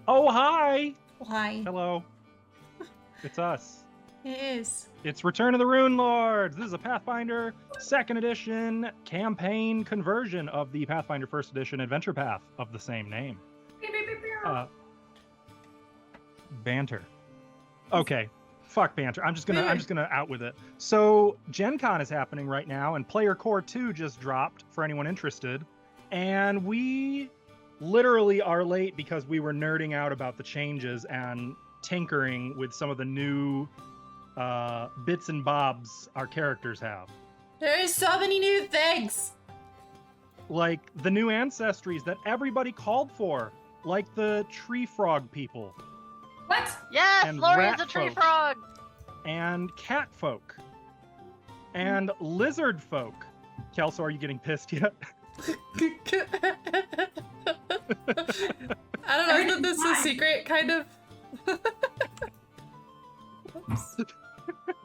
Oh, hi! Why? Hello. It's us. It is. It's Return of the Runelords. This is a Pathfinder 2nd edition campaign conversion of the Pathfinder 1st edition adventure path of the same name. Banter. Okay. Fuck banter. I'm just gonna out with it. So Gen Con is happening right now, and Player Core 2 just dropped for anyone interested. And we literally are late because we were nerding out about the changes and tinkering with some of the new bits and bobs our characters have. There is so many new things. Like the new ancestries that everybody called for, like the tree frog people. What? Yes, And Lori's a rat tree folk. frog. And cat folk. And lizard folk. Kelso, are you getting pissed yet? I don't know. Isn't this a secret, kind of?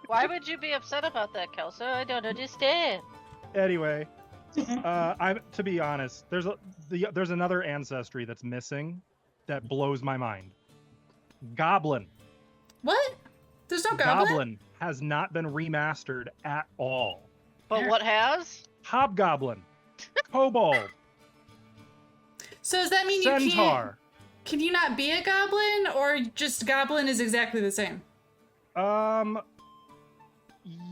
Why would you be upset about that, Kelso? I don't understand. Anyway, to be honest, there's another ancestry that's missing that blows my mind. Goblin. What? There's no goblin? Goblin has not been remastered at all. But what has? Hobgoblin. Kobold. So does that mean you Centaur. can't? Can you not be a goblin, or just goblin is exactly the same?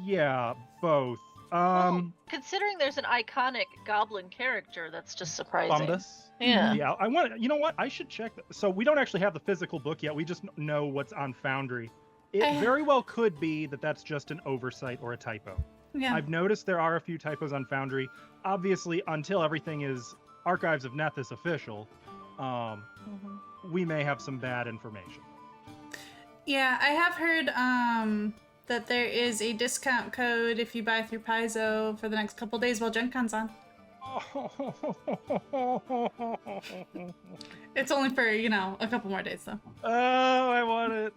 Yeah, both. Well, considering there's an iconic goblin character, that's just surprising. Thumbus. Yeah. Yeah, I want. You know what? I should check. So we don't actually have the physical book yet. We just know what's on Foundry. It very well could be that that's just an oversight or a typo. Yeah. I've noticed there are a few typos on Foundry. Obviously, until everything is Archives of Nethys official, we may have some bad information. Yeah, I have heard that there is a discount code if you buy through Paizo for the next couple days while Gen Con's on. It's only for, a couple more days though. Oh, I want it.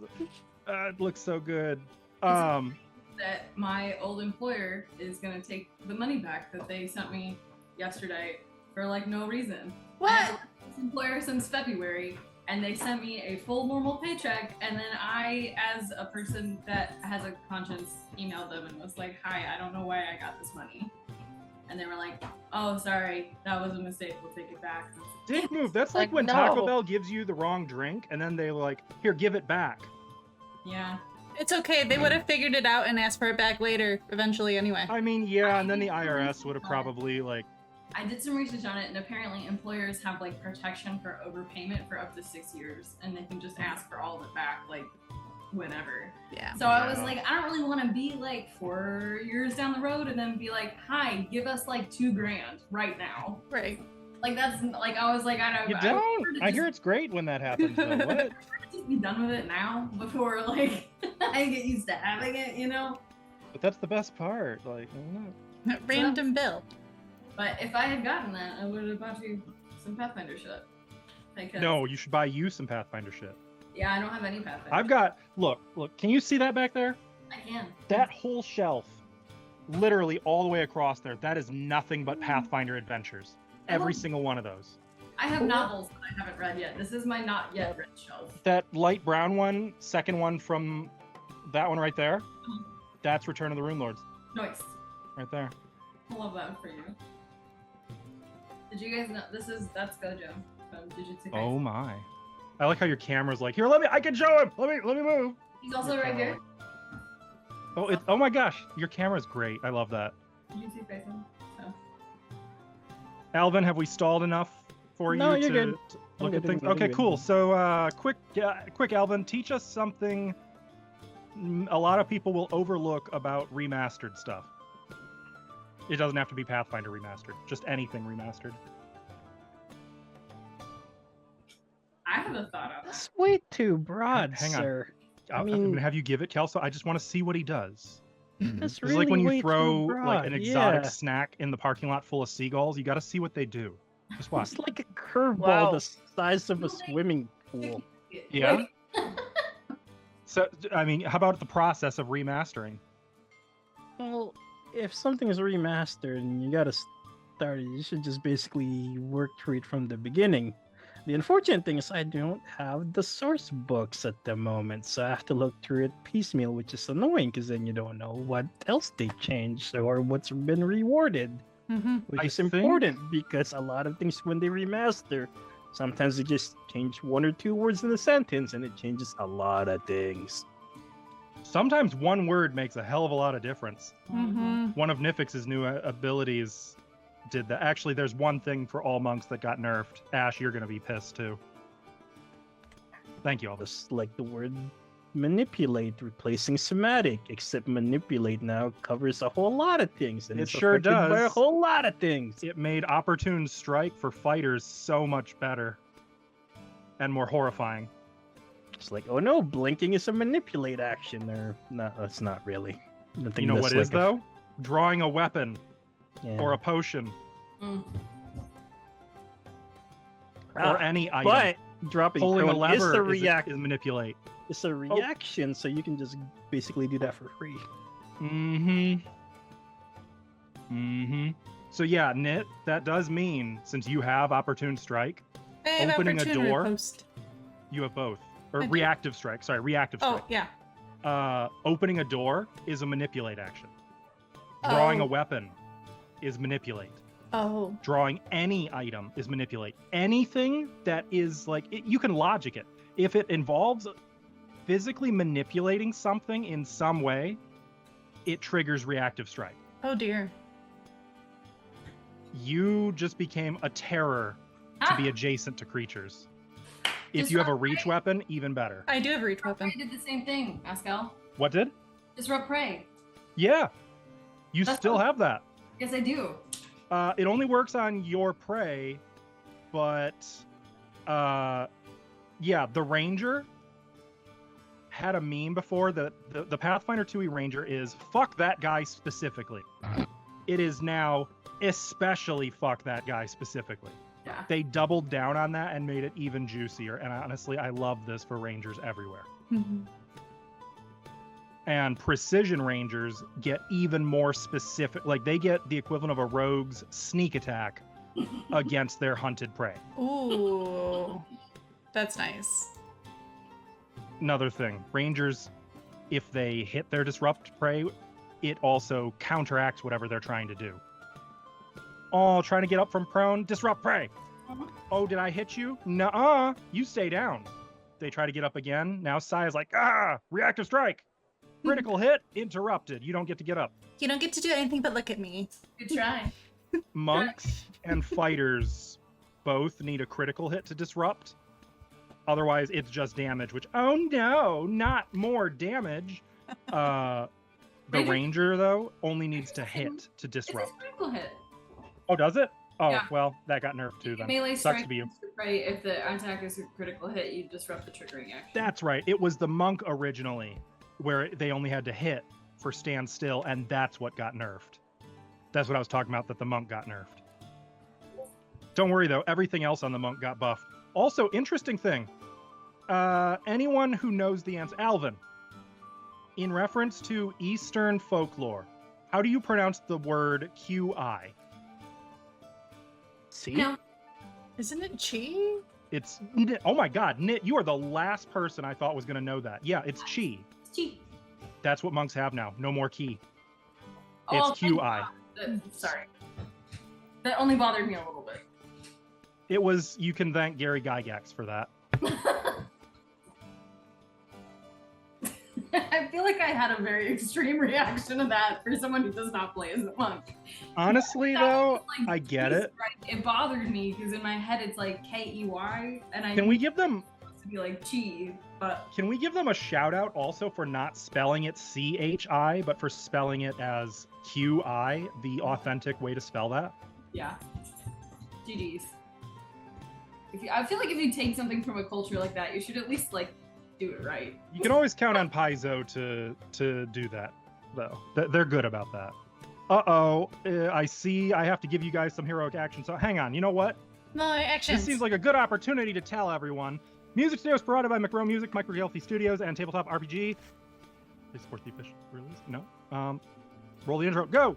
It looks so good. That my old employer is gonna take the money back that they sent me yesterday for no reason. What? I've had this employer since February, and they sent me a full normal paycheck, and then I, as a person that has a conscience, emailed them and was like, "Hi, I don't know why I got this money," and they were like, "Oh, sorry, that was a mistake. We'll take it back." Dick move. That's like when no. Taco Bell gives you the wrong drink, and then they like, "Here, give it back." Yeah. It's okay. They would have figured it out and asked for it back later, eventually, anyway. I mean, yeah, and then the IRS would have probably I did some research on it, and apparently employers have protection for overpayment for up to 6 years, and they can just ask for all of it back whenever. Yeah. So I was like, I don't really want to be 4 years down the road and then be like, "Hi, give us $2,000 right now." Right. That's I was like, I don't. You don't. I hear it's great when that happens. Though. What? Just be done with it now before I get used to having it, But that's the best part. Random bill. But if I had gotten that, I would have bought you some Pathfinder shit. No, you should buy you some Pathfinder shit. Yeah, I don't have any Pathfinder. I've got. Look. Can you see that back there? I can. That whole shelf, literally all the way across there. That is nothing but Pathfinder adventures. Every single one of those. I have novels that I haven't read yet. This is my not yet read shelf. That light brown one, second one from that one right there, that's Return of the Runelords. Nice. Right there. I love that for you. Did you guys know that's Gojo from Jujutsu Kaisen? Oh my. I like how your camera's like, here, I can show him. Let me move. He's also right here. Oh my gosh, your camera's great. I love that. Jujutsu Kaisen. So. Alvin, have we stalled enough for No, you you're to good. look at I'm things? good. Okay, cool. So, quick, Alvin, teach us something a lot of people will overlook about remastered stuff. It doesn't have to be Pathfinder remastered, just anything remastered. I have a thought on that. That's way too broad, Hang on. sir. I'm gonna have you give it, Kelso. I just want to see what he does. That's It's really like when way you too throw broad. an exotic Yeah. snack in the parking lot full of seagulls. You got to see what they do. Just watch. It's like a curveball Wow. the size of a swimming pool. Yeah. So, I mean, how about the process of remastering? Well, if something is remastered and you gotta start it, you should just basically work through it from the beginning. The unfortunate thing is I don't have the source books at the moment, so I have to look through it piecemeal, which is annoying because then you don't know what else they changed or what's been rewarded, which I is think- important because a lot of things when they remaster, sometimes they just change one or two words in a sentence and it changes a lot of things. Sometimes one word makes a hell of a lot of difference. Mm-hmm. One of Nifix's new abilities did that. Actually, there's one thing for all monks that got nerfed. Ash, you're gonna be pissed too. Thank you, Elvis. Just like the word manipulate, replacing somatic, except manipulate now covers a whole lot of things. And It it's sure affected by a does. whole lot of things. It made opportune strike for fighters so much better and more horrifying. It's like, oh no, blinking is a manipulate action. Or no, it's not really. I think You know that's what is like though? Drawing a weapon yeah. or a potion Mm. or any item. But dropping Pulling a prone is lever a is manipulate. It's a reaction, so you can just basically do that for free. So yeah, Nit, that does mean since you have opportune strike, I have Opening a opportunity door? post. you have both. Or I do. reactive strike. Sorry, reactive Oh, strike. yeah. Opening a door is a manipulate action. Drawing a Oh. weapon is manipulate. Oh. Drawing any item is manipulate. Anything that is like you can logic it. If it involves physically manipulating something in some way, it triggers reactive strike. Oh, dear. You just became a terror to be adjacent to creatures. If you have a reach weapon, even better. I do have a reach weapon. Prey did the same thing, Pascal. What did? Disrupt prey. Yeah. You That's still what- have that. Yes, I do. It only works on your prey, but yeah, the ranger had a meme before that the Pathfinder 2e ranger is fuck that guy specifically. It is now especially fuck that guy specifically. Yeah. They doubled down on that and made it even juicier. And honestly, I love this for rangers everywhere. Mhm. And precision rangers get even more specific. Like they get the equivalent of a rogue's sneak attack against their hunted prey. Ooh. That's nice. Another thing, rangers, if they hit their disrupt prey, it also counteracts whatever they're trying to do. Oh, trying to get up from prone, disrupt prey. Oh, did I hit you? Nuh-uh, you stay down. They try to get up again. Now Saya's like, reactive strike. Critical hit, interrupted. You don't get to get up. You don't get to do anything but look at me. Good try. Monks and fighters both need a critical hit to disrupt. Otherwise, it's just damage, which, oh no, not more damage. The ranger, though, only needs to hit to It's a disrupt. critical hit. Oh, does it? Oh, Yeah. well, that got nerfed too then. Melee Sucks strike to be you. against the prey. If the attack is a critical hit, you disrupt the triggering action. That's right. It was the monk originally, where they only had to hit for stand still, and that's what got nerfed. That's what I was talking about, that the monk got nerfed. Don't worry, though. Everything else on the monk got buffed. Also, interesting thing. Anyone who knows the answer, Alvin, in reference to Eastern folklore, how do you pronounce the word QI? See? No. Isn't it chi? It's, oh my god, Nit, you are the last person I thought was going to know that. Yeah, it's chi. It's cheap. That's what monks have now. No more key. Oh, It's thank QI. God. Sorry. That only bothered me a little bit. It was, you can thank Gary Gygax for that. I feel like I had a very extreme reaction to that for someone who does not play as a monk. Honestly, That though, was, like, I get it. right. It bothered me because in my head it's like Key, and I Can we give them supposed to be like chi, but a shout out also for not spelling it CHI, but for spelling it as QI, the authentic way to spell that? yeah, GG's. I feel like if you take something from a culture like that, you should at least like do it right. You can always count on Paizo to do that, though. They're good about that. Uh-oh, I see I have to give you guys some heroic action, so hang on. You know what? No, actions. This seems like a good opportunity to tell everyone. Music today was provided by McRow Music, Micro Healthy Studios, and Tabletop RPG. They support the official release? No? Roll the intro. Go!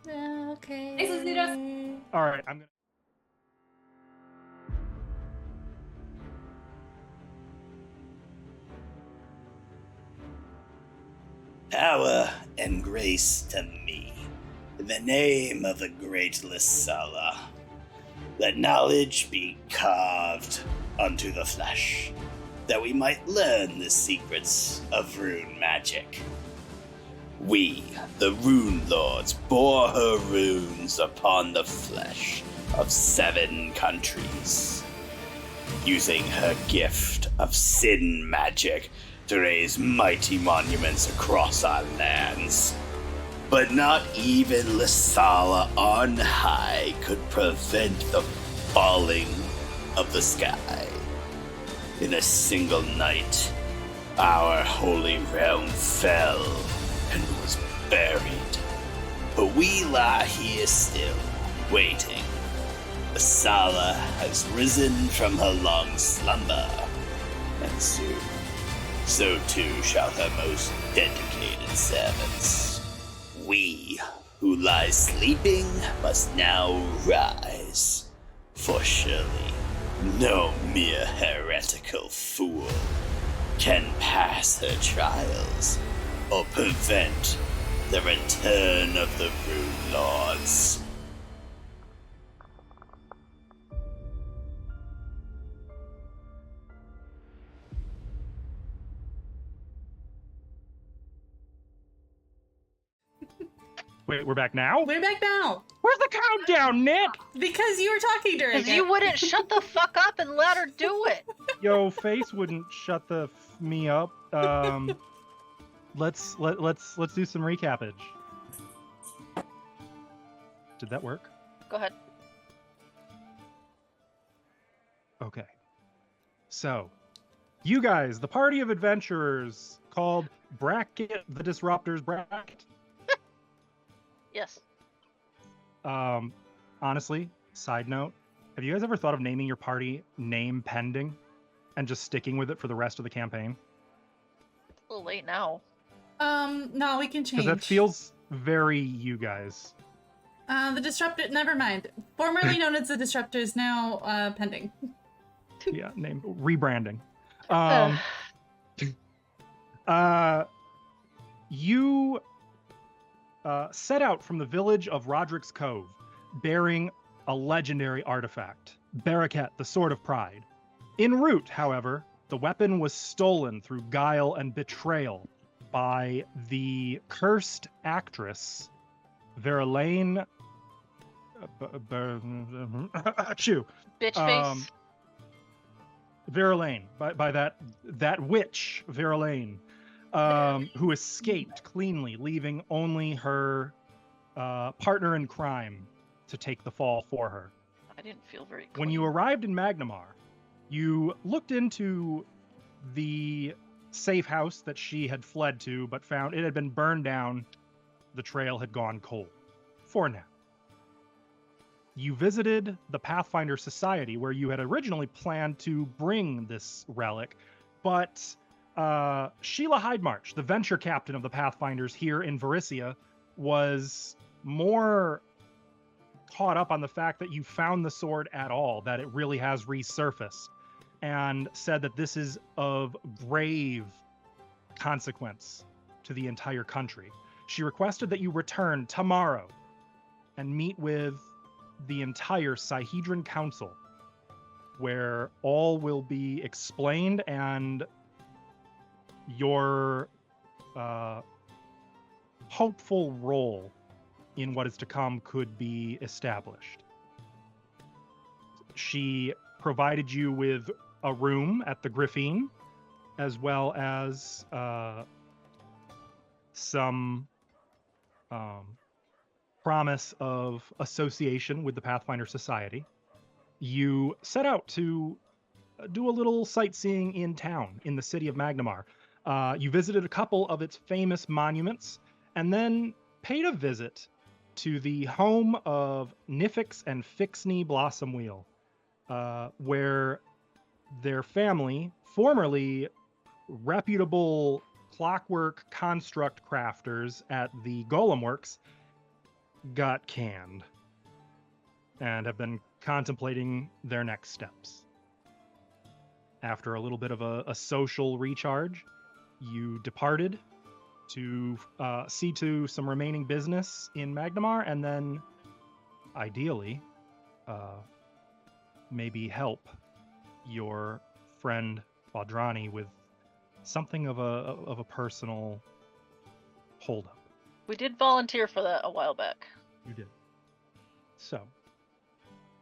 Okay. Thanks, Lucidos. All right, I'm gonna... Power and grace to me, in the name of the great Lysala. Let knowledge be carved unto the flesh, that we might learn the secrets of rune magic. We, the Runelords, bore her runes upon the flesh of 7 countries, using her gift of sin magic to raise mighty monuments across our lands. But not even Lysala on high could prevent the falling of the sky. In a single night, our holy realm fell and was buried. But we lie here still, waiting. Lysala has risen from her long slumber, and soon, so too shall her most dedicated servants. We, who lie sleeping, must now rise, for surely no mere heretical fool can pass her trials or prevent the return of the Runelords. Wait, we're back now? We're back now Where's the countdown, Nick? because you were talking during Because it. you wouldn't shut the fuck up and let her do it. Yo, Face wouldn't shut me up. Let's do some recappage. Did that work? Go ahead. Okay. So, you guys, the party of adventurers called Bracket the Disruptors Bracket. Yes. Honestly, side note, have you guys ever thought of naming your party Name Pending and just sticking with it for the rest of the campaign? A little late now. No, we can change. Because that feels very you guys. The Disruptor, never mind. Formerly known as the Disruptor is now pending. Yeah, name rebranding. You set out from the village of Roderick's Cove, bearing a legendary artifact, Baraket, the Sword of Pride. En route, however, the weapon was stolen through guile and betrayal by the cursed actress, Verlaine. Achoo. Bitch face. Verlaine, by that witch, Verlaine, who escaped cleanly, leaving only her partner in crime to take the fall for her. I didn't feel very clean. When you arrived in Magnimar, you looked into the safe house that she had fled to, but found it had been burned down. The trail had gone cold. For now. You visited the Pathfinder Society, where you had originally planned to bring this relic, but Sheila Hydemarch, the venture captain of the Pathfinders here in Varisia, was more caught up on the fact that you found the sword at all, that it really has resurfaced, and said that this is of grave consequence to the entire country. She requested that you return tomorrow and meet with the entire Sihedron Council, where all will be explained and your hopeful role in what is to come could be established. She provided you with a room at the Griffin, as well as some promise of association with the Pathfinder Society. You set out to do a little sightseeing in town, in the city of Magnimar. You visited a couple of its famous monuments, and then paid a visit to the home of Nifix and Fixney Blossomwheel, where their family, formerly reputable clockwork construct crafters at the Golem Works, got canned and have been contemplating their next steps. After a little bit of a social recharge, you departed to see to some remaining business in Magnimar, and then, ideally, maybe help your friend Baudrani with something of a personal holdup. We did volunteer for that a while back. You did. So,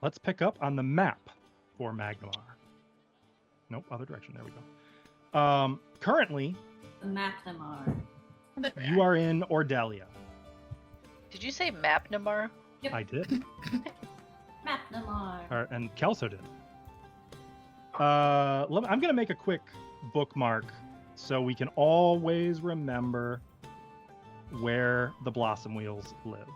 let's pick up on the map for Magnimar. Nope, other direction. There we go. Currently, Magnimar. you are in Ordelia. Did you say Magnimar? Yep. I did. Magnimar. And Kelso did. I'm going to make a quick bookmark so we can always remember where the Blossom Wheels live.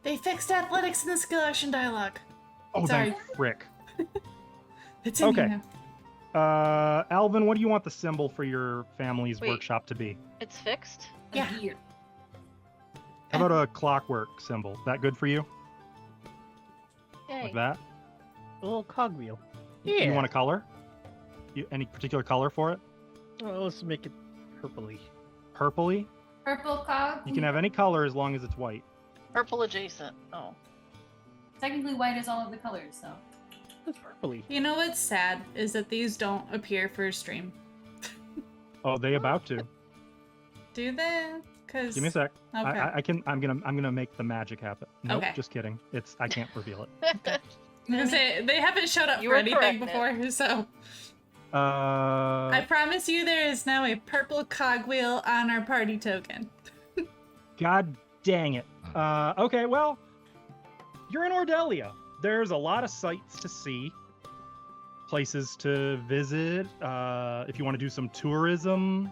They fixed athletics in the skill action dialogue. Oh, Sorry. then frick. It's in Okay. here now. Alvin, what do you want the symbol for your family's Wait. workshop to be? It's fixed? Yeah. Here. How about a clockwork symbol? That good for you? Yay. Like that? A little cogwheel. You want a color? Any particular color for it? Well, let's make it purpley. Purpley? Purple cog. You can have any color as long as it's white. Purple adjacent. Oh. Technically, white is all of the colors, so. It's purpley. You know what's sad is that these don't appear for stream. Oh, they about to. Do they? Cause Give me a sec. Okay. I'm gonna make the magic happen. Nope, Okay. just kidding. I can't reveal it. I'm gonna say they haven't showed up You for were anything correct, before, so I Uh, promise you there is now a purple cogwheel on our party token. God dang it. Okay, well, you're in Ordelia. There's a lot of sights to see, places to visit. If you want to do some tourism,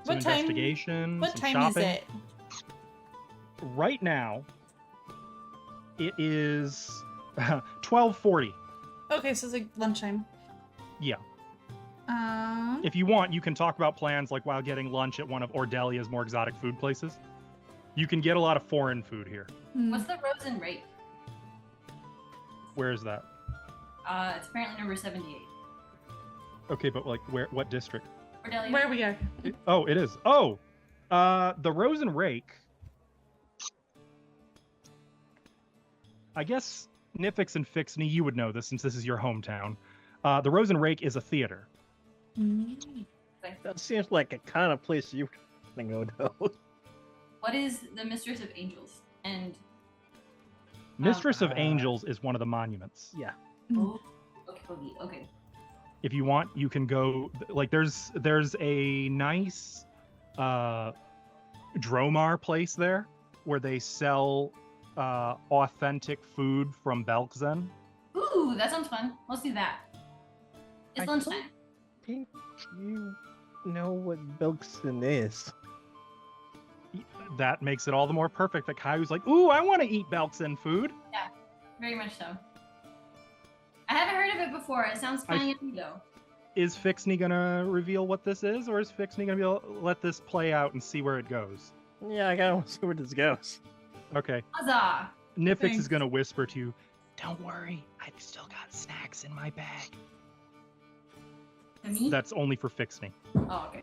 some What time- investigation, What some time shopping. is it? Right now, it is 12:40. Okay, so it's like lunchtime. Yeah. Um, If you want, you can talk about plans like while getting lunch at one of Ordelia's more exotic food places. You can get a lot of foreign food here. What's the Rose and Rape? Where is that? It's apparently number 78. Okay, but like what district? Cordelia. where we are? Oh, it is. Oh, the Rose and Rake. I guess Nifix and Fixney, you would know this since this is your hometown. The Rose and Rake is a theater. That seems like a kind of place you would go to. What is the Mistress of Angels? And Mistress of Uh, Angels is one of the monuments. Yeah. oh, okay. If you want, you can go. Like, there's a nice Dromar place there where they sell authentic food from Belkzen. Ooh, that sounds fun. Let's do that. It's I lunchtime. I think you know what Belkzen is. That makes it all the more perfect that Caillou's like, ooh, I want to eat Belkzen food. Very much so. I haven't heard of it before. It sounds funny and new, though. Is Fixney gonna reveal what this is, or is Fixney gonna let this play out and see where it goes? Yeah, I gotta see where this goes. Okay. Huzzah! Nifix Thanks. is gonna whisper to you, don't worry, I've still got snacks in my bag. To me? That's only for Fixney. Oh, okay.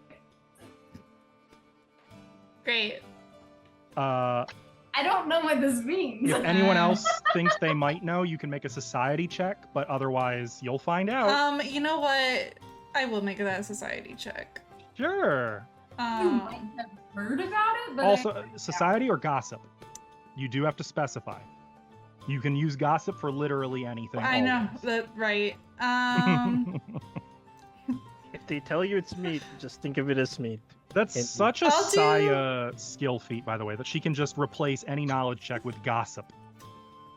Great. I don't know what this means. If anyone else thinks they might know, you can make a society check, but otherwise you'll find out. You know what? I will make that society check. Sure. You might have heard about it, but Also, society or gossip? You do have to specify. You can use gossip for literally anything. I know always. that, right? If they tell you it's meat, just think of it as meat. That's And- such a I'll do- Saya skill feat, by the way, that she can just replace any knowledge check with gossip.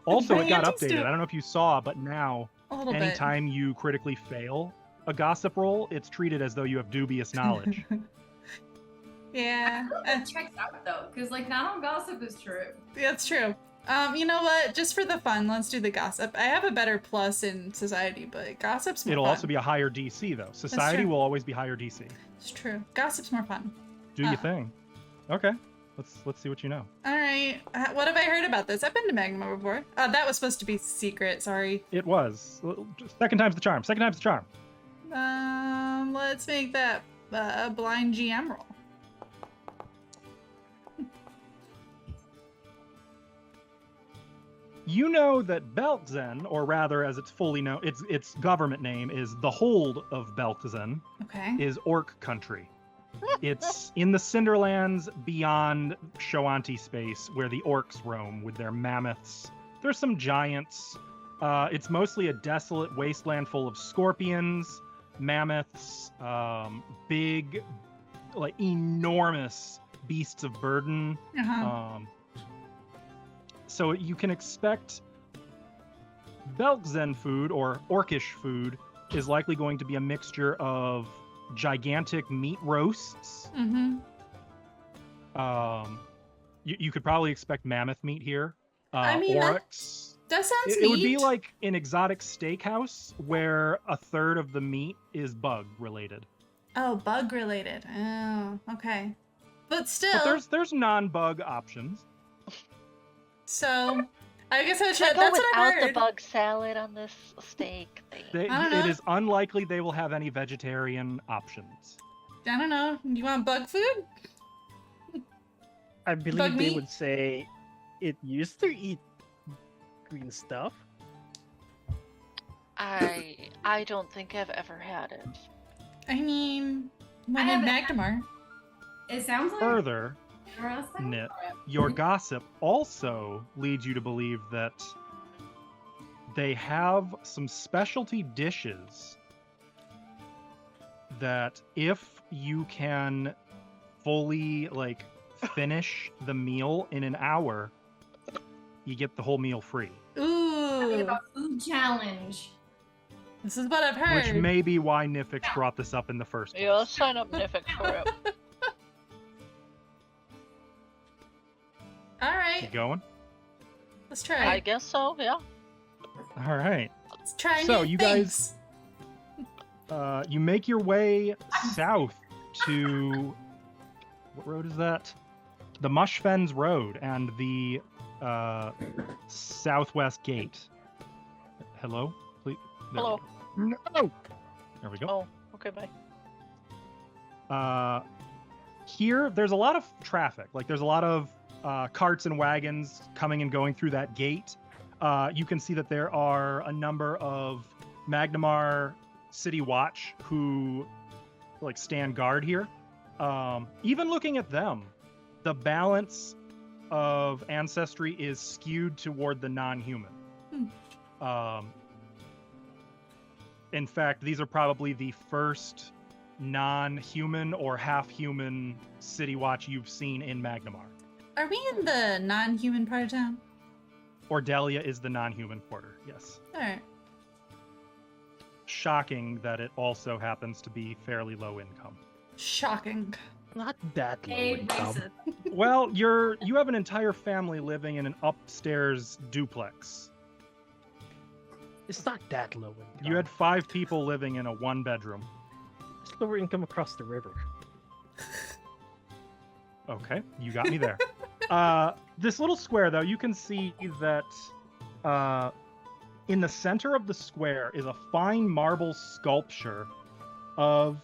Also, it got Antics do- updated. I don't know if you saw, but now, A little bit. anytime you critically fail a gossip roll, it's treated as though you have dubious knowledge. Yeah, that checks out though, because like not all gossip is true. that's true. You know what? Just for the fun, let's do the gossip. I have a better plus in society, but gossip's more It'll fun. also be a higher DC, though. Society true. will always be higher DC. It's true. Gossip's more fun. Do your thing. Okay. Let's see what you know. All right. What have I heard about this? I've been to Magnimar before. That was supposed to be secret. Sorry. It was. Second time's the charm. Second time's the charm. Let's make that a blind GM roll. You know that Beltzen, or rather, as it's fully known, its government name is the Hold of Beltzen, Okay. is Orc country. It's in the Cinderlands beyond Shoanti space, where the orcs roam with their mammoths. There's some giants. It's mostly a desolate wasteland full of scorpions, mammoths, big, like enormous beasts of burden. Uh-huh. So you can expect Beltzen food, or orcish food, is likely going to be a mixture of gigantic meat roasts. Mm-hmm. You could probably expect mammoth meat here. I mean, oryx. That sounds It would be neat. like an exotic steakhouse where a third of the meat is bug related. Oh, bug related. Oh, okay. But still, But there's non-bug options. so I guess I Should I should. go That's what I without the heard. bug salad on this steak thing? I don't know. It is unlikely they will have any vegetarian options. I don't know. You want bug food? I believe Bug they meat? would say it used to eat green stuff. I don't think I've ever had it. I mean, when I in haven't- Magnimar. It sounds like Further, interesting. Nit, your gossip also leads you to believe that they have some specialty dishes that if you can fully finish the meal in an hour, you get the whole meal free. I Ooh, think about food challenge. this is what I've heard. Which may be why Nifix brought this up in the first place. Yeah, let's sign up Nifix for it. All Keep right, going. let's try. I guess so, yeah. All right. Let's try. So, new you things. You make your way south to what road is that? The Mushfens Road and the southwest gate. Hello, please. There Hello. we go. No. There we go. Oh, okay, bye. Here, there's a lot of traffic. There's a lot of carts and wagons coming and going through that gate. You can see that there are a number of Magnimar City Watch who stand guard here. Even looking at them, the balance of ancestry is skewed toward the non-human. In fact, these are probably the first non-human or half-human City Watch you've seen in Magnimar. Are we in the non-human part of town? Ordelia is the non-human quarter, yes. All right. Shocking that it also happens to be fairly low income. Shocking. Not that low A income. racist. Well, you have an entire family living in an upstairs duplex. It's not that low income. You had 5 people living in a 1-bedroom. It's lower income across the river. Okay, you got me there. This little square, though, you can see that in the center of the square is a fine marble sculpture of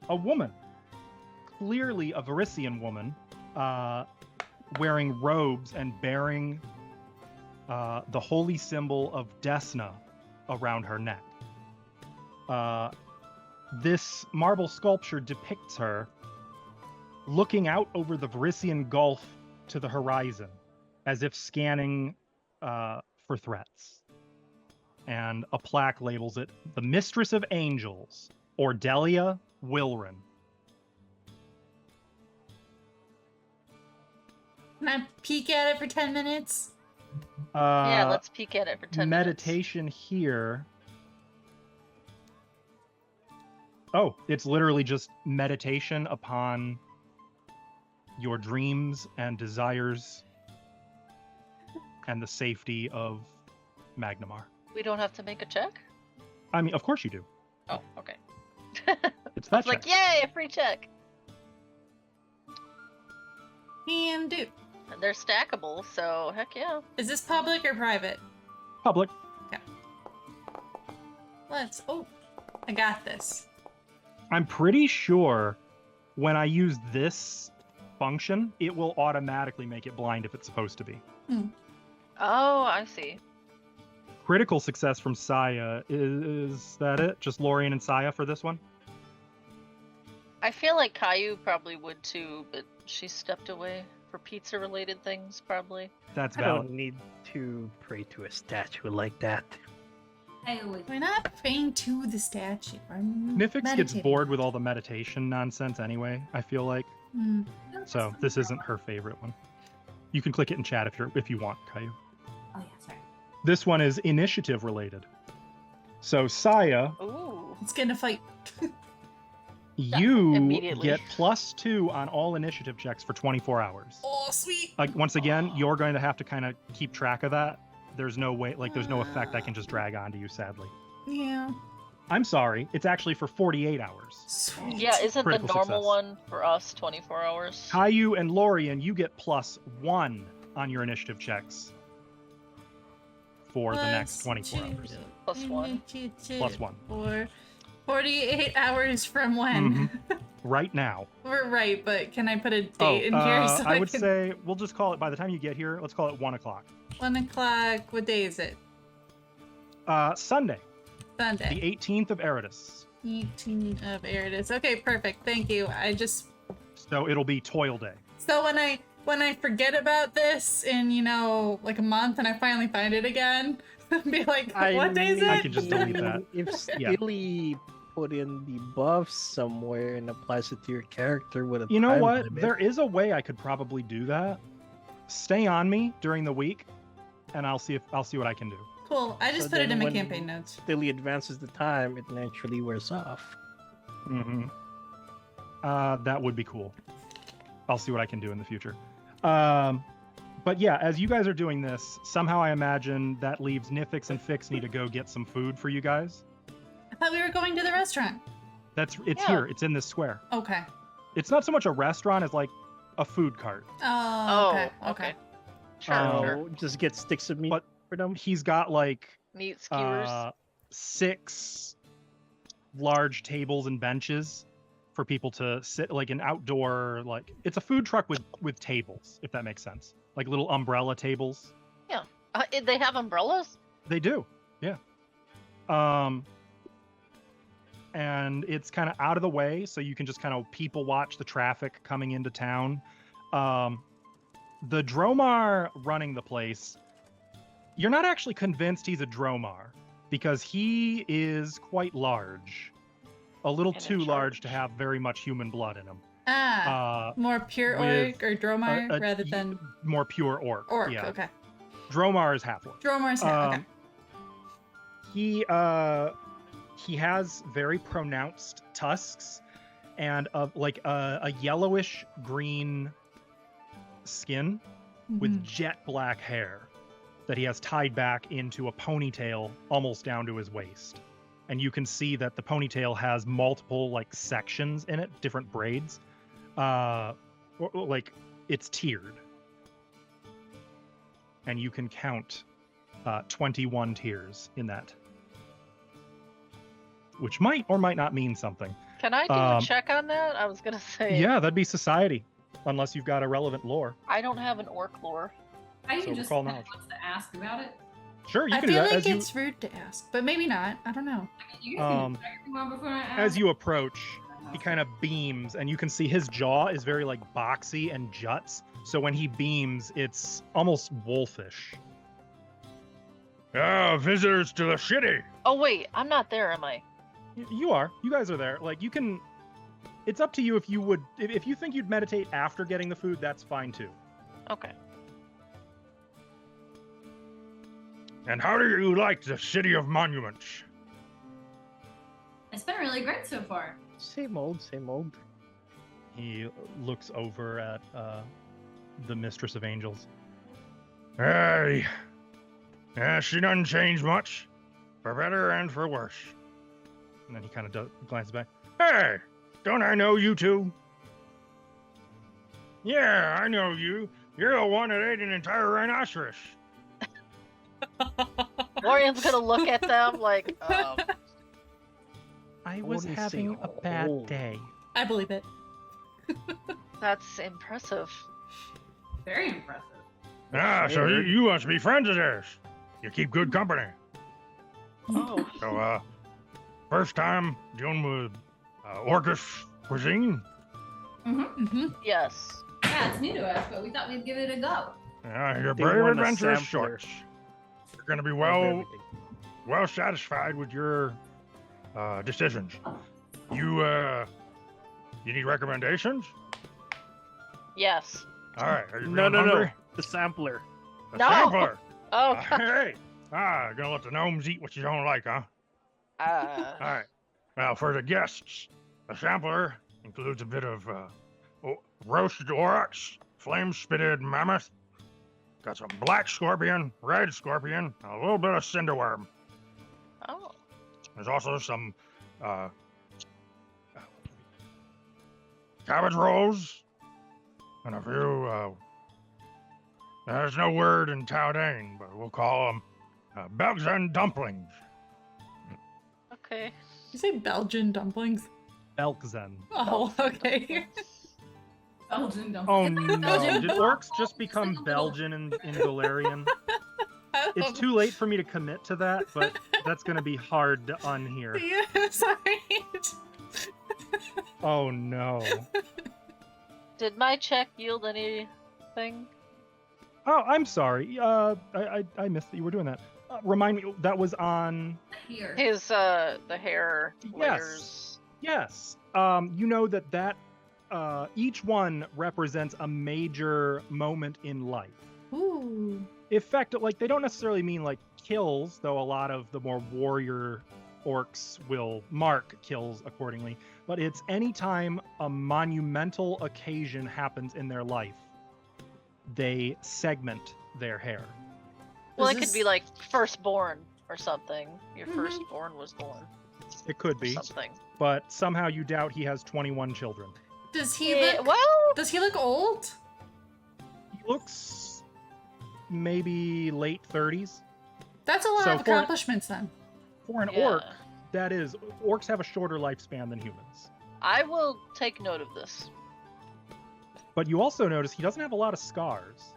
a woman, clearly a Varisian woman, wearing robes and bearing the holy symbol of Desna around her neck. This marble sculpture depicts her looking out over the Varisian Gulf to the horizon, as if scanning for threats. And a plaque labels it the Mistress of Angels, Ordelia Wilren. Can I peek at it for 10 minutes? Yeah, let's peek at it for 10 minutes. meditation here. Oh, it's literally just meditation upon your dreams and desires and the safety of Magnimar. We don't have to make a check? I mean, of course you do. Oh, okay. It's that It's like, check. yay, a free check. Can do. And they're stackable, so heck yeah. Is this public or private? Public. Let's. Oh, I got this. I'm pretty sure when I use this function, it will automatically make it blind if it's supposed to be. Oh, I see. Critical success from Saya. Is that it? Just Lorian and Saya for this one? I feel like Caillou probably would too, but she stepped away for pizza-related things, probably. That's I valid. don't need to pray to a statue like that. Hey, wait. We're not praying to the statue. We're Nifix gets meditating. bored with all the meditation nonsense anyway, I feel like. Hmm. So this isn't her favorite one. You can click it in chat if you want, Caillou. Oh, yeah, sorry. This one is initiative related. So Saya, Ooh. Let's get in a fight. you immediately. get +2 on all initiative checks for 24 hours. Oh, sweet. Like once again, you're going to have to kind of keep track of that. There's no way, like there's no effect I can just drag onto you, sadly. Yeah. I'm sorry, it's actually for 48 hours. Sweet. Yeah, isn't the Critical normal success. one for us 24 hours? Caillou and Lorian, you get +1 on your initiative checks for the next 24 hours. +1. +1. For 48 hours from when? Right now. We're right, but can I put a date in here? So I would can... say we'll just call it, by the time you get here, let's call it 1 o'clock. 1 o'clock. What day is it? Sunday, Sunday. the 18th of Eridus. 18 of Eridus. Okay, perfect. Thank you. I just So it'll be toil day. so when I forget about this in like a month and I finally find it again, be like, what day is it? I can just delete that. If Yeah. Steely put in the buff somewhere and applies it to your character with a You know time what? limit, There is a way I could probably do that. Stay on me during the week, and I'll see what I can do. Cool. I just So put it then in my when- campaign notes. Steely advances the time, it naturally wears off. That would be cool. I'll see what I can do in the future. But yeah, as you guys are doing this, somehow I imagine that leaves Nifix and Fix need to go get some food for you guys. I thought we were going to the restaurant. It's Yeah. here. It's in this square. Okay. It's not so much a restaurant as like a food cart. Oh, okay. Okay. Sure, sure. Oh, just get sticks of meat But- for them. He's got like Meat skewers. 6 large tables and benches for people to sit, like an outdoor, like it's a food truck with tables, if that makes sense, like little umbrella tables. They have umbrellas? They do, yeah. And it's kind of out of the way, so you can just kind of people watch the traffic coming into town. The Dromar running the place, you're not actually convinced he's a Dromar because he is quite large, a little And in too large to charge. have very much human blood in him. More pure with orc or Dromar a- rather than More pure orc. orc. Yeah. Okay. Dromar is half orc. Dromar's okay. He has very pronounced tusks and a yellowish green skin with Mhm. jet black hair that he has tied back into a ponytail almost down to his waist. And you can see that the ponytail has multiple like sections in it, different braids. Like it's tiered. And you can count 21 tiers in that. Which might or might not mean something. Can I do a check on that? I was gonna say. Yeah, that'd be society. Unless you've got a relevant lore. I don't have an orc lore. I So can just recall tell knowledge. wants to ask about it. Sure, you I can do feel that. like it's rude to ask, but maybe not. I don't know. You can check everyone before I ask. As you approach, he kind of beams, and you can see his jaw is very like boxy and juts. So when he beams, it's almost wolfish. Ah, visitors to the city. Oh wait, I'm not there, am I? You are. You guys are there. Like you can. It's up to you if you would. If you think you'd meditate after getting the food, that's fine too. Okay. And how do you like the city of monuments? It's been really great so far. Same old, same old. He looks over at the Mistress of Angels. Hey, yeah, she doesn't change much, for better and for worse. And then he kind of glances back. Hey, don't I know you two? Yeah, I know you. You're the one that ate an entire rhinoceros. Lorian's gonna look at them like, I was wouldn't say having a bad whole. day. I believe it. That's impressive. Very impressive. Ah, so Shared. you must be friends of theirs. You keep good company. Oh, So, first time dealing with Orcish cuisine. Mm-hmm. yes. Yeah, it's new to us, but we thought we'd give it a go. Your They brave want a adventurous sampler shorts. You're going to be of well everything. satisfied with your decisions. You need recommendations? Yes. All right. Are you No, feeling hungry? the sampler. A No. sampler. Oh, God. Hey. Gonna let the gnomes eat what you don't like, huh? All right. Well, for the guests, a sampler includes a bit of roasted oryx, flame-spitted mammoth, got some black scorpion, red scorpion, and a little bit of cinderworm. Oh. There's also some cabbage rolls and a few. There's no word in Towdane, but we'll call them Belgian dumplings. Okay. You say Belgian dumplings? Belkzen. Oh, okay. Belgian dumplings. Oh It's like no! Belgian Did waffles. orcs just become It's like a little- Belgian in Galarian? I don't It's too late for me to commit to that, but that's gonna be hard to unhear. Yeah, sorry. Oh no! Did my check yield anything? Oh, I'm sorry. I missed that you were doing that. Remind me, that was on. Here. His the hair Yes. layers. Yes. You know that each one represents a major moment in life. Ooh. Like they don't necessarily mean like kills, though a lot of the more warrior orcs will mark kills accordingly. But it's anytime a monumental occasion happens in their life, they segment their hair. Well, Is it could be this- like firstborn or something. Your Mhm. firstborn was born. It could Or be, something. but somehow you doubt he has 21 children. Does he Yeah, look? well, Does he look old? He looks maybe late 30s. That's a lot So of for- accomplishments then. For an yeah. orc, that is, orcs have a shorter lifespan than humans. I will take note of this. But you also notice he doesn't have a lot of scars.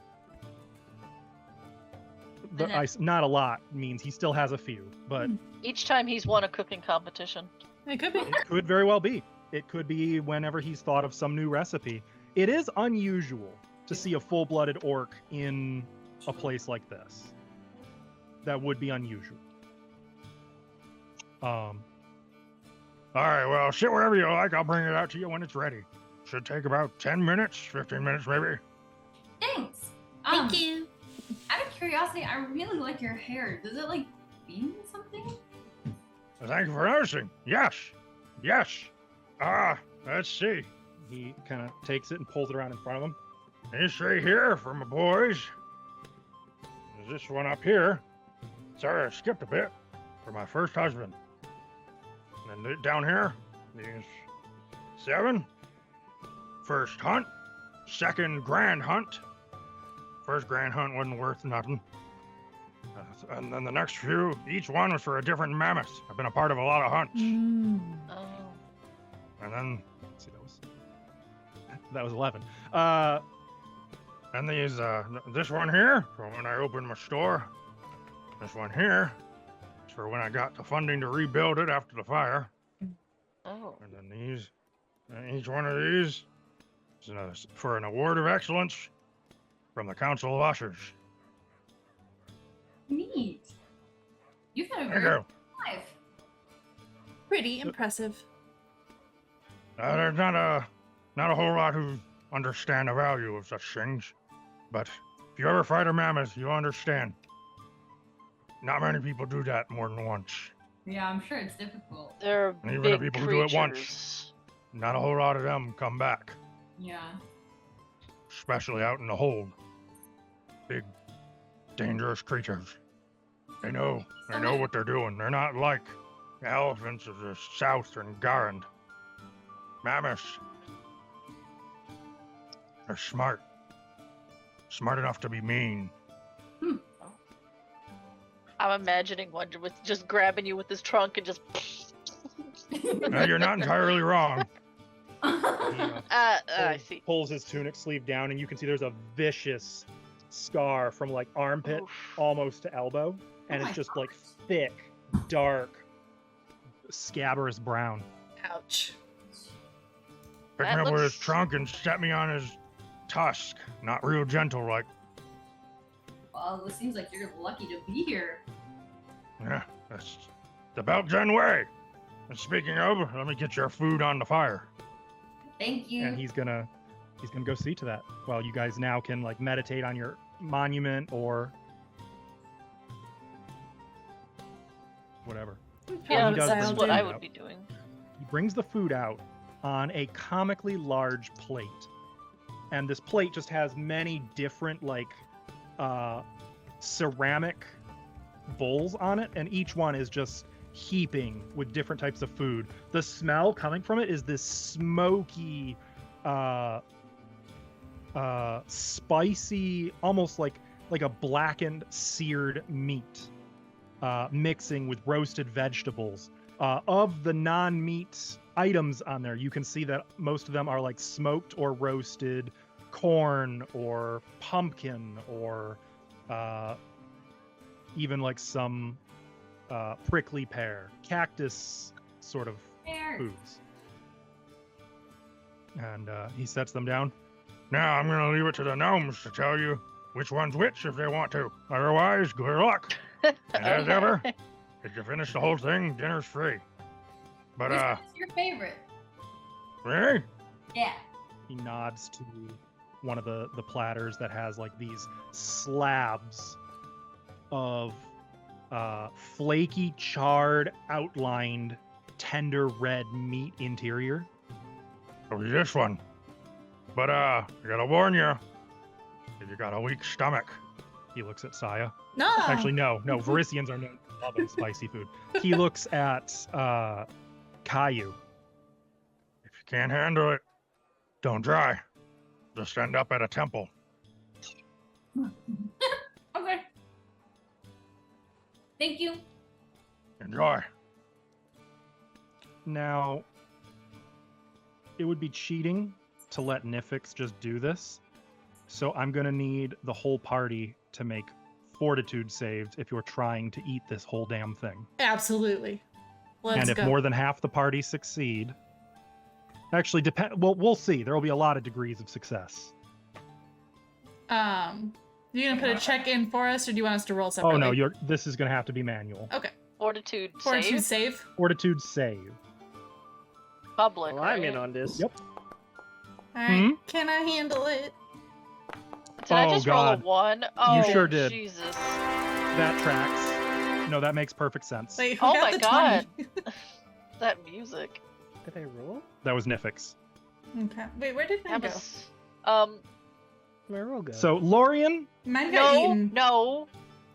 And that- Not a lot means he still has a few, but Each time he's won a cooking competition. It could be. it could very well be. It could be whenever he's thought of some new recipe. It is unusual to see a full-blooded orc in a place like this. That would be unusual. All right, well, sit wherever you like. I'll bring it out to you when it's ready. Should take about 10 minutes, 15 minutes maybe. Thanks. Thank you. Out of curiosity, I really like your hair. Does it like mean something? Thank you for noticing. Yes. Let's see. He kind of takes it and pulls it around in front of him. These three here for my boys. There's this one up here. Sorry, I skipped a bit. For my first husband. And then down here, these 7. First hunt. Second grand hunt. First grand hunt wasn't worth nothing. And then the next few, each one was for a different mammoth. I've been a part of a lot of hunts. Mm. Oh. And then, Let's see, that was 11. and these, this one here, for when I opened my store. This one here is for when I got the funding to rebuild it after the fire. Oh. And then these, each one of these is for an award of excellence from the Council of Ushers. Neat. You've had a There you very go. life. Pretty impressive. There's not a whole lot who understand the value of such things, but if you ever fight a mammoth, you'll understand. Not many people do that more than once. Yeah, I'm sure it's difficult. They're And even big the people who do it once. creatures. Not a whole lot of them come back, Yeah. especially out in the hold. Big, dangerous creatures. They know what they're doing. They're not like the elephants of the south and Garand. Mammoths. They're smart. Smart enough to be mean. I'm imagining one with just grabbing you with his trunk and just No, you're not entirely wrong. I see. Pulls his tunic sleeve down, and you can see there's a vicious scar from like armpit Oof. almost to elbow, and Oh it's my just like gosh. thick, dark, scabrous brown. Ouch. Picked That me up with his looks- trunk and set me on his tusk. Not real gentle, like. Well, it seems like you're lucky to be here. Yeah, that's the Belgen way. And speaking of, let me get your food on the fire. Thank you. And he's gonna go see to that while you guys now can like meditate on your monument or whatever. Yeah, he does that's bring what food I out. would be doing. He brings the food out on a comically large plate, and this plate just has many different like ceramic bowls on it, and each one is just heaping with different types of food. The smell coming from it is this smoky spicy, almost like a blackened seared meat mixing with roasted vegetables. Of the non-meat items on there, you can see that most of them are like smoked or roasted corn or pumpkin or even like some prickly pear, cactus sort of There. foods. And he sets them down. Now I'm gonna leave it to the gnomes to tell you which one's which if they want to. Otherwise, good luck. And as ever, if you finish the whole thing, dinner's free. But Which one's your favorite? hey, Yeah. He nods to one of the platters that has like these slabs of flaky, charred, outlined, tender red meat interior. it'll be this one. But I gotta warn you, if you got a weak stomach. He looks at Saya. No. Actually, no. Varisians are known for loving spicy food. He looks at Caillou. If you can't handle it, don't try. Just end up at a temple. Okay. Thank you. Enjoy. Now, it would be cheating to let Nifix just do this. So I'm going to need the whole party to make fortitude saves if you're trying to eat this whole damn thing. Absolutely. Let's And if go. more than half the party succeed, actually well, we'll see. There will be a lot of degrees of success. You gonna put a check in for us, or do you want us to roll separately? Oh no, this is going to have to be manual. Okay. Fortitude Fortitude save. save. Fortitude save. Public. Well, I'm right? in on this. Yep. All right. Can I handle it? Did I Oh, just God. roll a 1? Oh, sure did. Jesus. That tracks. No, that makes perfect sense. Wait, who Oh got my the God. 20? That music. Did I roll? That was Nifix. Okay. Wait, where did mine That go? was. My roll go. So Lorian, Mine got No, eaten. no.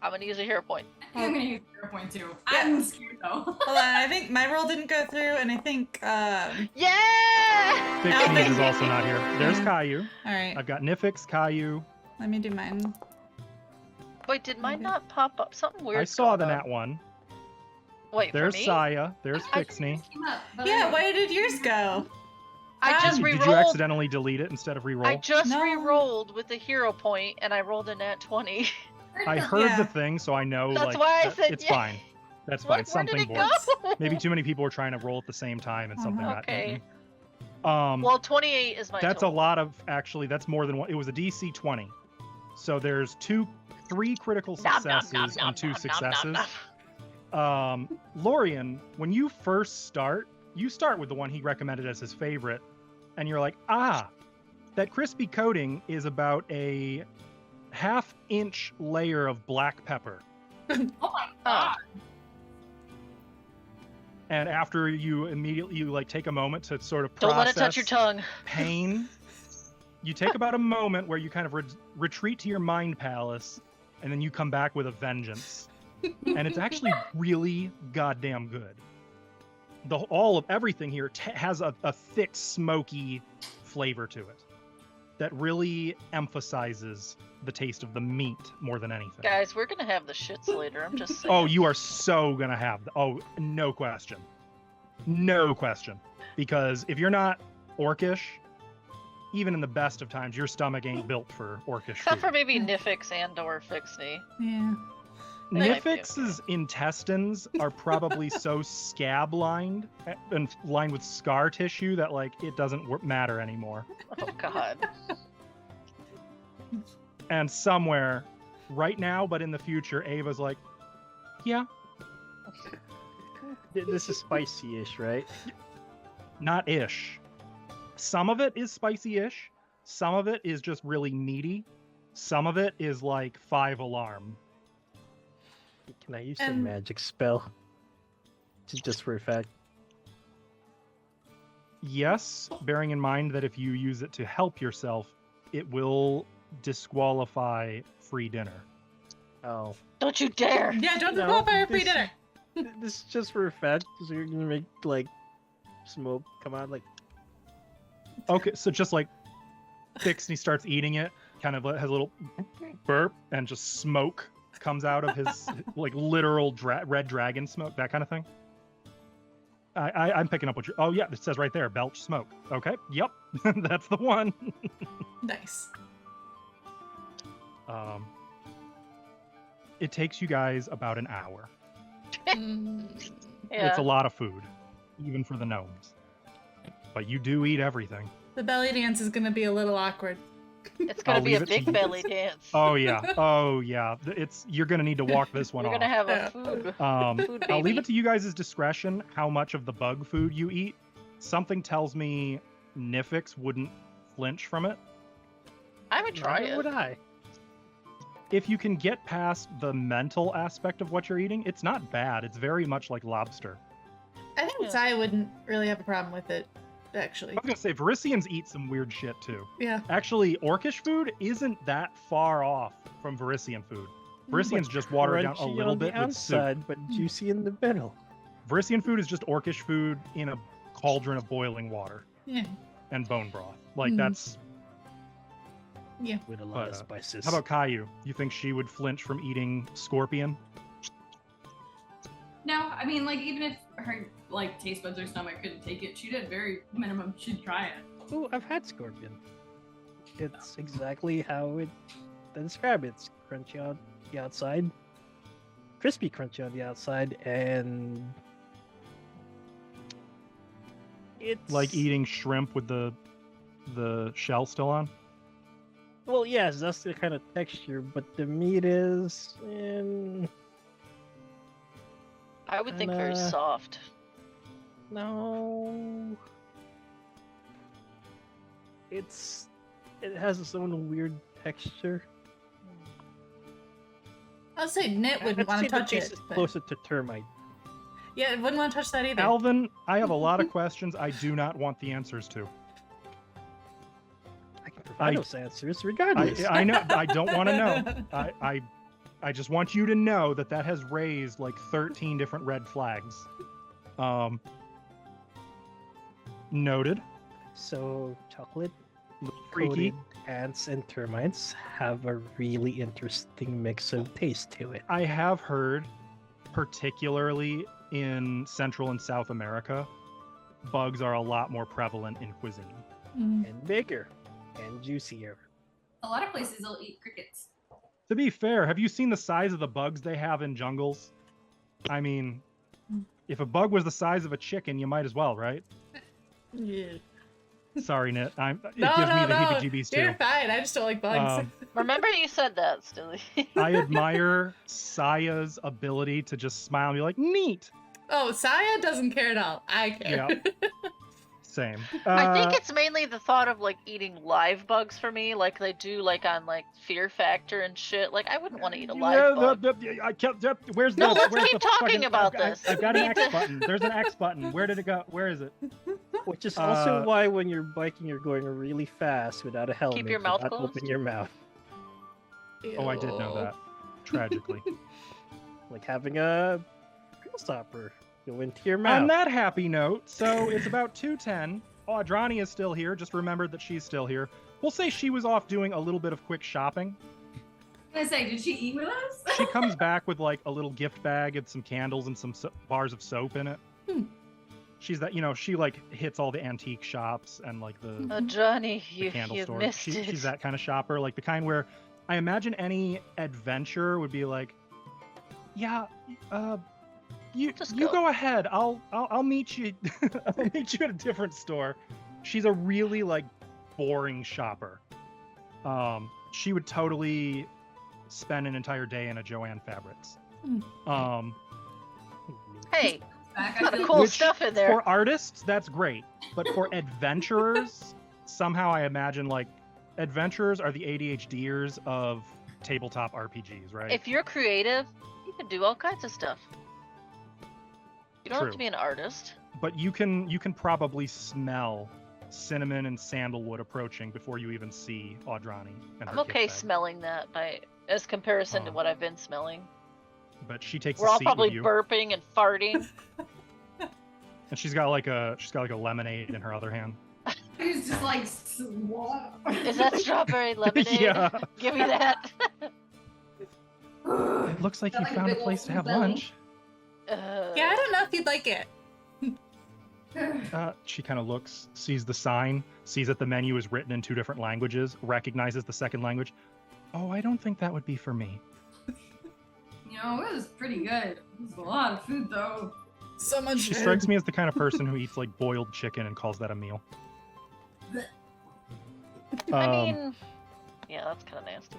I'm gonna use a hero point. I think I'm gonna use 0.2. Yeah. I'm scared though. Hold on, I think my roll didn't go through, and I think Yeah! Big No, Cheese but- is also not here. There's Yeah. Caillou. all right. I've got Nifix, Caillou. Let me do mine. Wait, did mine Okay. not pop up? Something weird. I saw the nat one. Wait, There's for me? Saya. There's I- Fixney. Came up, but Yeah, I- where did yours go? I just Did you re-rolled. accidentally delete it instead of re-roll? I just No. re-rolled with the hero point, and I rolled a nat 20. I heard Yeah. the thing, so I know. That's like, why I that- said it's yeah. fine. That's fine. What, where did Something it bored. go? Maybe too many people were trying to roll at the same time, and something got Okay. eaten. Well, 28 is my That's a total. lot of actually. That's more than one. It was a DC 20. So there's 3 critical Nom, nom, successes nom, nom, and 2 nom, nom, successes. nom. Lorian, when you first start, you start with the one he recommended as his favorite, and you're like, that crispy coating is about a half-inch layer of black pepper. Oh my Oh. god. And after you like take a moment to sort of Don't let it process touch your tongue. pain, you take about a moment where you kind of retreat to your mind palace, and then you come back with a vengeance. And it's actually really goddamn good. Everything here has a thick, smoky flavor to it that really emphasizes the taste of the meat more than anything. Guys, we're gonna have the shits later. I'm just saying. Oh, you are so gonna have. Oh, no question. No question. Because if you're not orcish, even in the best of times, your stomach ain't built for orcish Except for food. maybe Nifix and or Fixie. Yeah. Nifix's intestines are probably so scab-lined and lined with scar tissue that, like, it doesn't matter anymore. Oh god. And somewhere, right now, but in the future, Ava's like, yeah, This is spicy-ish, right? not ish. Some of it is spicy-ish. Some of it is just really meaty. Some of it is like 5 alarm. Can I use a And- magic spell? Just for a fact. Yes, bearing in mind that if you use it to help yourself, it will disqualify free dinner. Oh. Don't you dare! Yeah, don't No, qualify for free this- dinner. This is just for a fact, so you're gonna make, like, smoke come out, like... Okay, so just like Bixby starts eating it, kind of has a little burp, and just smoke comes out of his like literal red dragon smoke, that kind of thing. I'm picking up what you're. Oh yeah, it says right there, belch smoke. Okay, yep, that's the one. Nice. It takes you guys about an hour. Mm, Yeah. It's a lot of food, even for the gnomes. But you do eat everything. the belly dance is gonna be a little awkward. It's gonna I'll be a leave it to big you. belly dance. Oh yeah, oh yeah. You're gonna need to walk this one We're off. gonna have Yeah. a food. Food I'll leave baby. it to you guys' discretion how much of the bug food you eat. Something tells me Nifix wouldn't flinch from it. I would try Neither it. would I. If you can get past the mental aspect of what you're eating, it's not bad. It's very much like lobster. I think Yeah. Zai wouldn't really have a problem with it, actually. I was gonna say Varisians eat some weird shit too. Yeah. Actually, Orcish food isn't that far off from Varisian food. Varisians just water it down a Crunchy little on the bit with soup. outside, but juicy in the middle. Varisian food is just Orcish food in a cauldron of boiling water Yeah. and bone broth. Like Mhm. that's. With a lot of But, spices. How about Caillou? You think she would flinch from eating scorpion? No, I mean, like, even if her, like, taste buds or stomach couldn't take it, she'd at very minimum should try it. Oh, I've had scorpion. It's exactly how it they describe it. It's crunchy on the outside, crispy crunchy on the outside, and it's Like eating shrimp with the shell still on? Well, yes, that's the kind of texture, but the meat is. I would think very Kinda- soft. No. It has its own weird texture. I'll say Knit I'd wouldn't want say to the touch taste it. is but- closer to termite. Yeah, I wouldn't want to touch that either. Alvin, I have a lot of questions I do not want the answers to. I can provide I- those answers regardless. I know. I don't want to know. I just want you to know that has raised like 13 different red flags. Noted. So, chocolate, Freaky. coated ants, and termites have a really interesting mix of taste to it. I have heard, particularly in Central and South America, bugs are a lot more prevalent in cuisine. Mm. And bigger and juicier. A lot of places will eat crickets. To be fair, have you seen the size of the bugs they have in jungles? I mean, if a bug was the size of a chicken, you might as well, right? Yeah. Sorry, Nit. It No, gives no, me the no. heebie-jeebies too. You're fine. I just don't like bugs. Um, Remember you said that, Stilly. I admire Saya's ability to just smile and be like, neat. Oh, Saya doesn't care at all. I care. Yeah. Same. I think it's mainly the thought of like eating live bugs for me, like they do like on like Fear Factor and shit. Like I wouldn't want to eat a live bug. I can't, where's No, the, let's where's keep the talking fucking, about I've- this. I've got an We need X to- button. There's an X button. Where did it go? Where is it? Which is also Uh, why when you're biking, you're going really fast without a helmet. your mouth do not closed? Open your mouth. Oh, I did know Ew. that. Tragically. Like having a grasshopper go into your mouth. On that happy note, so it's about 2:10. Audrani is still here. Just remembered that she's still here. We'll say she was off doing a little bit of quick shopping. I was gonna say, did she eat with us? She comes back with like a little gift bag and some candles and some bars of soap in it. Hmm. She's that, she like hits all the antique shops and like the Johnny, the candle you stores. missed it. She's that kind of shopper, like the kind where I imagine any adventurer would be like, yeah, you Just go ahead. I'll meet you. I'll meet you at a different store. She's a really like boring shopper. She would totally spend an entire day in a Joanne Fabrics. Hey, Back, a lot I of feel cool Which, stuff in there. For artists, that's great. But for adventurers, somehow I imagine like adventurers are the ADHDers of tabletop RPGs, right? If you're creative, you can do all kinds of stuff. You don't have True. to be an artist. But you can probably smell cinnamon and sandalwood approaching before you even see Audrani. And I'm her okay gift bag. smelling that as comparison to Oh. what I've been smelling. But she takes We're a all seat probably with you, burping and farting. and she's got like a lemonade in her other hand. He's just like, what? Is that strawberry lemonade? Yeah. Give me that. It looks like Got you like a found a big ol' place to have belly. lunch. Yeah, I don't know if you'd like it. She kind of looks, sees the sign, sees that the menu is written in 2 different languages, recognizes the second language. Oh, I don't think that would be for me. You know, it was pretty good. It was a lot of food though. So much. She strikes me as the kind of person who eats like boiled chicken and calls that a meal. I Um, mean, yeah, that's kind of nasty.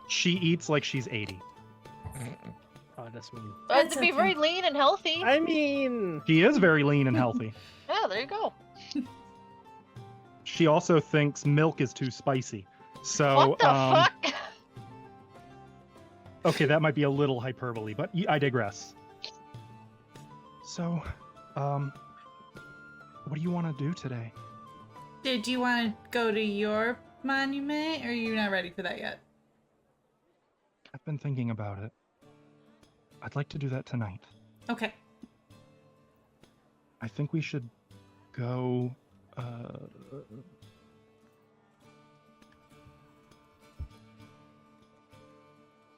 she eats like she's 80. Oh, that's mean. That's To be okay. very lean and healthy. I mean, She is very lean and healthy. Yeah, there you go. She also thinks milk is too spicy. So, What the fuck? okay, that might be a little hyperbole, but I digress. So, what do you want to do today? Did you want to go to your monument, or are you not ready for that yet? I've been thinking about it. I'd like to do that tonight. Okay. I think we should go.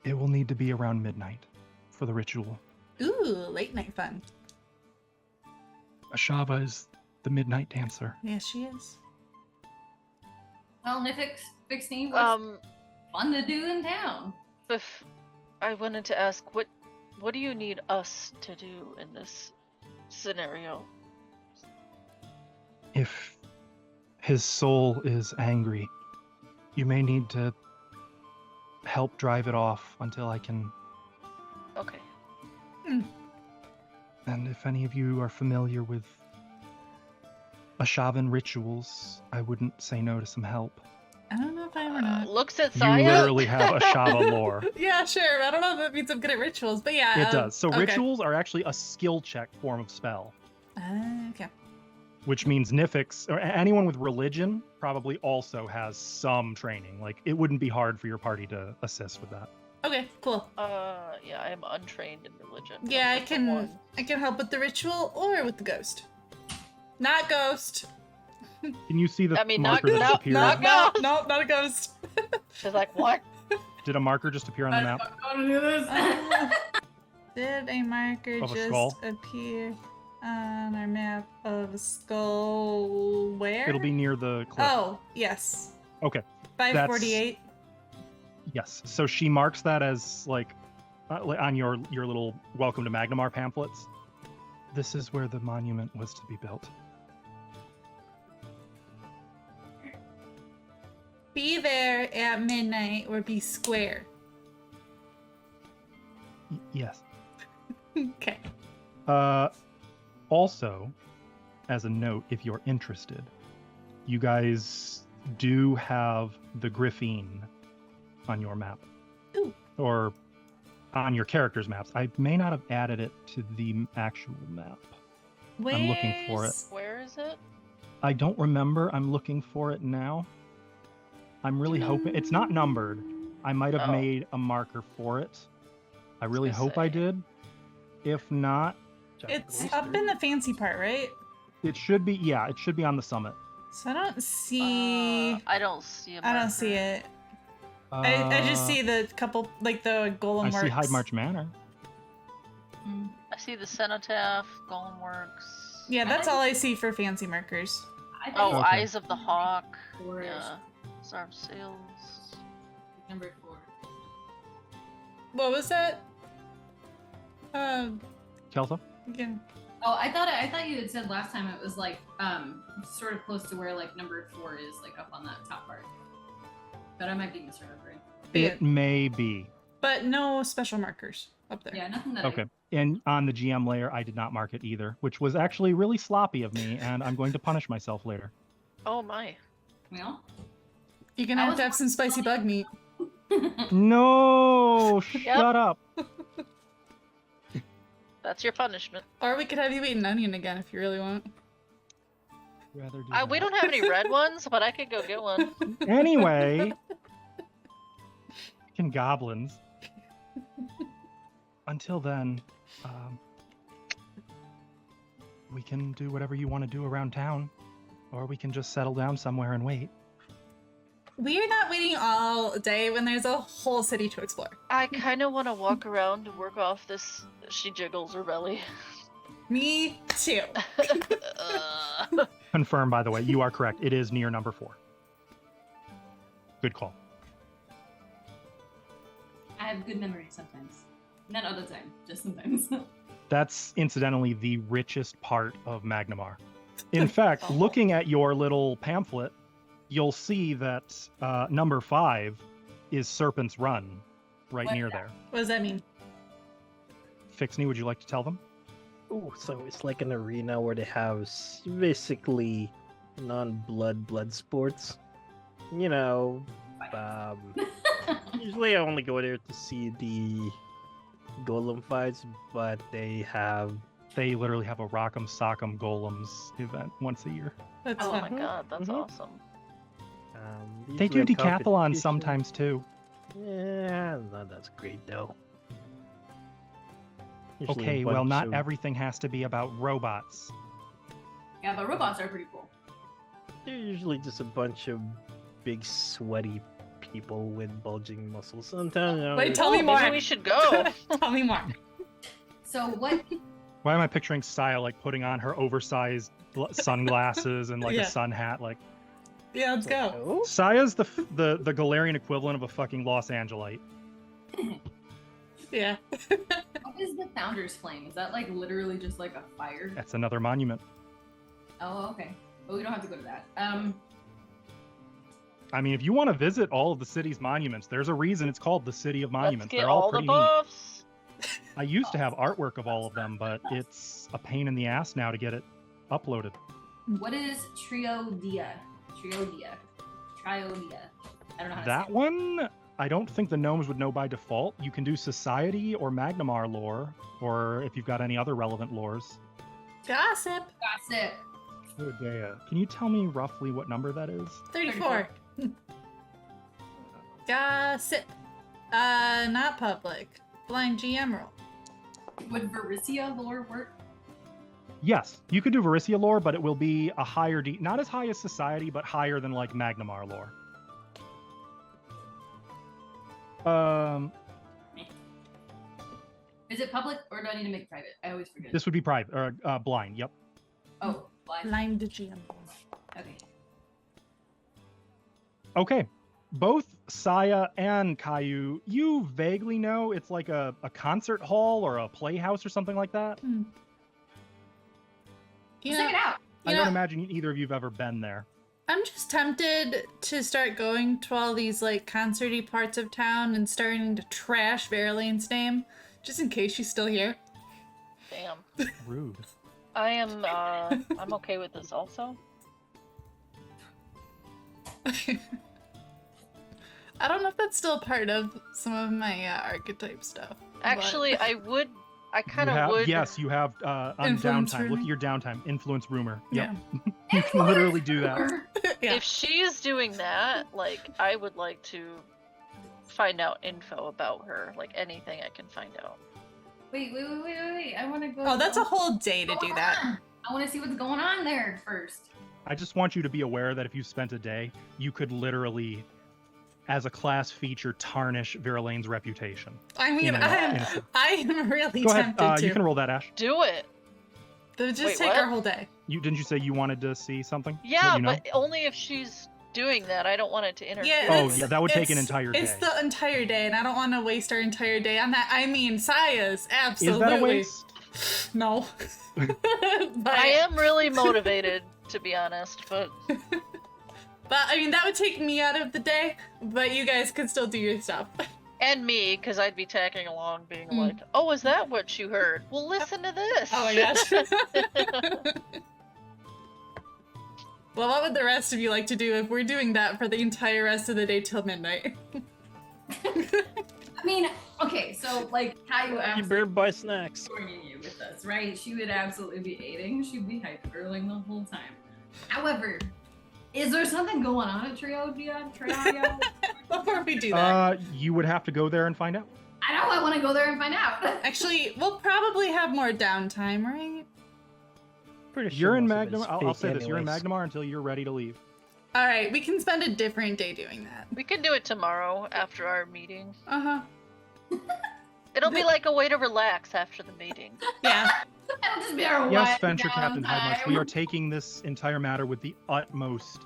It will need to be around midnight for the ritual. Ooh, late night fun. Ashava is the midnight dancer. Yeah, she is. Well, Nifix, 16, what's fun to do in town? I wanted to ask, what do you need us to do in this scenario? If his soul is angry, you may need to help drive it off until I can. Okay. And if any of you are familiar with Ashavan rituals, I wouldn't say no to some help. I don't know if I ever know. Looks at You Saya. literally have Ashava lore. Yeah, sure. I don't know if that means I'm good at rituals, but yeah. It does. So okay. rituals are actually a skill check form of spell, Okay. which means Nifix or anyone with religion probably also has some training. Like it wouldn't be hard for your party to assist with that. Okay, cool. Yeah, I am untrained in religion. Yeah, I That's the can one. help with the ritual or with the ghost. Not ghost. Can you see the I mean, not- marker no, disappear? not- No, not a ghost. She's like, what? Did a marker just appear on the map? I want to do this. Did a marker Of a just skull? appear on our map of a skull? Where? It'll be near the cliff. Oh, yes. Okay. 548. Yes. So she marks that as like on your little welcome to Magnimar pamphlets. This is where the monument was to be built. Be there at midnight or be square. Yes. Okay. Also, as a note, if you're interested, you guys do have the Griffin on your map. Ooh. Or on your character's maps. I may not have added it to the actual map. I'm looking for it. Where is it? I don't remember. I'm looking for it now. I'm really hoping it's not numbered. I might have Oh. made a marker for it. I really gonna hope I say. did. If not, It's up in the fancy part, right? it should be. Yeah, it should be on the summit. So I don't see. I don't see a I don't see marker. it. I just see the couple, like the golem I marks. see Hyde March Manor. I see the cenotaph, golem works. Yeah, that's all I see for fancy markers. I Oh, think Okay. Eyes of the Hawk. Four. Yeah. Starved Sails. Number 4. What was that? Kelso? Again. Oh, I thought you had said last time it was like sort of close to where like number 4 is, like up on that top part. But I might be misremembering. It may be. But no special markers up there. Yeah, nothing that. Okay. And on the GM layer, I did not mark it either, which was actually really sloppy of me, and I'm going to punish myself later. Oh my. Well. You're gonna have to have some spicy bug meat. No! Shut up. That's your punishment. Or we could have you eat an onion again if you really want. Rather do We that. don't have any red ones, but I could go get one. Anyway, fucking goblins. Until then, we can do whatever you want to do around town, or we can just settle down somewhere and wait. We are not waiting all day when there's a whole city to explore. I kind of want to walk around and work off this she jiggles her belly. Me too. Confirm, by the way, you are correct. It is near number 4. Good call. I have good memory sometimes. Not all the time, just sometimes. That's incidentally the richest part of Magnimar. In fact, looking at your little pamphlet, you'll see that number 5 is Serpent's Run, right What near is that? there. What does that mean? Fixney, would you like to tell them? Oh, so it's like an arena where they have basically blood sports. You know, usually I only go there to see the golem fights, but they literally have a Rock'em Sock'em Golems event once a year. That's Oh my fun. god, that's Mhm. awesome. They do usually have decathlons competition. sometimes too. Yeah, no, that's great though. Usually a Okay, well, bunch not of- everything has to be about robots. Yeah, but robots are pretty cool. They're usually just a bunch of big sweaty people with bulging muscles. Sometimes. You know, Wait, there's- tell me more. Maybe we should go. Tell me more. So what? Why am I picturing Saya like putting on her oversized sunglasses and like Yeah. a sun hat? Like Yeah, let's go. Oh, Saya's the Galarian equivalent of a fucking Los Angelite. Yeah. What is the Founder's Flame? Is that like literally just like a fire? That's another monument. Oh, okay. Well, we don't have to go to that. I mean, if you want to visit all of the city's monuments, there's a reason it's called the City of Let's Monuments. get They're all all the pretty neat. buffs. I used to have artwork of all of them, but it's a pain in the ass now to get it uploaded. What is Triodia? Triodia. I don't know how to That say one, I don't think the gnomes would know by default. You can do Society or Magnimar lore, or if you've got any other relevant lores. Gossip. it. Gossip. Odea, can you tell me roughly what number that is? 34. Gossip. Not public. Blind GM roll. Would Varisia lore work? Yes, you could do Varisia lore, but it will be a higher not as high as Society, but higher than like Magnimar lore. Is it public or do I need to make private? I always forget. This would be private or blind. Yep. Oh, blind. Blind GM. Okay. Okay. Both Saya and Caillou, you vaguely know it's like a concert hall or a playhouse or something like that. You Check know, it out. I You don't know- imagine either of you have ever been there. I'm just tempted to start going to all these like concerty parts of town and starting to trash Verilane's name, just in case she's still here. Damn. Rude. I am. I'm okay with this also. I don't know if that's still part of some of my archetype stuff. but- Actually, I would. I kind You of have- would. Yes, you have on Influence downtime. Look rumor? at your downtime. Influence rumor. Yep. Yeah. You can literally do that. Yeah. If she's doing that, like, I would like to find out info about her, like anything I can find out. Wait. I want to go. Oh, that's a whole day to do that. I want to see what's going on there first. I just want you to be aware that if you spent a day, you could literally as a class feature tarnish Verlaine's reputation. I mean, in a- I am really Go ahead. tempted to. You can roll that, Ash. Do it. They'll just Wait, take what? our whole day. Didn't you say you wanted to see something? Yeah, You know? but only if she's doing that. I don't want it to interfere. Yeah, Oh, it's- yeah, that would take an it's- entire day. It's the entire day, and I don't want to waste our entire day on that. I mean, Saya's absolutely. Is that a waste? No. But I am really motivated, to be honest, but I mean, that would take me out of the day, but you guys could still do your stuff. and me, because I'd be tagging along, being like, "Oh, is that what you heard? Well, listen to this." Oh my gosh. Well, what would the rest of you like to do if we're doing that for the entire rest of the day till midnight? I mean, okay, so like Caillou You better absolutely buy snacks. joining you with us, right? She would absolutely be aiding. She'd be hyper-girling the whole time. However, is there something going on at Trio? Before we do that. You would have to go there and find out. I know I want to go there and find out. Actually, we'll probably have more downtime, right? Pretty You're in most of it's Magnimar. I'll fake say this: you're in anyways. Magnimar until you're ready to leave. All right, we can spend a different day doing that. We can do it tomorrow after our meeting. Uh-huh. It'll be like a way to relax after the meeting. Yeah. It'll just be our Yes, wild Venture Captain Headless, downtime. we are taking this entire matter with the utmost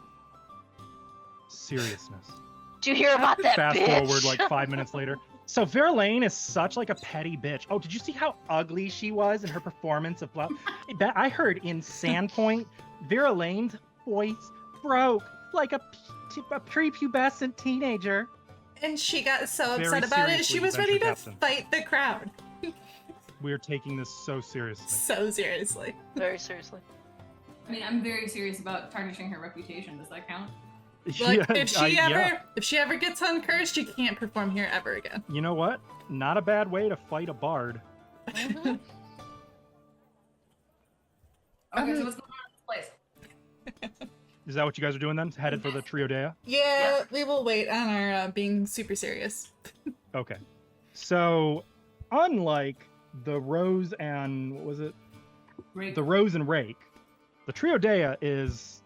seriousness. Do you hear about that Fast bitch? forward like 5 minutes later. So Verlaine is such like a petty bitch. Oh, did you see how ugly she was in her performance of I heard in Sandpoint, Verlaine's voice broke like a prepubescent teenager. And she got so Very upset about it, she seriously, was ready to Venture Captain. fight the crowd. We're taking this so seriously. So seriously. Very seriously. I mean, I'm very serious about tarnishing her reputation. Does that count? Like, Yeah, if she ever gets uncursed, she can't perform here ever again. You know what? Not a bad way to fight a bard. Mhm. Okay, so what's going on in this place? Is that what you guys are doing then? Headed for the Trio Dea? Yeah, we will wait on our being super serious. Okay. So, unlike the Rose and what was it? Great. The Rose and Rake, the Trio Dea is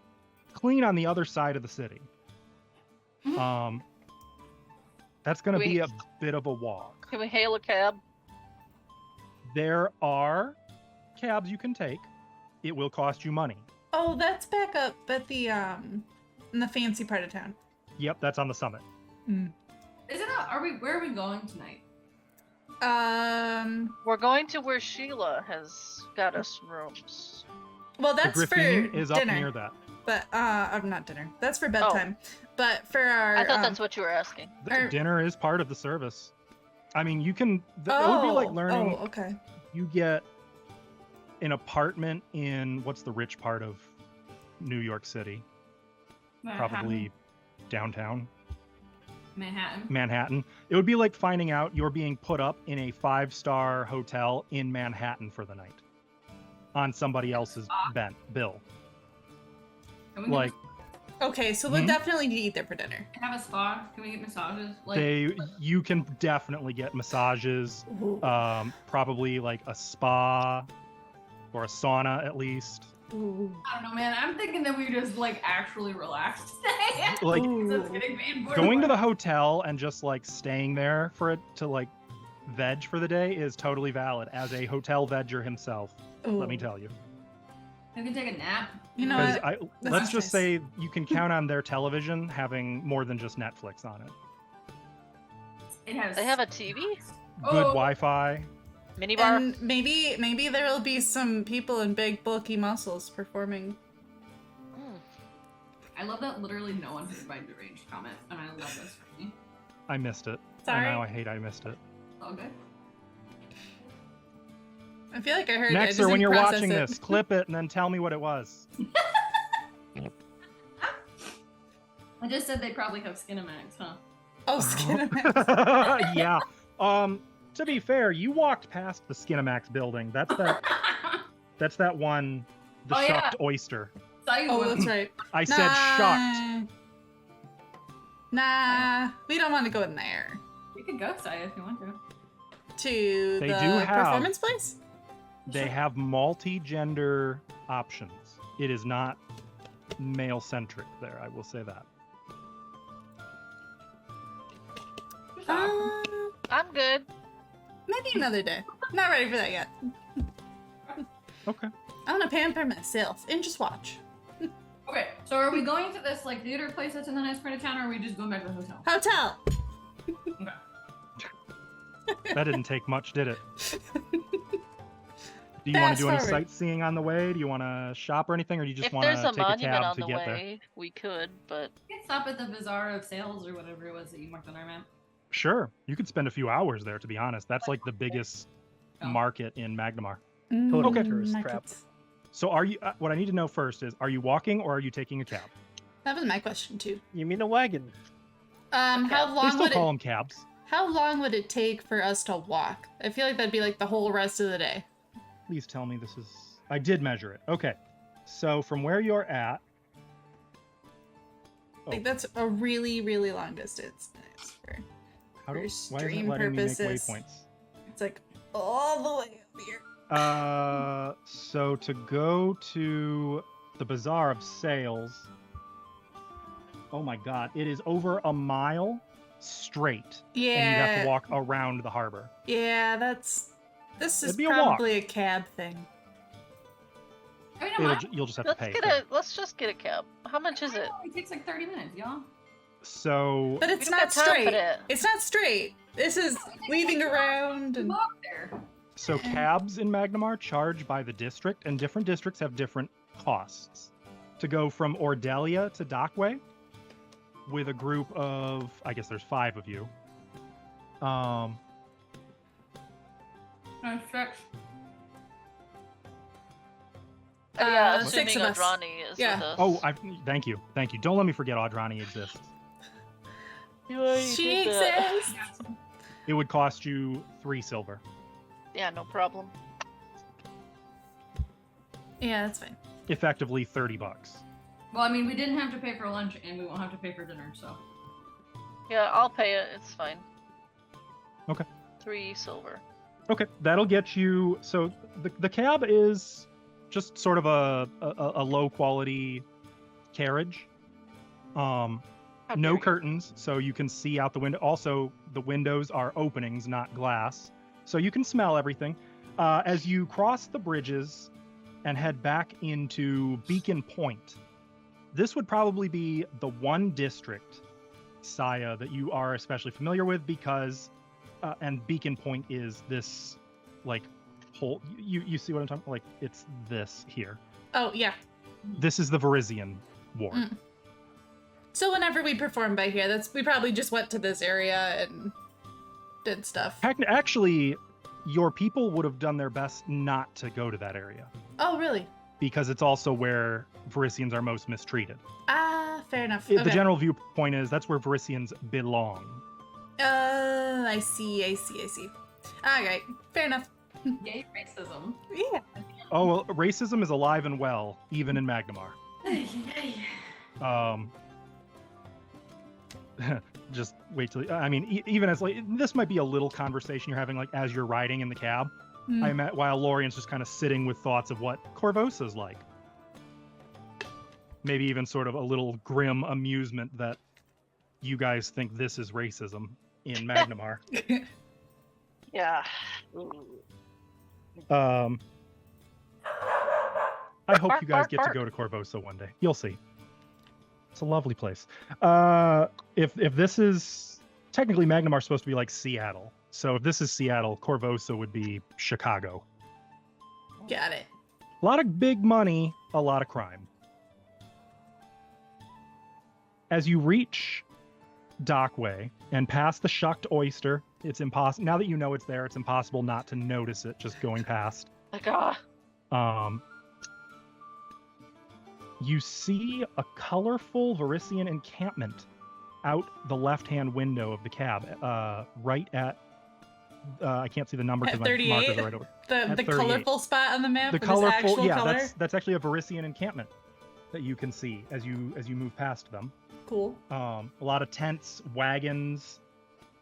clean on the other side of the city. That's going to be Wait. a bit of a walk. Can we hail a cab? There are cabs you can take. It will cost you money. Oh, that's back up at the in the fancy part of town. Yep, that's on the summit. Is it? Where are we going tonight? We're going to where Sheila has got us rooms. Well, The that's for Griffin is up dinner. near that. But not dinner. That's for bedtime. But for our I thought that's what you were asking. Or- Dinner is part of the service. I mean, you can. It would be like learning. Oh, okay. You get an apartment in what's the rich part of New York City? Probably downtown Manhattan. Manhattan. It would be like finding out you're being put up in a 5-star hotel in Manhattan for the night on somebody else's bill. Can we Like Okay, so we'll Mhm. definitely need to eat there for dinner. have a spa? Can we get massages? Like, you can definitely get massages, probably like a spa or a sauna at least. Ooh. I don't know, man. I'm thinking that we just like actually relax today. Like Ooh. That's getting paid for. going to the hotel and just like staying there for it to like veg for the day is totally valid as a hotel vegger himself. Let me Ooh. tell you. We can take a nap. You know Because what? This let's is just nice. say you can count on their television having more than just Netflix on it. It has. They have a TV? Good Oh. Wi-Fi. Minibar? And maybe there will be some people in big bulky muscles performing. Mm. I love that literally no one heard my deranged comment, and I love this for me. I missed it. Sorry. And now I hate I missed it. All good. I feel like I heard it. I just Nexter, when didn't you're process watching it. this, clip it and then tell me what it was. I just said they probably have Skinamax, huh? Oh, Skinamax. Yeah. To be fair, you walked past the Skinamax building. That's that one, the Oh, yeah. shucked oyster. Saw you Oh, once. that's right. I said shucked. Nah, we don't want to go in there. You could go, Saya, if you want to. To They the do have- performance place? They have multi-gender options. It is not male-centric there, I will say that. I'm good. Maybe another day. Not ready for that yet. Okay. I want to pamper myself and just watch. Okay, so are we going to this like theater place that's in the nice part of town, or are we just going back to the hotel? Hotel. Okay. That didn't take much, did it? Do you want Fast to do any forward. sightseeing on the way? Do you want to shop or anything, or do you just If want to there's a take a monument cab on to the get there? way, we could, but We can stop at the Bazaar of Sales or whatever it was that you marked on our map. Sure, you could spend a few hours there. To be honest, that's like the biggest Oh. market in Magnimar. Total Okay. tourist trap. Markets. So, are you? What I need to know first is: are you walking or are you taking a cab? That was my question too. You mean a wagon? How They long still would call it? them cabs. How long would it take for us to walk? I feel like that'd be like the whole rest of the day. Please tell me this is. I did measure it. Okay, so from where you're at. Like that's a really, really long distance. For, How do, for why isn't it stream letting me make purposes. waypoints? It's like all the way up here. So to go to the Bazaar of Sales. Oh my God! It is over a mile straight, Yeah. and you have to walk around the harbor. Yeah, this is It'd be a walk. probably a cab thing. I mean, no, You'll just have to pay. for it. let's just get a cab. How much is it? It takes like 30 minutes, y'all. So But it's We don't not got time for straight. that. It's not straight. This is weaving around and Walk there. So cabs in Magnimar charge by the district, and different districts have different costs. To go from Ordelia to Dockway, with a group of, I guess there's 5 of you. No, stretch. Yeah, six assuming of us. Adrani is Yeah. with us. Oh, thank you. Don't let me forget Audrani exists. You already she did that. exists. It would cost you 3 silver. Yeah, no problem. Yeah, that's fine. Effectively $30. Well, I mean, we didn't have to pay for lunch, and we won't have to pay for dinner, so. Yeah, I'll pay it. It's fine. Okay. 3 silver. Okay, that'll get you. So the cab is just sort of a low quality carriage. How No dare you. curtains, so you can see out the window. Also, the windows are openings, not glass, so you can smell everything. As you cross the bridges and head back into Beacon Point, this would probably be the one district, Saya, that you are especially familiar with because, and Beacon Point is this, like, whole. You see what I'm talking? Like, it's this here. Oh yeah. This is the Varisian ward. Mm. So whenever we perform by here, we probably just went to this area and did stuff. Actually, your people would have done their best not to go to that area Oh really? because it's also where Varisians are most mistreated. Ah, fair enough. The Okay. general viewpoint is that's where Varisians belong. I see. All right, fair enough. Yay, racism. Yeah. Oh, well, racism is alive and well, even in Magnimar. Just wait till. I mean, even as like this might be a little conversation you're having like as you're riding in the cab. Hmm. I met while Lorian's just kind of sitting with thoughts of what Corvosa's like. Maybe even sort of a little grim amusement that you guys think this is racism in Magnimar. Yeah. I hope Bark, you guys bark, get to bark. go to Corvosa one day. You'll see. It's a lovely place. If this is technically Magnimar's supposed to be like Seattle, so if this is Seattle, Corvosa would be Chicago. Got it. A lot of big money, a lot of crime. As you reach Dockway and past the Shucked Oyster, it's impossible. Now that you know it's there, it's impossible not to notice it just going past. Like, You see a colorful Varisian encampment out the left-hand window of the cab, right at. I can't see the number because At my 38? markers are right over. The At the 38. colorful spot on the map. The with his colorful, actual yeah, color. that's actually a Varisian encampment that you can see as you move past them. Cool. A lot of tents, wagons.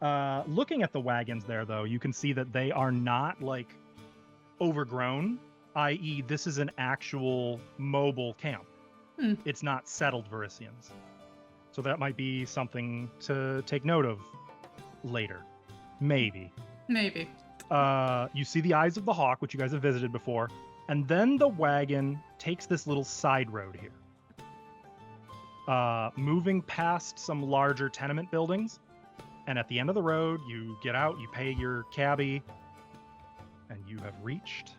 Looking at the wagons there, though, you can see that they are not like overgrown, i.e., this is an actual mobile camp. Hmm. It's not settled Varisians. So that might be something to take note of later. Maybe. Maybe. You see the Eyes of the Hawk, which you guys have visited before, and then the wagon takes this little side road here. Moving past some larger tenement buildings, and at the end of the road, you get out, you pay your cabbie, and you have reached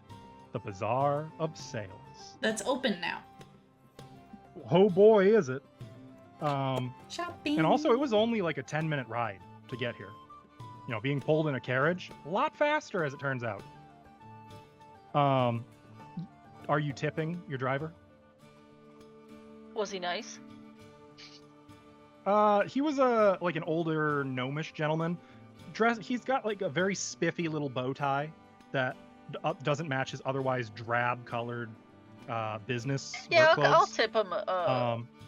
the Bazaar of Sales. That's open now. Oh boy, is it. Shopping. And also, it was only like a 10-minute ride to get here. You know, being pulled in a carriage, a lot faster as it turns out. Are you tipping your driver? Was he nice? He was an older gnomish gentleman. He's got like a very spiffy little bow tie that doesn't match his otherwise drab-colored business Yeah, work clothes. I'll tip him.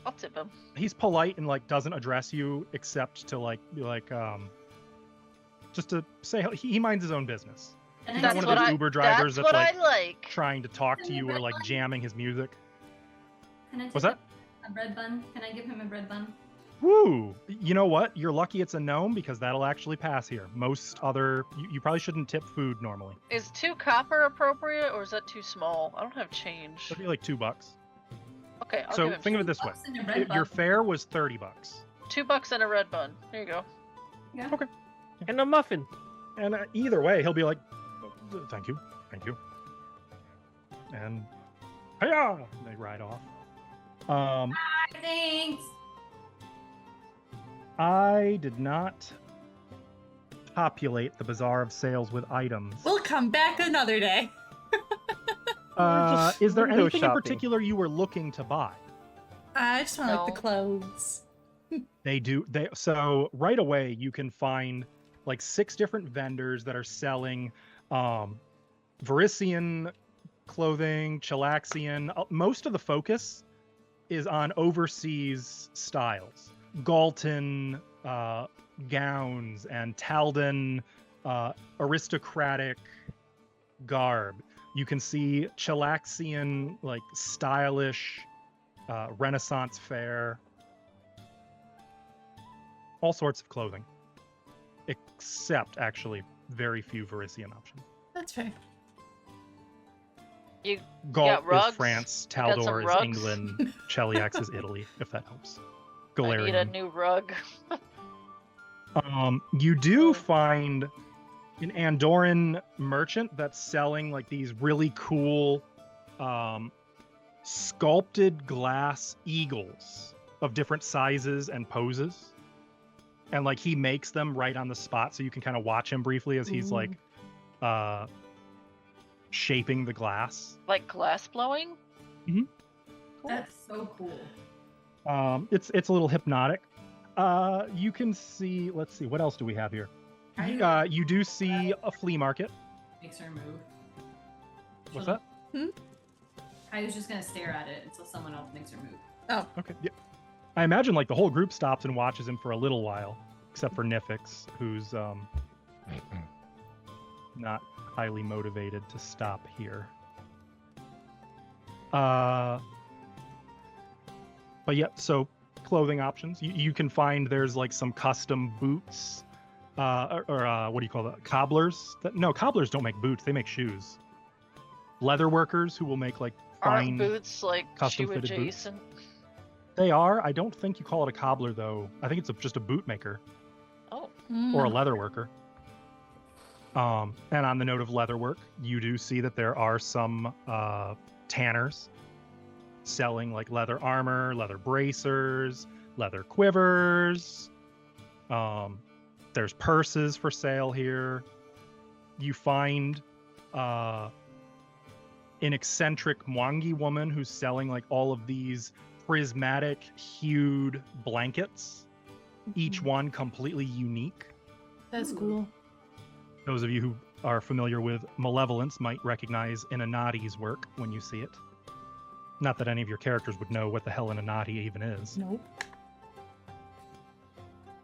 I'll tip him. He's polite and like doesn't address you except to like be like just to say he minds his own business. He's not one of those Uber drivers that's like, trying to talk to you or like jamming his music. Can I What's that? A bread bun? Can I give him a bread bun? Woo! You know what? You're lucky it's a gnome because that'll actually pass here. Most other, you probably shouldn't tip food normally. Is 2 copper appropriate, or is that too small? I don't have change. It'd be like $2. Okay, I'll So give him think of it this way: your fare was $30. $2 and a red bun. There you go. Yeah. Okay. And a muffin. And either way, he'll be like, "Thank you, and hiya! They ride off. Thanks. I did not populate the Bazaar of Sales with items. We'll come back another day. Is there window anything in shopping. particular you were looking to buy? I just want like No. the clothes. So right away you can find like 6 different vendors that are selling Varisian clothing, Chilaxian. Most of the focus is on overseas styles. Galton gowns and Taldan aristocratic garb. You can see Chilaxian, like stylish Renaissance fair. All sorts of clothing. Except, actually, very few Varisian options. That's fair. You Galt got rugs? is France, You got some Taldor is rugs? England, Cheliax is Italy, if that helps. I need a Galarian. new rug. You do find an Andorran merchant that's selling like these really cool sculpted glass eagles of different sizes and poses. And like he makes them right on the spot so you can kind of watch him briefly as he's like shaping the glass. Like glass blowing? Mhm. Cool. That's so cool. It's a little hypnotic. You can see, let's see, what else do we have here? You do see a flea market. Makes her move. What's that? I was just gonna stare at it until someone else makes her move. Oh, Okay. Yeah. I imagine like the whole group stops and watches him for a little while, except for Nifix, who's not highly motivated to stop here. But yeah, so clothing options. You can find there's like some custom boots, or what do you call that? Cobblers? No, cobblers don't make boots. They make shoes. Leather workers who will make like Aren't fine boots like custom shoe fitted boots. adjacent? They are. I don't think you call it a cobbler though. I think it's just a boot maker Oh, or a leather worker. And on the note of leather work, you do see that there are some tanners selling like leather armor, leather bracers, leather quivers. There's purses for sale here. You find an eccentric Mwangi woman who's selling like all of these prismatic hued blankets, each one completely unique. that's cool. Those of you who are familiar with Malevolence might recognize Inanati's work when you see it. Not that any of your characters would know what the hell Inanati even is. Nope.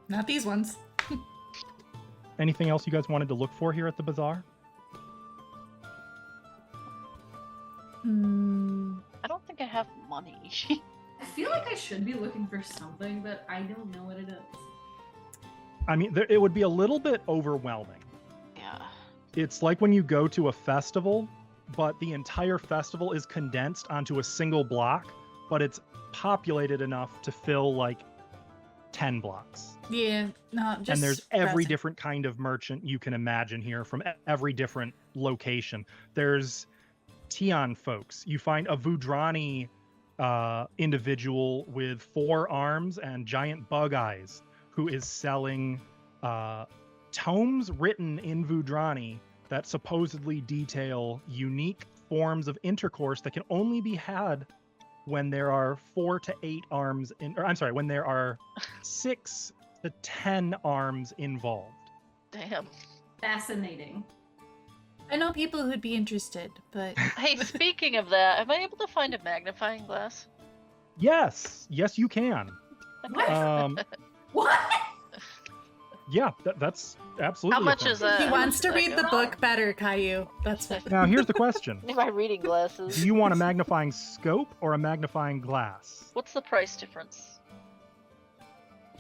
Not these ones. Anything else you guys wanted to look for here at the bazaar? I don't think I have money. I feel like I should be looking for something, but I don't know what it is. I mean, it would be a little bit overwhelming. Yeah. It's like when you go to a festival, but the entire festival is condensed onto a single block, but it's populated enough to fill like 10 blocks. Yeah, no, just And there's every present. different kind of merchant you can imagine here from every different location. There's Tion folks. You find a Vudrani individual with 4 arms and giant bug eyes who is selling tomes written in Vudrani that supposedly detail unique forms of intercourse that can only be had when there are 4 to 8 arms when there are 6 to 10 arms involved. Damn. Fascinating. I know people who'd be interested, but Hey, speaking of that, am I able to find a magnifying glass? Yes, you can. What? What? Yeah, that's absolutely. How a much thing. is that? he How wants much to is that read the go? book better, Caillou. That's what. Now here's the question: Need my reading glasses. Do you want a magnifying scope or a magnifying glass? What's the price difference?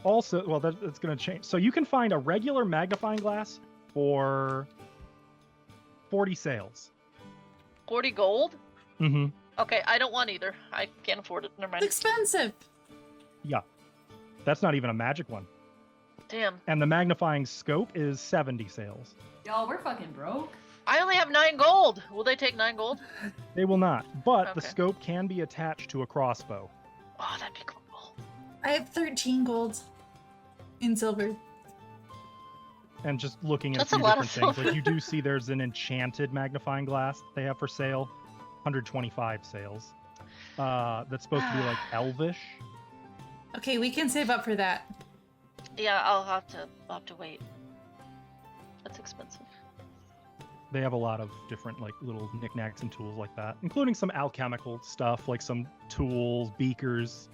Also, well, that's going to change. So you can find a regular magnifying glass for 40 sales. 40 gold? Mm-hmm. Okay, I don't want either. I can't afford it. Never mind. It's expensive. Yeah, that's not even a magic one. Damn. And the magnifying scope is 70 sales. Y'all, we're fucking broke. I only have 9 gold. Will they take 9 gold? They will not, but the Okay. scope can be attached to a crossbow. Oh, that'd be cool. I have 13 golds in silver. And just looking at That's a a few lot different of things, silver. like you do see there's an enchanted magnifying glass they have for sale, 125 sales. That's supposed to be like elvish. Okay, we can save up for that. Yeah, I'll have to wait. That's expensive. They have a lot of different like little knickknacks and tools like that, including some alchemical stuff like some tools, beakers.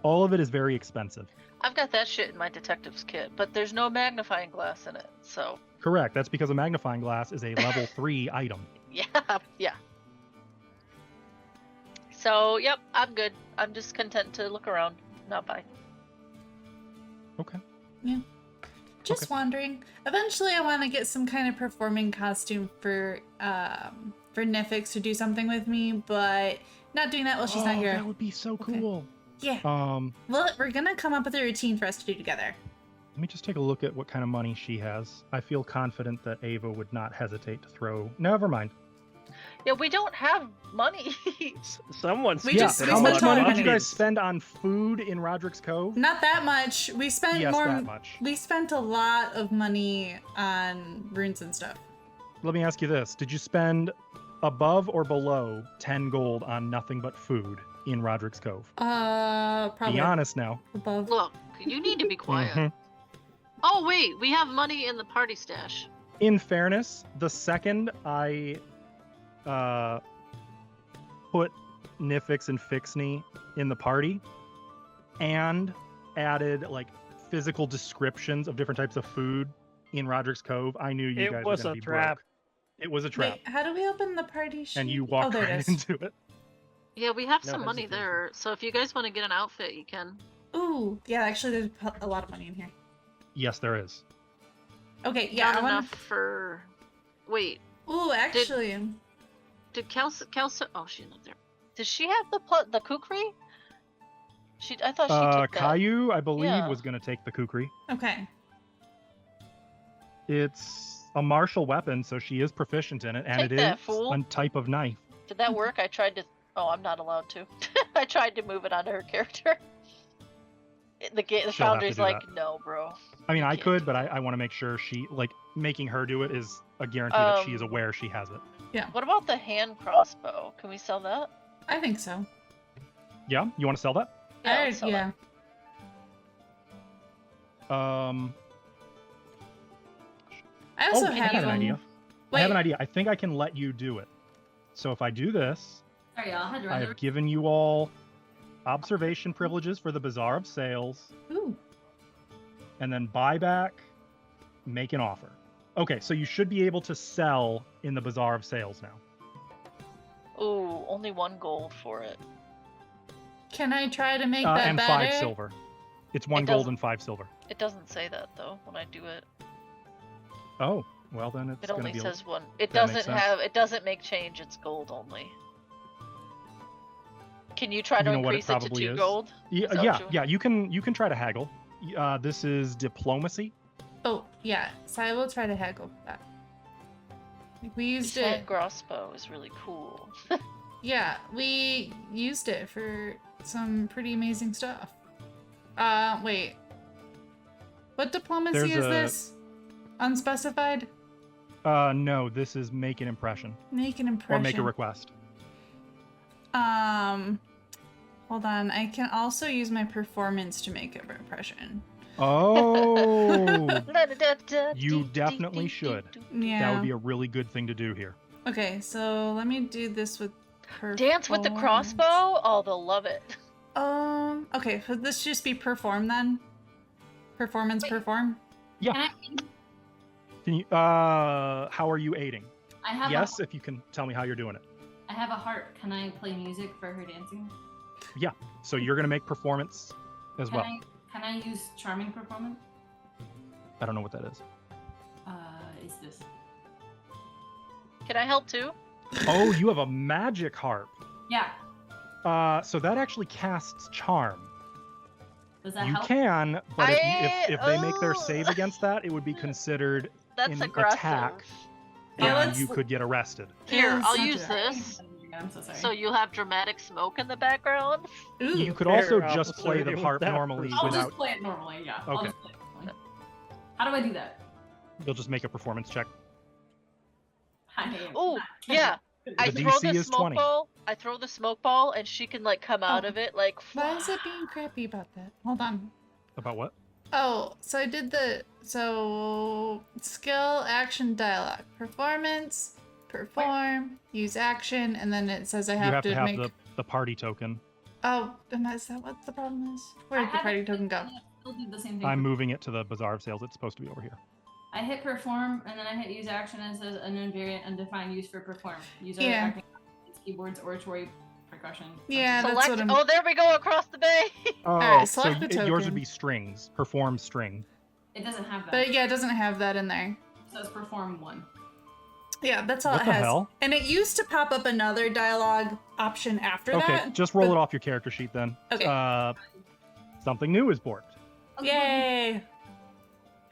All of it is very expensive. I've got that shit in my detective's kit, but there's no magnifying glass in it, so Correct. That's because a magnifying glass is a level 3 item. yeah. So, yep, I'm good. I'm just content to look around, not buy. Okay. Just Okay. wondering. Eventually, I want to get some kind of performing costume for Nifix to do something with me, but not doing that while she's not here. That would be so Okay. cool. Yeah. Well, we're gonna come up with a routine for us to do together. Let me just take a look at what kind of money she has. I feel confident that Ava would not hesitate to throw. Never mind. Yeah, we don't have money. Someone's We Yeah, just- we how spent much money did you money. guys spend on food in Roderick's Cove? Not that much. We spent Yes, more. that much. We spent a lot of money on runes and stuff. Let me ask you this. Did you spend above or below 10 gold on nothing but food in Roderick's Cove? Probably Be honest now. above. Look, you need to be quiet. Mhm. Oh, wait, we have money in the party stash. In fairness, the second I put Nifix and Fixney in the party and added like physical descriptions of different types of food in Roderick's Cove, I knew you It guys was were going a to be trap. broke. It was a trap. Wait, how do we open the party sheet? And you Oh, walked there it right is. into it. Yeah, we have No some money hesitation. there, so if you guys want to get an outfit, you can. Ooh, yeah. Actually, there's a lot of money in here. Yes, there is. Okay, yeah. Not I want. enough for. Wait, Ooh, actually, did Kelsa? Oh, she's not there. Does she have the kukri? I thought she took that. Caillou, I believe, Yeah. was going to take the kukri. okay. It's a martial weapon, so she is proficient in it, and Take it that, is fool. a type of knife. Did that work? I tried to. Oh, I'm not allowed to. I tried to move it onto her character. The She'll have to founder's do like, that. no, bro. I mean, I can't could, do but I want to make sure she, like, making her do it is a guarantee that she is aware she has it. What about the hand crossbow? Can we sell that? I think so. Yeah? You want to sell that? let's sell yeah. I also I have have an idea. I Wait, have an idea. I think I can let you do it. So if I do this, Sorry, y'all. I had to I run have given you all observation privileges for the Bazaar of Sales, Ooh, and then buyback, make an offer. Okay, so you should be able to sell in the Bazaar of Sales now. Ooh, only 1 gold for it. can I try to make that And better? 5 silver. It's 1 It gold doesn't- and 5 silver. It doesn't say that though when I do it. Oh, well then it's It gonna only be. says one. It that makes doesn't sense. have. It doesn't make change. It's gold only. Can you try You to know what it increase it to probably 2 is? gold? Yeah, Is that yeah, what you- yeah. You can try to haggle. This is diplomacy. Oh, yeah. So I will try to haggle that. We used This it. crossbow is really cool. Yeah, we used it for some pretty amazing stuff. Wait. What diplomacy There's is a- this? Unspecified? No, this is make an impression Make an impression. or make a request. Hold on. I can also use my performance to make an impression. Oh, you definitely should. Yeah. That would be a really good thing to do here. Okay, so let me do this with Dance with the performance. crossbow? Oh, they'll love it. Okay, so this just be perform then? Performance, Wait. perform? Yeah. Can Can you? How are you aiding? I have Yes, if you can tell me how you're doing it. I have a harp. Can I play music for her dancing? So you're gonna make performance as Can well. Can I use charming performance? I don't know what that is. Is this? Can I help too? Oh, you have a magic harp. Yeah. So that actually casts charm. Does that You help? can, but if they make their Oh. save against that, it would be considered That's an aggressive. attack, Yeah, and let's- you could get arrested. Here, let's I'll not do use that. this. I'm so sorry. So you'll have dramatic smoke in the background. Ooh. You could Fair, also just officer, play the with harp that normally I'll without. just play it normally. Yeah. I'll Okay. just play it normally. How do I do that? You'll just make a performance check. Oh, yeah. I The throw DC the is smoke 20. ball. I throw the smoke ball, and she can like come out Oh. of it like. Why is it being crappy about that? Hold on. About what? Oh, so I did skill, action, dialogue, performance, perform, use action, and then it says I You have, have to have make. the party token. Oh, and is that what the problem is? Where did the party token go? Still do the same thing. I'm moving it to the Bazaar of Sales. It's supposed to be over here. I hit perform and then I hit use action and it says unknown variant undefined use for perform. User Yeah. acting keyboards, oratory, percussion. Yeah, that's Select. what I'm. Oh, there we go across the bay. Oh, Alright, so select the yours would token. be strings. Perform string. It doesn't have that. But yeah, it doesn't have that in there. It says perform 1. Yeah, that's all What it the has. hell? And it used to pop up another dialogue option after Okay, that. just roll but- it off your character sheet then. Okay. Something new is borked. Yay!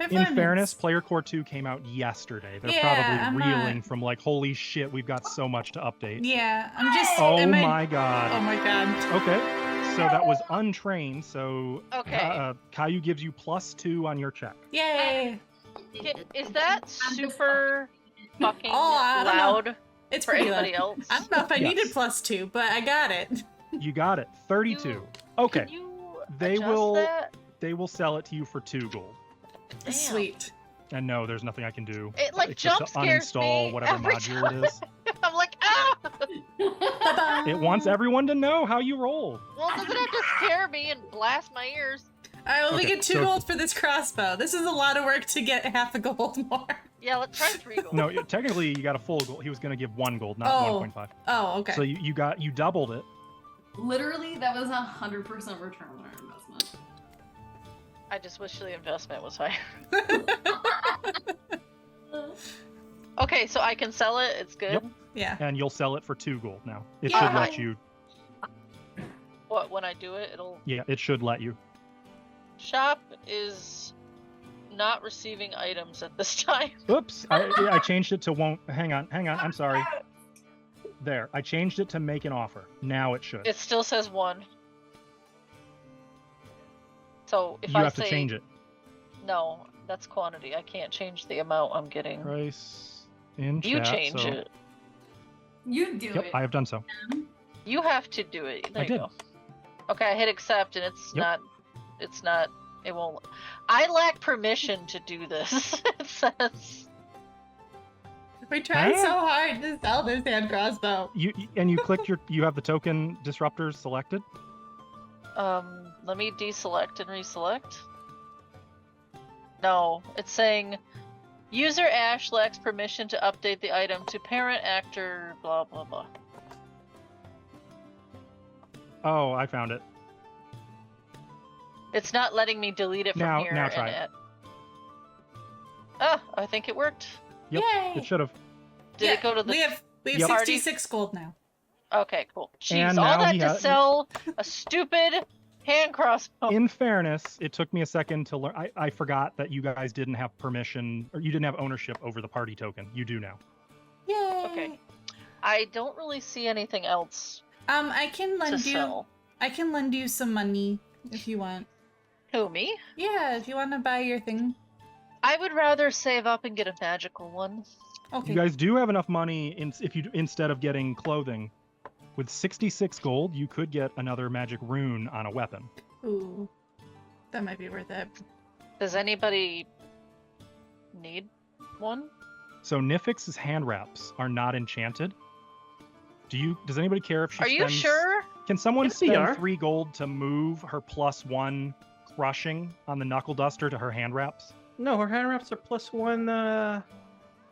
In Performance. fairness, Player Core 2 came out yesterday. They're Yeah, I'm probably reeling not- from like, holy shit, we've got so much to update. Yeah, I'm just. Oh am I- my god. Oh my god. Okay, so that was untrained. So Okay. Caillou gives you +2 on your check. Yay! Is that super fucking Oh, I don't know. loud It's for pretty anybody loud. else? I don't know if I Yes. needed +2, but I got it. You got it. 32. Okay, Can you They adjust will- that? they will sell it to you for 2 gold. Damn. Sweet. And no, there's nothing I can do. It like except jump to scares uninstall me whatever every module time. it is. I'm like, ah! Ba-ba. It wants everyone to know how you roll. Well, doesn't it just scare me and blast my ears? I only Okay, get 2 so- gold for this crossbow. This is a lot of work to get half a gold more. Yeah, let's try 3 gold. No, technically you got a full gold. He was going to give 1 gold, not Oh. 1.5. Oh, okay. So you doubled it. Literally, that was 100% return on our investment. I just wish the investment was higher. Okay, so I can sell it. It's good. Yep. Yeah. And you'll sell it for 2 gold now. It Yeah. should let you. What, when I do it, it'll... Yeah, it should let you. Shop is not receiving items at this time. Oops, I changed it to won't. Hang on. I'm sorry. There, I changed it to make an offer. Now it should. It still says 1. So if You I have say... to change it. No, that's quantity. I can't change the amount I'm getting. Price in You chat. change so... it. You do Yep, it. I have done so. You have to do it. There I you did. go. Okay, I hit accept and it's Yep. not... It's not... It won't... I lack permission to do this. It says... We tried Huh? so hard to sell this hand crossbow. You clicked you have the token disruptors selected. Let me deselect and reselect. No, it's saying user Ash lacks permission to update the item to parent actor blah blah blah. Oh, I found it. It's not letting me delete it from Now- here. now try and it. Ah, I think it worked. Yep, Yay! it should have. Did it go to the We have Yep. 66 gold now. Okay, cool. Jeez, And all now that he to has- sell a stupid hand crossbow. In fairness, it took me a second to learn. I forgot that you guys didn't have permission, or you didn't have ownership over the party token. You do now. Yay! Okay. I don't really see anything else I can to lend you. sell. I can lend you some money if you want. Who, me? Yeah, if you want to buy your thing. I would rather save up and get a magical one. Okay. You guys do have enough money if you instead of getting clothing. With 66 gold, you could get another magic rune on a weapon. Ooh, that might be worth it. Does anybody need one? So Nifix's hand wraps are not enchanted. Does anybody care if she Are you spends... sure? Can someone Yes, they spend are. 3 gold to move her +1 crushing on the knuckle duster to her hand wraps? No, her hand wraps are +1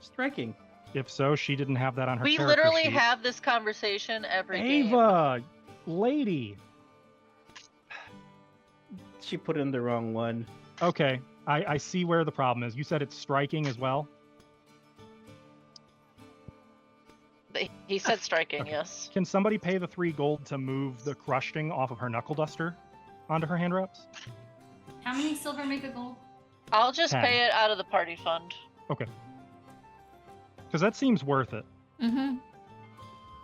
striking. If so, she didn't have that on her We character literally sheet. have this conversation every game. Ava, lady. She put in the wrong one. Okay, I see where the problem is. You said it's striking as well? He said striking, Okay. yes. Can somebody pay the 3 gold to move the crushing off of her knuckle duster onto her hand wraps? How many silver make a gold? I'll just 10. pay it out of the party fund. Because that seems worth it. Mm-hmm.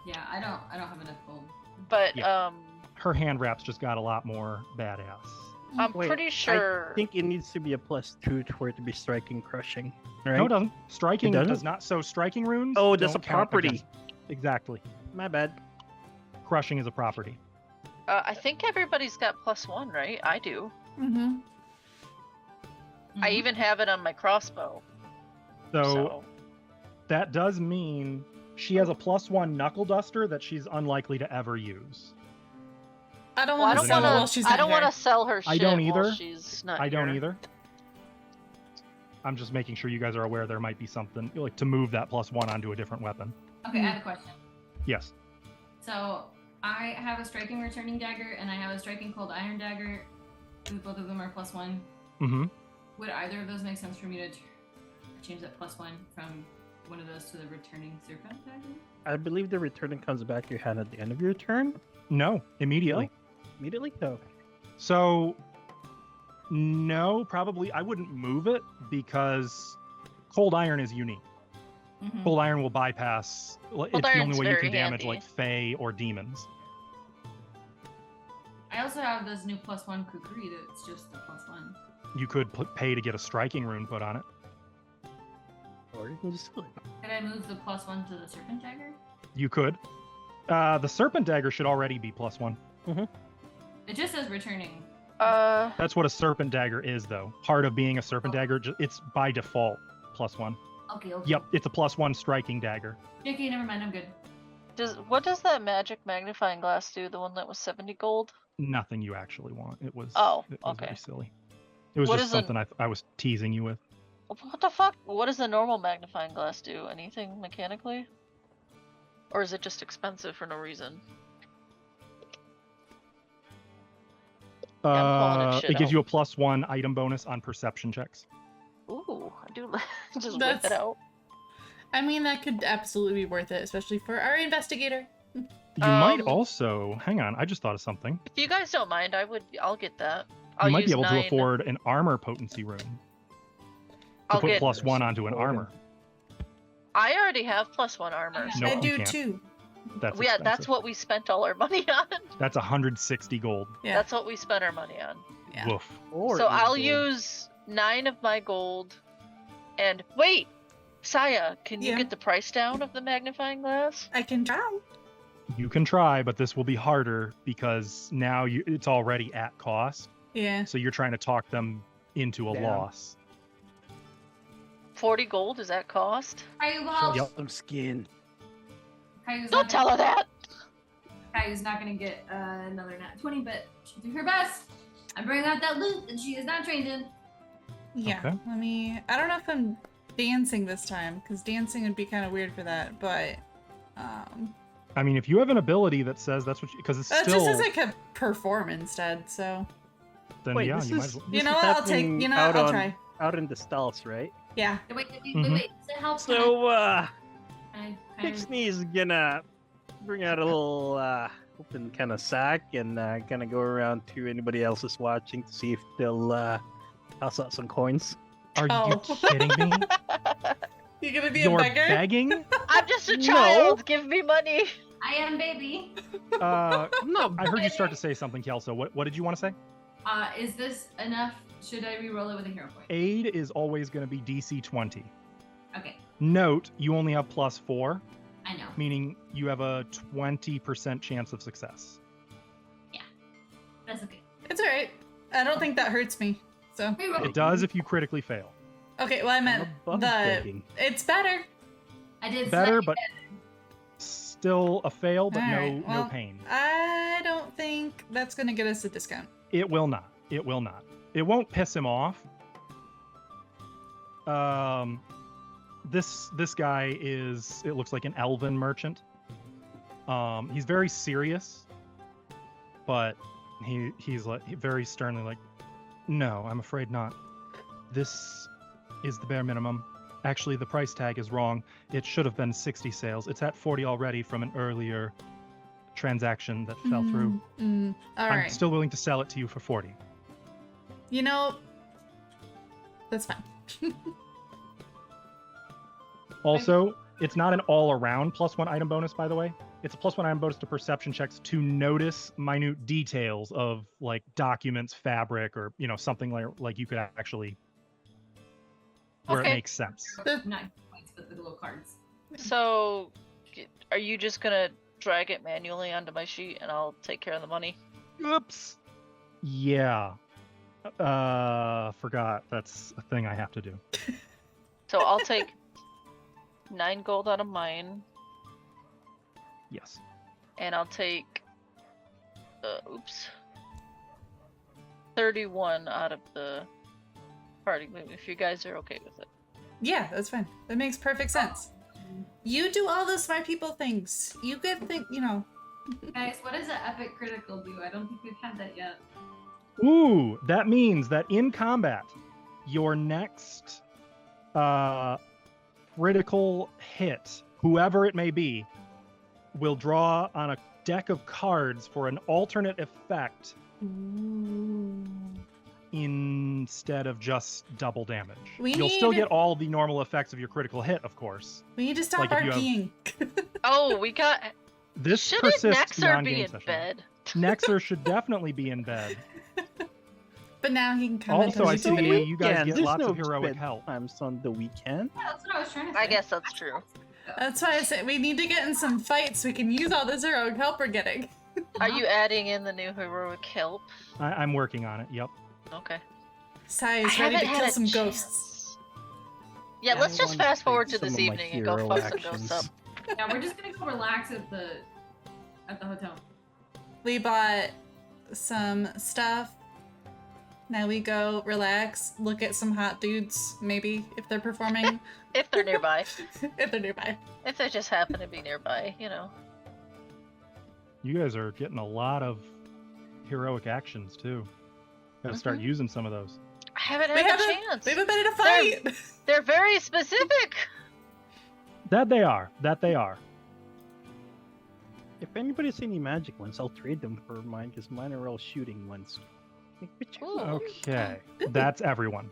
Yeah, I don't have enough gold. But Yeah. Her hand wraps just got a lot more badass. I'm Wait, pretty sure. I think it needs to be a +2 for it to be striking crushing. Right? No, it doesn't. Striking It doesn't? does not. So striking runes. Oh, that's don't a count property. against- Exactly. My bad. Crushing is a property. I think everybody's got +1, right? I do. Mm-hmm. I Mhm. even have it on my crossbow. So that does mean she has a +1 knuckle duster that she's unlikely to ever use. I don't Well, I want to don't sell wanna- it while she's I not don't here. want to sell her shit I don't while either. she's not I don't here. either. I'm just making sure you guys are aware there might be something like to move that +1 onto a different weapon. Okay, I have a question. Yes. So I have a striking returning dagger and I have a striking cold iron dagger. Both of them are +1. Mm-hmm. Would either of those make sense for me to change that +1 from one of those to the returning serpent dagger? I believe the returning comes back to your hand at the end of your turn. No, immediately. Immediately? No. So, no, probably I wouldn't move it because cold iron is unique. Mhm. Cold iron will bypass. It's the iron's only way you very can damage handy. like Fae or demons. I also have this new +1 kukri that's just the +1. You could pay to get a striking rune put on it. Or you can just sell it. Could I move the +1 to the serpent dagger? You could. The serpent dagger should already be +1. It just says returning. That's what a serpent dagger is, though. Part of being a serpent dagger, it's by default +1. Okay, okay. Yep, it's a +1 striking dagger. JK, never mind, I'm good. What does that magic magnifying glass do? The one that was 70 gold? Nothing you actually want. It was. Oh, it was okay. very silly. It was What just is an- something I was teasing you with. What the fuck? What does the normal magnifying glass do? Anything mechanically? Or is it just expensive for no reason? I'm pulling that shit It gives out. you a +1 item bonus on perception checks. Ooh, I do just whip That's- it out. I mean, that could absolutely be worth it, especially for our investigator. You might Um, also hang on. I just thought of something. If you guys don't mind, I'll get that. I'll You might be use able 9. to afford an armor potency rune to I'll put get. +1 onto an armor. I already have +1 armor. Okay. No, I you do can't. too. That's Yeah, that's expensive. what we spent all our money on. That's 160 gold. Yeah. That's what we spent our money on. Yeah. Woof. Or So I'll evil. use 9 of my gold. And wait, Saya, can you Yeah. get the price down of the magnifying glass? I can try. You can try, but this will be harder because now it's already at cost. Yeah. So you're trying to talk them into a Down. loss. 40 gold, is that cost? Caillou will help. Yep. Some skin. Caillou's Don't not tell her that! Caillou's not gonna get another nat 20, but she'll do her best. I'm bringing out that loot that she is not trained in. Yeah. Okay. I don't know if I'm dancing this time, because dancing would be kind of weird for that, but I mean, if you have an ability that says that's what, because it's that still just says I could perform instead, so then Wait, yeah, this you might is as well. this You know is what? I'll take. happening You know out what? I'll on- try. out in the stalls, right? Yeah. Wait. Mhm. Is it help? So I Pixney is gonna bring out a little open kind of sack and gonna go around to anybody else is watching to see if they'll toss out some coins. Are Oh. you kidding me? You gonna be You're a beggar? begging? I'm just a No. child. Give me money. I am baby. No, I heard you start to say something, Kelso. What did you want to say? Is this enough? Should I re-roll it with a hero point? Aid is always going to be DC 20. Okay, Note, you only have +4, I know. meaning you have a 20% chance of success. That's okay. It's alright. I don't think that hurts me. So Re-roll. It does if you critically fail. okay. Well, I meant above the. begging. It's better. I did Better, slightly but still a fail, but Alright, no well- pain. I don't think that's gonna get us a discount. It will not. It will not. It won't piss him off. This guy is, it looks like an elven merchant. He's very serious, but he's like very sternly like, no, I'm afraid not. This is the bare minimum. Actually, the price tag is wrong. It should have been 60 sales. It's at 40 already from an earlier transaction that fell through. All I'm right. still willing to sell it to you for 40. You know, that's fine. Also, it's not an all-around +1 item bonus, by the way. It's a +1 item bonus to perception checks to notice minute details of like documents, fabric, or something like you could actually where Okay. it makes sense. 9 points with the little cards. So, are you just gonna drag it manually onto my sheet and I'll take care of the money? Oops. Yeah. Forgot. That's a thing I have to do. So I'll take 9 gold out of mine, Yes. and I'll take 31 out of the party move if you guys are okay with it. Yeah, that's fine. That makes perfect sense. You do all the smart people things. You get Guys, what does an epic critical do? I don't think we've had that yet. Ooh, that means that in combat, your next critical hit, whoever it may be, will draw on a deck of cards for an alternate effect instead of just double damage. We You'll still need- get all the normal effects of your critical hit, of course. We need to stop Like if you have- RPing. Oh, we got. This Shouldn't persists Nexar beyond be game in session. bed? Nexar should definitely be in bed. But now he can come Also, I into see the that you guys Yeah, get there's lots no of heroic help. times on the weekend. Yeah, that's what I was trying to say. I guess that's true. That's why I said we need to get in some fights so we can use all this heroic help we're getting. Are you adding in the new heroic help? I'm working on it. Yep. Okay. Sai's I ready to haven't kill had a some chance. ghosts. Yeah, let's I just wanna fast forward take to this some of my evening and go hero fuck some actions. ghosts up. Yeah, we're just gonna go relax at the hotel. We bought some stuff. Now we go relax, look at some hot dudes, maybe, if they're performing. If they're nearby. If they're nearby. If they just happen to be nearby, You guys are getting a lot of heroic actions too. Gotta start Mhm. using some of those. I haven't We had a haven't, chance. we haven't been in a fight! They're very specific. That they are. That they are. If anybody's any magic ones, I'll trade them for mine because mine are all shooting ones. Like, which- Ooh. Okay. That's everyone.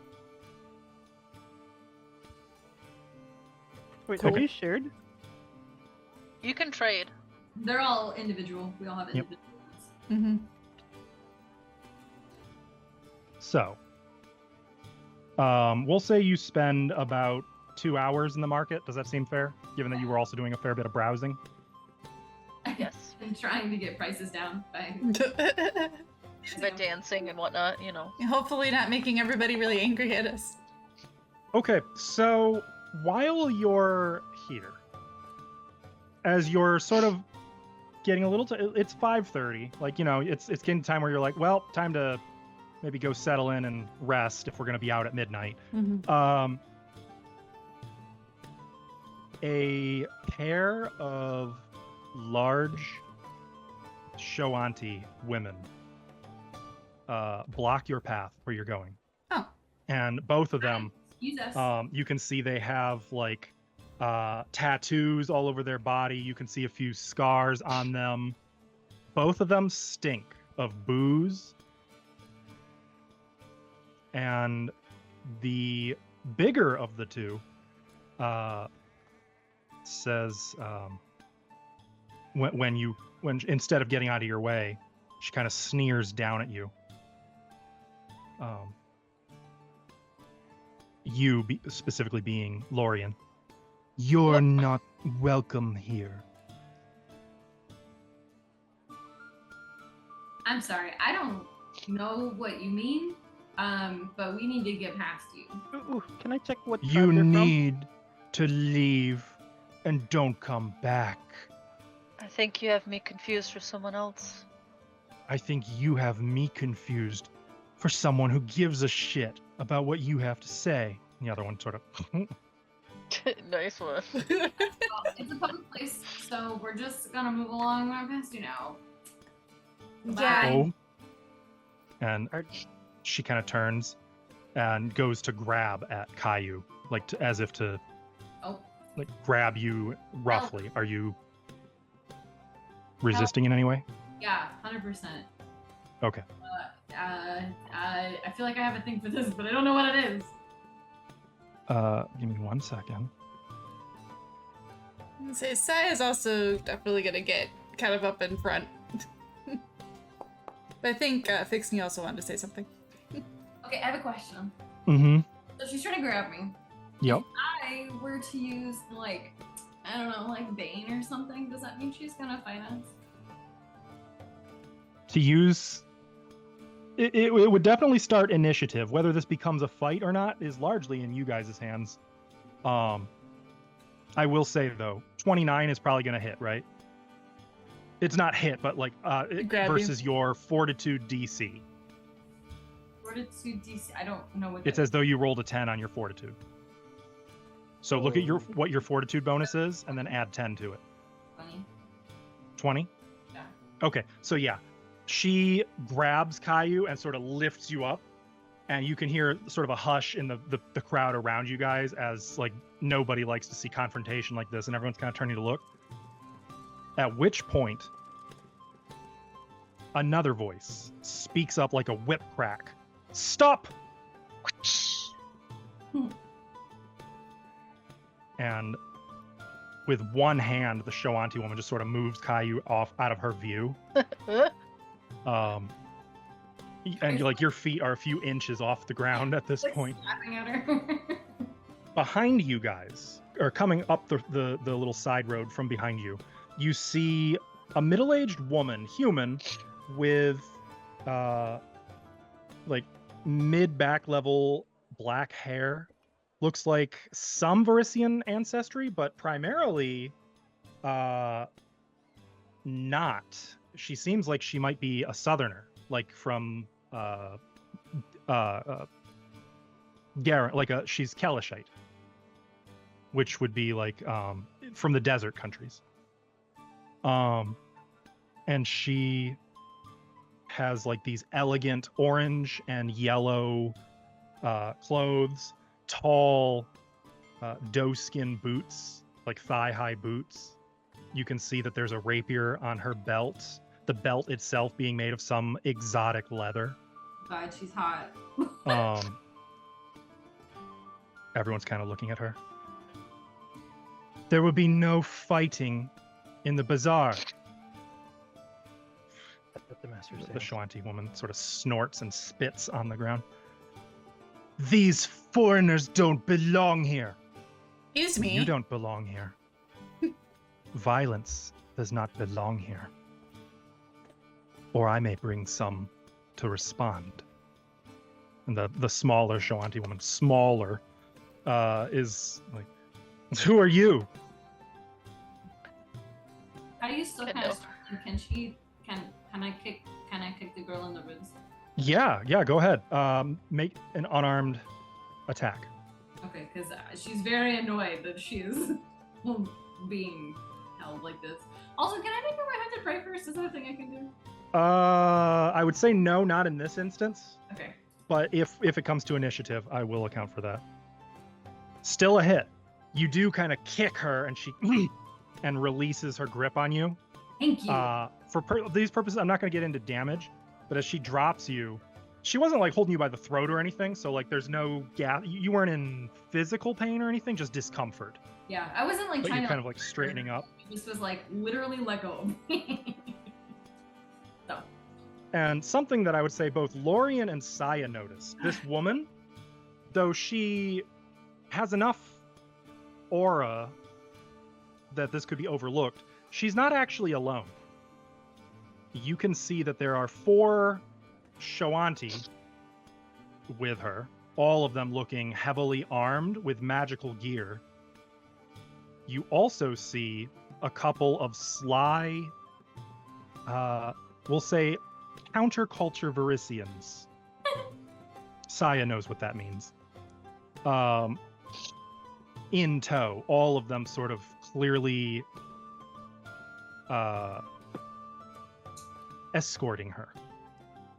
Wait, Cool. have you shared? You can trade. They're all individual. We all have Yep. individual ones. Mm-hmm. So, we'll say you spend about 2 hours in the market. Does that seem fair? Given that you were also doing a fair bit of browsing. Yes. And trying to get prices down by But dancing and whatnot, Hopefully not making everybody really angry at us. Okay, so while you're here, as you're sort of getting a little, it's 5:30. Like it's getting time where you're like, well, time to maybe go settle in and rest if we're gonna be out at midnight. Mm-hmm. A pair of large Shoanti women block your path where you're going. Oh. And both of them, Use us. you can see they have like tattoos all over their body. You can see a few scars on them. Both of them stink of booze. And the bigger of the two says, when instead of getting out of your way, she kind of sneers down at you. Specifically being Lorian. You're not welcome here. I'm sorry, I don't know what you mean, but we need to get past you. Ooh, can I check what You tribe they're from? need to leave and don't come back. I think you have me confused for someone else. I think you have me confused for someone who gives a shit about what you have to say. And the other one sort of... Nice one. Well, it's a public place, so we're just gonna move along right past you now. Yeah. Oh. And she kind of turns and goes to grab at Caillou, like as if to like grab you roughly. Are you resisting in any way? Yeah, 100%. Okay. I feel like I have a thing for this, but I don't know what it is. Give me 1 second. So Sai is also definitely gonna get kind of up in front. But I think Fixney also wanted to say something. Okay, I have a question. Mm-hmm. So she's trying to grab me. Yep. If I were to use, like, I don't know, like Bane or something, does that mean she's gonna fight us? To use... It would definitely start initiative. Whether this becomes a fight or not is largely in you guys' hands. I will say, though, 29 is probably going to hit, right? It's not hit, but like versus your fortitude DC. Fortitude DC, I don't know what It's as though you rolled a 10 on your fortitude. So look at what your fortitude bonus is, and then add 10 to it. 20. 20? Yeah. Okay, so yeah. She grabs Caillou and sort of lifts you up, and you can hear sort of a hush in the crowd around you guys as like nobody likes to see confrontation like this, and everyone's kind of turning to look. At which point, another voice speaks up like a whip crack. Stop! And with one hand, the Shoanti woman just sort of moves Caillou off out of her view. And like your feet are a few inches off the ground at this Like point. slapping at her. Behind you guys, or coming up the little side road from behind you, you see a middle-aged woman, human, with like mid-back level black hair. Looks like some Varisian ancestry, but primarily not. She seems like she might be a southerner, like from Garen, like she's Kalashite, which would be like from the desert countries. And she has like these elegant orange and yellow clothes, tall doe-skin boots, like thigh-high boots. You can see that there's a rapier on her belt, the belt itself being made of some exotic leather. God, she's hot. Everyone's kind of looking at her. There will be no fighting in the bazaar. That's what the master The said. Shoanti woman sort of snorts and spits on the ground. These foreigners don't belong here. Excuse me. You don't belong here. Violence does not belong here. Or I may bring some to respond. And the smaller Shoanti woman, smaller, is like, who are you? How do you still Good kind of enough. can I kick the girl in the ribs? Yeah, go ahead. Make an unarmed attack. Okay, because she's very annoyed that she is being held like this. Also, can I make a right hand to pray first? Is that a thing I can do? I would say no, not in this instance. Okay. But if it comes to initiative, I will account for that. Still a hit. You do kind of kick her, and she and releases her grip on you. Thank you. For these purposes, I'm not going to get into damage, but as she drops you, she wasn't like holding you by the throat or anything, so like there's no gap. You weren't in physical pain or anything, just discomfort. Yeah, I wasn't like But trying you're to kind of like straightening up. This was like literally let go of me. So. And something that I would say both Lorian and Saya notice. This woman, though she has enough aura that this could be overlooked, she's not actually alone. You can see that there are 4 Shoanti with her, all of them looking heavily armed with magical gear. You also see a couple of sly, we'll say, counterculture Varisians. Saya knows what that means. In tow, all of them sort of clearly escorting her.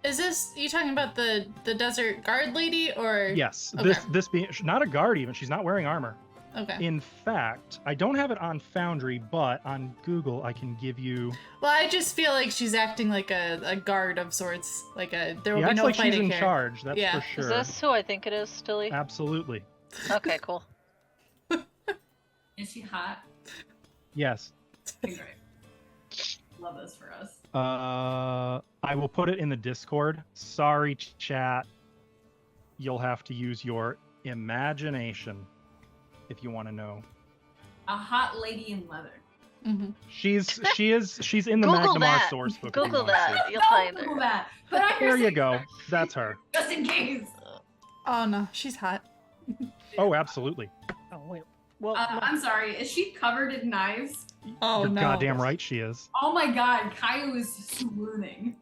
Is this you talking about the desert guard lady or? Yes, Okay. this being not a guard even. She's not wearing armor. Okay. In fact, I don't have it on Foundry, but on Google I can give you. Well, I just feel like she's acting like a guard of sorts. Like there will He be acts no like she's fighting in here. charge. That's Yeah. for sure. Is this who I think it is, Stilly? Absolutely. Okay, cool. Is she hot? Yes. Okay, great. Love this for us. I will put it in the Discord. Sorry, chat. You'll have to use your imagination if you want to know. A hot lady in leather. Mm-hmm. She's in the Google Magnimar that. source book. if you Google want to see. that. You'll Don't find Google her. that. But I'm There you saying go. That's her. just in case. Oh no, she's hot. Oh, absolutely. Oh wait. Well, I'm sorry. Is she covered in knives? Oh You're no. goddamn right she is. Oh my god, Caillou is swooning.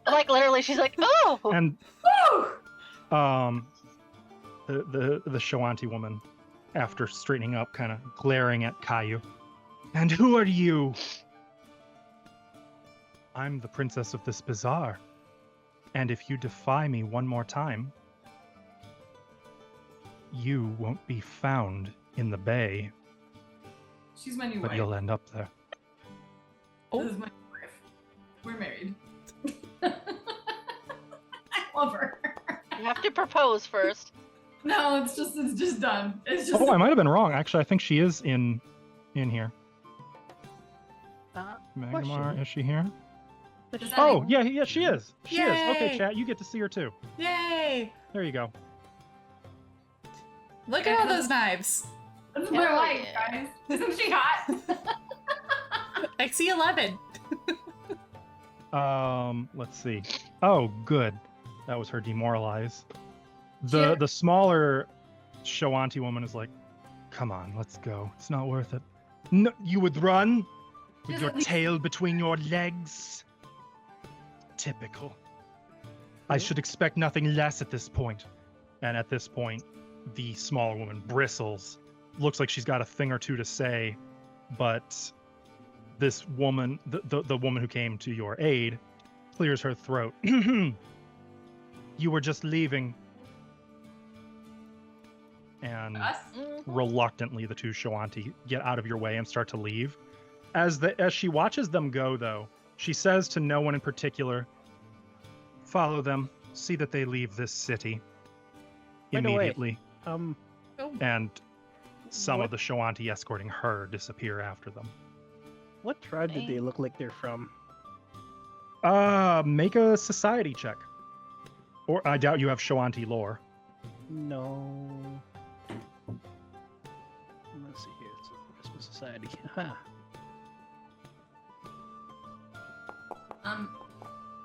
Like literally, she's like, oh. And Woo! the Shoanti woman, after straightening up, kind of glaring at Caillou. And who are you? I'm the princess of this bazaar. And if you defy me one more time, you won't be found in the bay, She's my new but wife. you'll end up there. This is my new wife. We're married. I love her. You have to propose first. No, it's just done. It's just Oh, I might have been wrong. Actually, I think she is in here. Magnimar, question. is she here? Does that Oh, make- yeah, she is. She is. Okay, Yay. chat, you get to see her too. Yay! There you go. Look at all those knives. This is Hell my wife, yeah. guys. Isn't she hot? I see 11. Let's see. Oh, good. That was her demoralize. Yeah. The smaller Shoanti woman is like, come on, let's go. It's not worth it. No, you would run with Just your at least- tail between your legs. Typical. I should expect nothing less at this point. And at this point, the small woman bristles. Looks like she's got a thing or two to say, but this woman, the woman who came to your aid, clears her throat. You were just leaving. And Us? reluctantly, the two Shoanti get out of your way and start to leave. As she watches them go, though, she says to no one in particular, "Follow them. See that they leave this city By the way, immediately." Oh. And some What- of the Shoanti escorting her disappear after them. what tribe did they look like they're from? Make a society check. Or I doubt you have Shoanti lore. No. Let's see here. It's a Christmas society. Huh.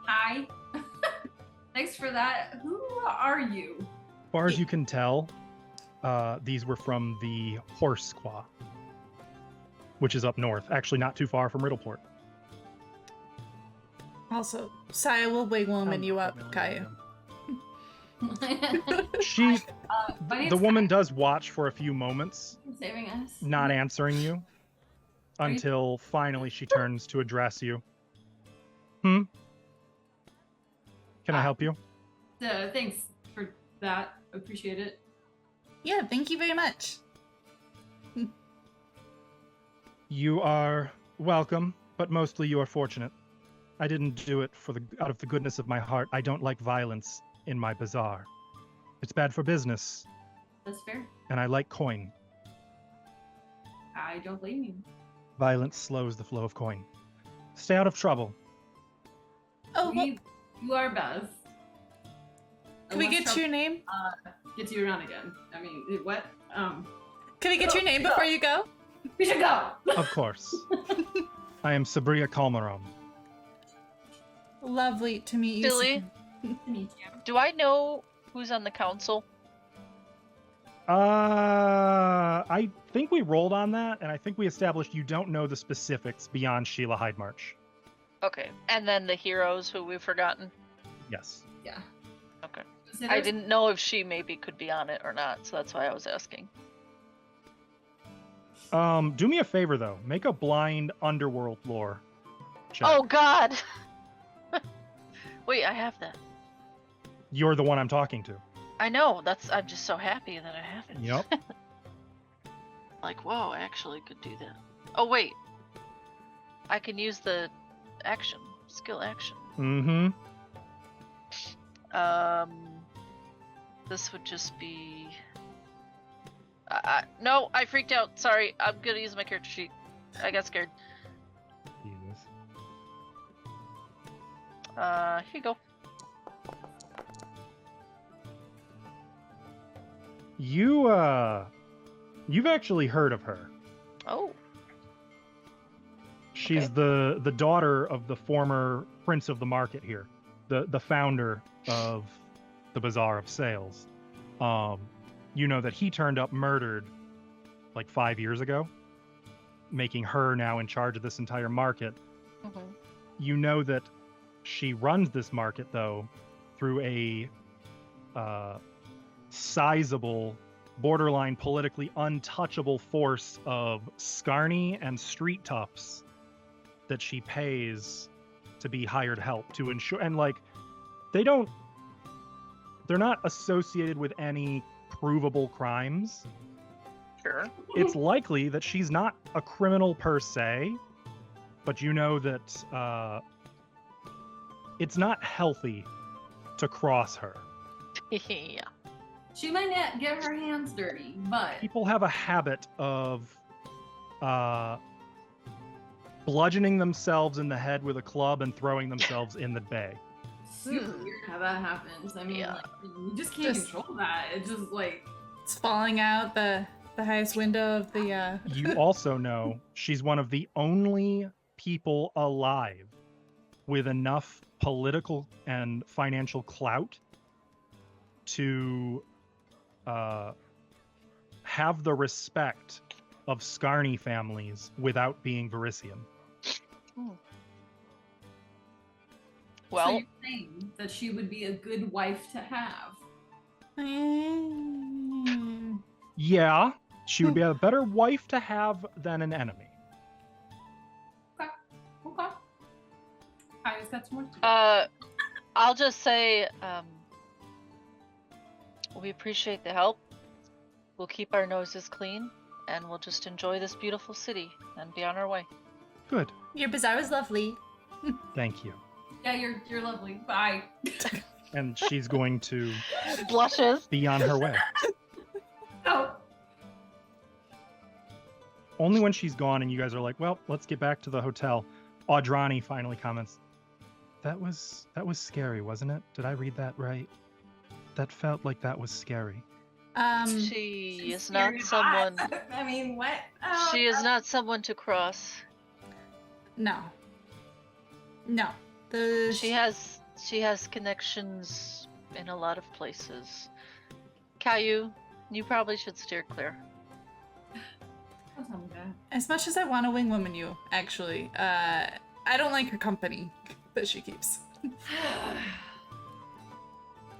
Hi. Thanks for that. Who are you? As far as you can tell, these were from the Horse Squaw, which is up north, actually not too far from Riddleport. Also, Saya will wiggle I'm you up, familiar Kaya. with them. She, My name's the woman does watch for a few moments, Kaya. Saving us. not answering you, Are you- until finally she turns to address you. Can I help you? Thanks for that. Appreciate it. Yeah, thank you very much. You are welcome, but mostly you are fortunate. I didn't do it out of the goodness of my heart. I don't like violence in my bazaar. It's bad for business, That's fair. and I like coin. I don't blame you. Violence slows the flow of coin. Stay out of trouble. Oh, well, You are Beth. can we get your name? Gets you around again. I mean, what? Can we get your name before you go? We should go. Of course. I am Sabria Calmarom. Lovely to meet you. Dilly, do I know who's on the council? I think we rolled on that, and I think we established you don't know the specifics beyond Sheila Hydemarch. Okay. And then the heroes who we've forgotten? Yes. Yeah. Okay. So I there's- didn't know if she maybe could be on it or not, so that's why I was asking. Do me a favor though. Make a blind underworld lore check. Oh god! Wait, I have that. You're the one I'm talking to. I know, I'm just so happy that I have it. Yep. Like, whoa, I actually could do that. Oh wait. I can use the skill action. Mm-hmm. This would just be... no, I freaked out. Sorry, I'm gonna use my character sheet. I got scared. Jesus. Here you go. You've actually heard of her. Oh. She's Okay. the daughter of the former prince of the market here, the founder of the Bazaar of Sales. You know that he turned up murdered like 5 years ago, making her now in charge of this entire market. Mm-hmm. You know that she runs this market though through a sizable, borderline politically untouchable force of Scarny and street toughs that she pays to be hired help to ensure, and like they're not associated with any provable crimes. Sure. It's likely that she's not a criminal per se, but you know that it's not healthy to cross her. Yeah. She might not get her hands dirty, but People have a habit of bludgeoning themselves in the head with a club and throwing themselves in the bay. super weird how that happens. I mean, Yeah. like, you just can't control that. It's just like It's falling out the highest window of the. You also know she's one of the only people alive with enough political and financial clout to have the respect of Scarny families without being Varisian. Well, so you're saying that she would be a good wife to have. Mm. Yeah, she would be a better wife to have than an enemy. Okay. Kaya's got some more. I'll just say, we appreciate the help. We'll keep our noses clean, and we'll just enjoy this beautiful city and be on our way. Good. Your bazaar was lovely. Thank you. Yeah, you're lovely. Bye. And she's going to Blushes. be on her way. Oh. Only when she's gone and you guys are like, well, let's get back to the hotel. Audrani finally comments, that was scary, wasn't it? Did I read that right? That felt like that was scary. She She's is not scary someone. hot. I mean, what? Oh, She is not someone to cross. No. No. She has connections in a lot of places. Caillou, you probably should steer clear. Don't tell me that. As much as I want to wing woman you, actually, I don't like her company that she keeps.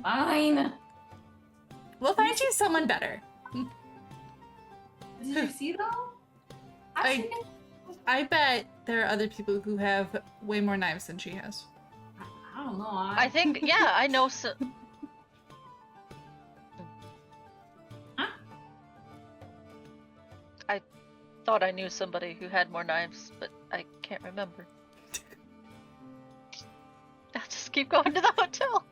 Fine. We'll find you someone better. Did you see though? I bet there are other people who have way more knives than she has. I don't know. I think, yeah, I know so. Huh? I thought I knew somebody who had more knives, but I can't remember. I'll just keep going to the hotel.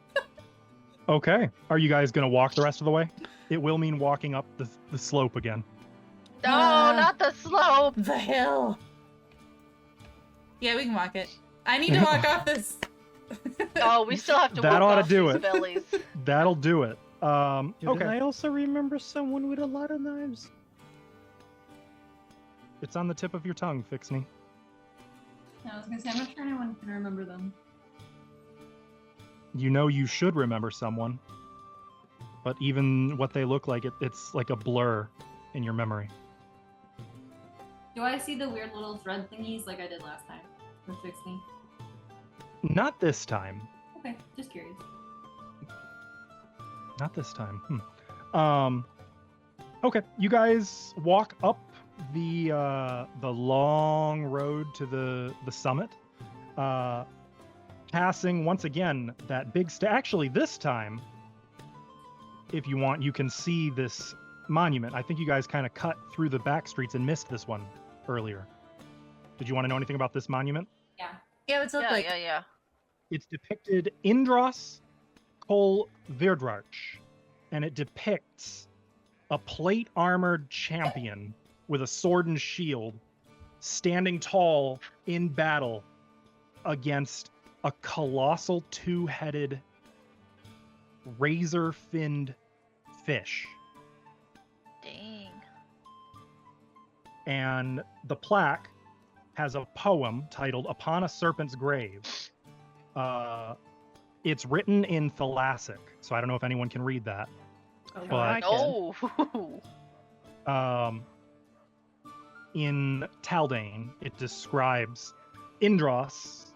Okay. Are you guys gonna walk the rest of the way? It will mean walking up the slope again. No, not the slope. The hill. Yeah, we can walk it. I need to walk off this. Oh, we still have to That walk ought to off do these it. bellies. That'll do it. Didn't Okay. I also remember someone with a lot of knives? It's on the tip of your tongue, Fixney. I was gonna say, I'm not sure anyone can remember them. You know you should remember someone, but even what they look like, it's like a blur in your memory. Do I see the weird little thread thingies like I did last time with 16? Not this time. Okay, just curious. Not this time. Okay, you guys walk up the long road to the summit, passing once again that big actually this time, if you want, you can see this monument. I think you guys kind of cut through the back streets and missed this one earlier. Did you want to know anything about this monument? Yeah. Yeah, what's it look Yeah, like? yeah. It's depicted Indros Kol Virdrarch, and it depicts a plate-armored champion with a sword and shield standing tall in battle against a colossal two-headed razor-finned fish. Dang. And the plaque has a poem titled Upon a Serpent's Grave. It's written in Thalassic, so I don't know if anyone can read that. Oh, But- I can. Oh. In Taldane, it describes Indros,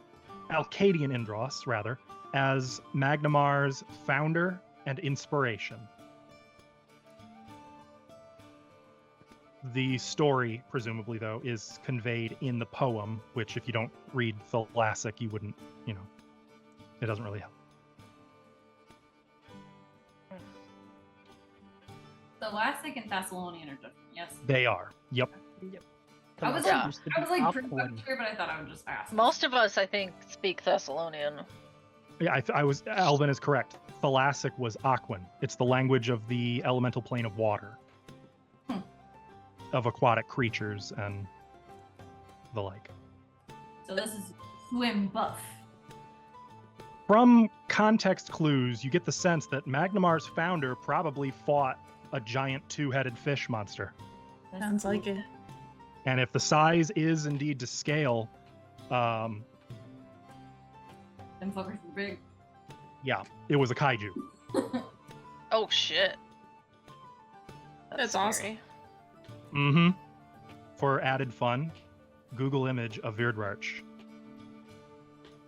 Alcadian Indros, rather, as Magnimar's founder and inspiration. The story, presumably, though, is conveyed in the poem, which, if you don't read Thalassic, you wouldn't, it doesn't really help. Thalassic and Thassilonian are different, yes? They are. Yep. I was Yeah. like pretty Aquan. sure, but I thought I would just ask. Most of us, I think, speak Thessalonian. Yeah, Alvin is correct. Thalassic was Aquan. It's the language of the elemental plane of water, of aquatic creatures and the like. So this is swim buff. From context clues, you get the sense that Magnimar's founder probably fought a giant two-headed fish monster. Sounds like it. And if the size is indeed to scale, Them fuckers were big. yeah, it was a kaiju. Oh, shit. That's awesome. scary. Mm-hmm. For added fun, Google image of Virdrarch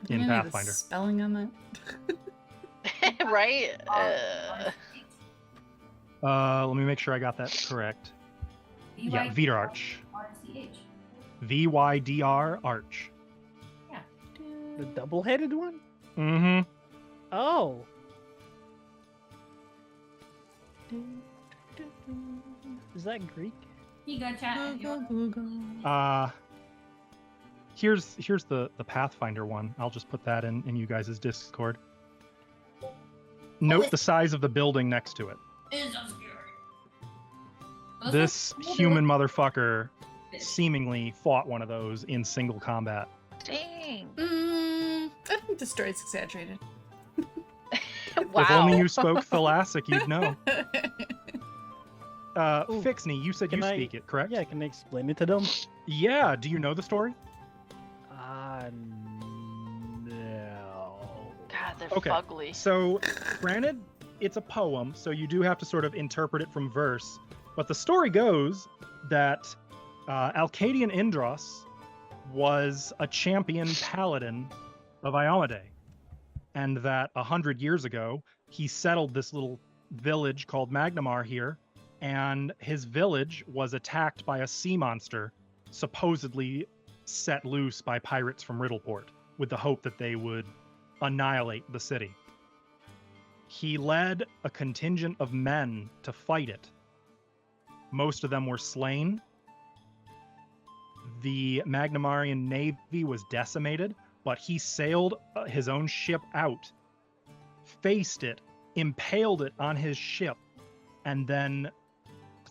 Do you in know the Pathfinder. spelling on that? Right? Let me make sure I got that correct. Yeah, Virdrarch. RCH. VYDR Arch. The double-headed one? Mm-hmm. Oh. Is that Greek? You got chat. if you want. Google. Here's the Pathfinder one. I'll just put that in you guys' Discord. Note the size of the building next to it. It's so scary. Those This are- human motherfucker seemingly fought one of those in single combat. Dang. I think the story's exaggerated. Wow. If only you spoke Thalassic, you'd know. Ooh. Fixney, you said you Can I- speak it, correct? Yeah, can I explain it to them? Yeah, do you know the story? No. God, they're Okay. fugly. So, granted, it's a poem, so you do have to sort of interpret it from verse. But the story goes that Alcadian Indros was a champion paladin of Iomedae, and that 100 years ago he settled this little village called Magnimar here, and his village was attacked by a sea monster, supposedly set loose by pirates from Riddleport with the hope that they would annihilate the city. He led a contingent of men to fight it. Most of them were slain. The Magnimarian navy was decimated, but he sailed his own ship out, faced it, impaled it on his ship, and then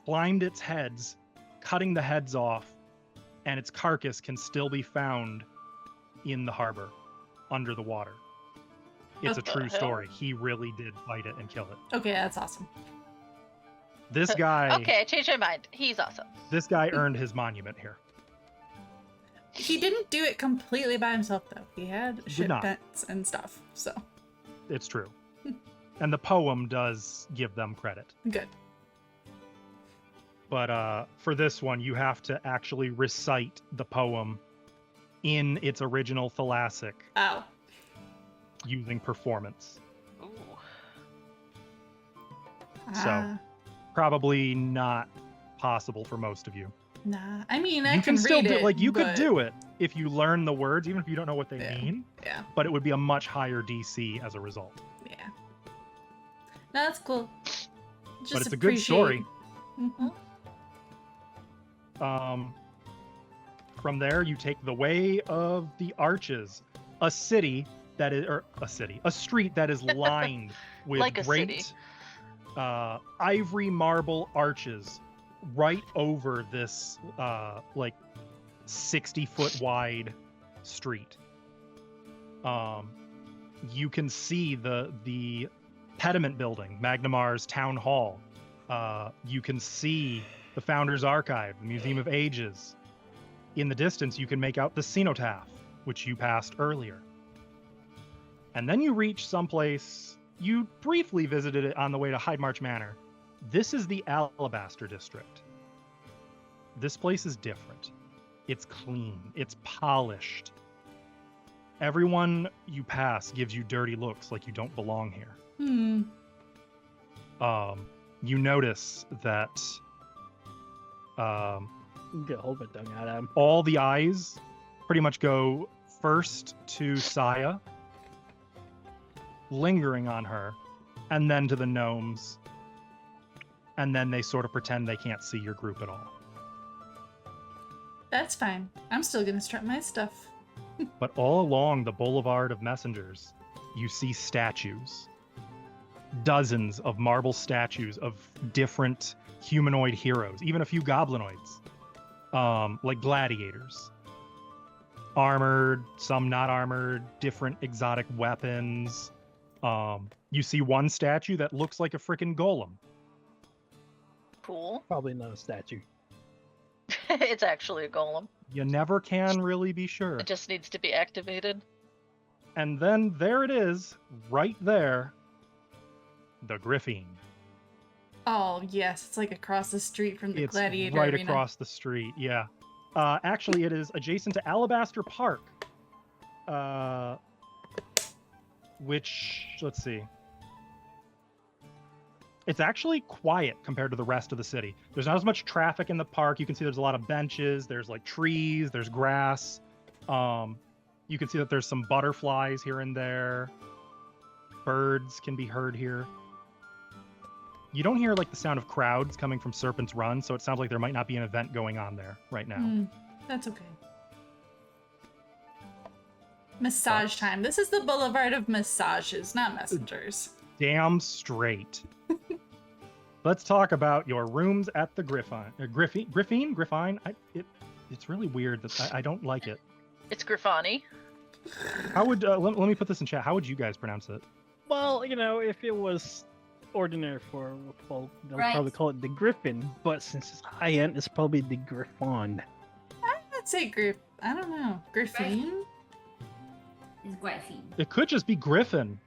climbed its heads, cutting the heads off, and its carcass can still be found in the harbor, under the water. It's a true story. He really did fight it and kill it. Okay, that's awesome. This guy... Okay, I changed my mind. He's awesome. This guy earned his monument here. He didn't do it completely by himself, though. He had shipments and stuff, so. It's true. And the poem does give them credit. Good. But for this one, you have to actually recite the poem in its original thalassic. Oh. Using performance. Ooh. So, probably not possible for most of you. Nah, I mean, I you can still read do it, like you but... could do it if you learn the words, even if you don't know what they mean. Yeah. But it would be a much higher DC as a result. Yeah. No, that's cool. Just but it's a good story. Mm-hmm. From there, you take the way of the Arches, a street that is lined with Like great ivory marble arches right over this 60-foot wide street. You can see the pediment building, Magnimar's town hall. You can see the Founder's Archive, the Museum of Ages. In the distance, you can make out the cenotaph, which you passed earlier. And then you reach someplace, you briefly visited it on the way to Hydemarch Manor. This is the Alabaster District. This place is different. It's clean. It's polished. Everyone you pass gives you dirty looks like you don't belong here. You notice that Get a hold of it, tongue out of him. all the eyes pretty much go first to Saya, lingering on her, and then to the gnomes, and then they sort of pretend they can't see your group at all. That's fine. I'm still gonna strut my stuff. But all along the Boulevard of Messengers, you see statues. Dozens of marble statues of different humanoid heroes, even a few goblinoids, like gladiators. Armored, some not armored, different exotic weapons. You see one statue that looks like a freaking golem. Cool. Probably not a statue. It's actually a golem. You never can really be sure. It just needs to be activated. And then there it is, right there, the Griffin. Oh, yes. It's like across the street from the It's gladiator right arena. across the street, yeah. Actually, it is adjacent to Alabaster Park, which, let's see. It's actually quiet compared to the rest of the city. There's not as much traffic in the park. You can see there's a lot of benches, there's like trees, there's grass. You can see that there's some butterflies here and there. Birds can be heard here. You don't hear like the sound of crowds coming from Serpent's Run, so it sounds like there might not be an event going on there right now. That's okay. Massage time. This is the Boulevard of Massages, not messengers. Damn straight. Let's talk about your rooms at the Griffin. It's really weird that I don't like it. It's Griffani. How would let me put this in chat? How would you guys pronounce it? Well, if it was ordinary form, they'll Right. probably call it the Griffin, but since it's high end, it's probably the Griffon. I'd say I don't know. Griffin? Is Gryphene. It could just be Griffin.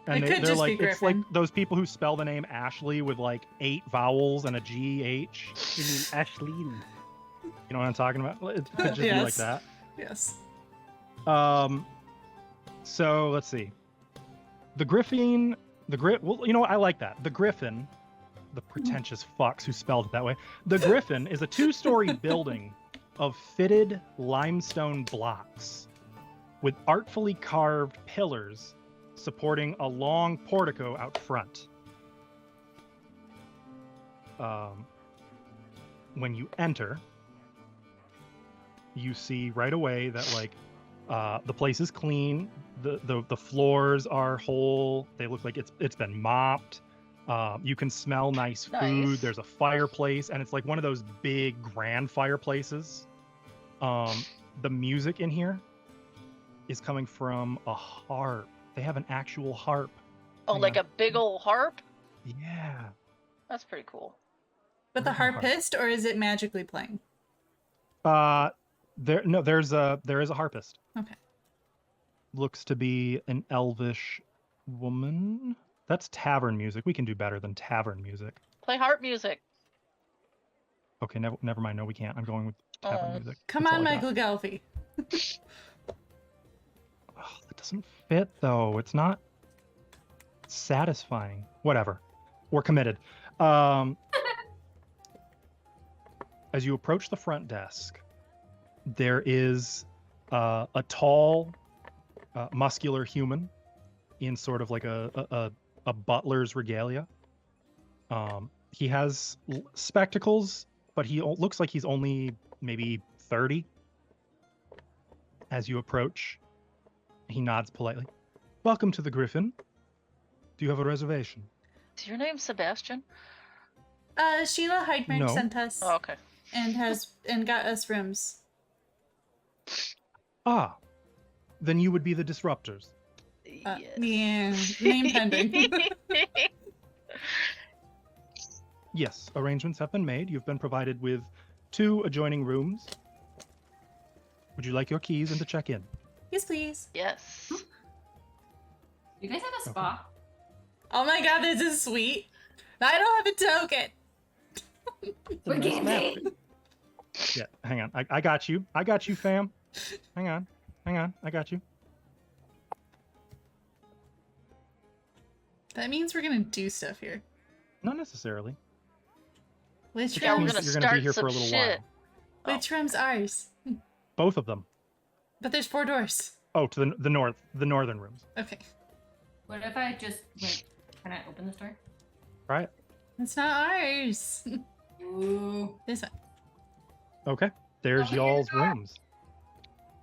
And It could they're just like be it's like Griffin. those people who spell the name Ashley with like 8 vowels and a G-H. You mean Ashleen? You know what I'm talking about? It could just be like Yes. that. Yes. So let's see. The Griffin, well, you know what? I like that. The Griffin, the pretentious fucks who spelled it that way. The Griffin is a 2-story building of fitted limestone blocks with artfully carved pillars supporting a long portico out front. When you enter, you see right away that the place is clean. The floors are whole. They look like it's been mopped. You can smell nice food. Nice. There's a fireplace, and it's like one of those big grand fireplaces. The music in here is coming from a harp. They have an actual harp. Oh, Hang like on. a big old harp? Yeah. That's pretty cool. But the Where's the harp? harpist, or is it magically playing? There is a harpist. Okay. Looks to be an elvish woman. That's tavern music. We can do better than tavern music. Play harp music. Okay, never mind. No, we can't. I'm going with tavern Oh. music. Come That's all on, I got. Michael Gelfi. Oh, that doesn't fit though. It's not satisfying. Whatever. We're committed. As you approach the front desk, there is a tall, muscular human in sort of like a butler's regalia. He has spectacles, but he looks like he's only maybe 30. As you approach, he nods politely. Welcome to the Griffin. Do you have a reservation? Is your name Sebastian? Sheila Heidmark No. sent us Oh, okay. and got us rooms. Ah, then you would be the disruptors. Yeah, Yes. name pending. Yes, arrangements have been made. You've been provided with 2 adjoining rooms. Would you like your keys and to check in? Yes, please. Yes. You guys have a spa? Oh my god, this is sweet. I don't have a token. We're gaming. Yeah, hang on. I got you. I got you, fam. Hang on. I got you. That means we're gonna do stuff here. Not necessarily. Which Yeah, we're room's, gonna You're gonna be start here for a some little shit. while. which room's ours? Both of them. But there's 4 doors. Oh, to the northern rooms. Okay. What if I just wait? Can I open this door? Right? It's not ours. Ooh. This one. Okay. There's Open y'all's your door. rooms.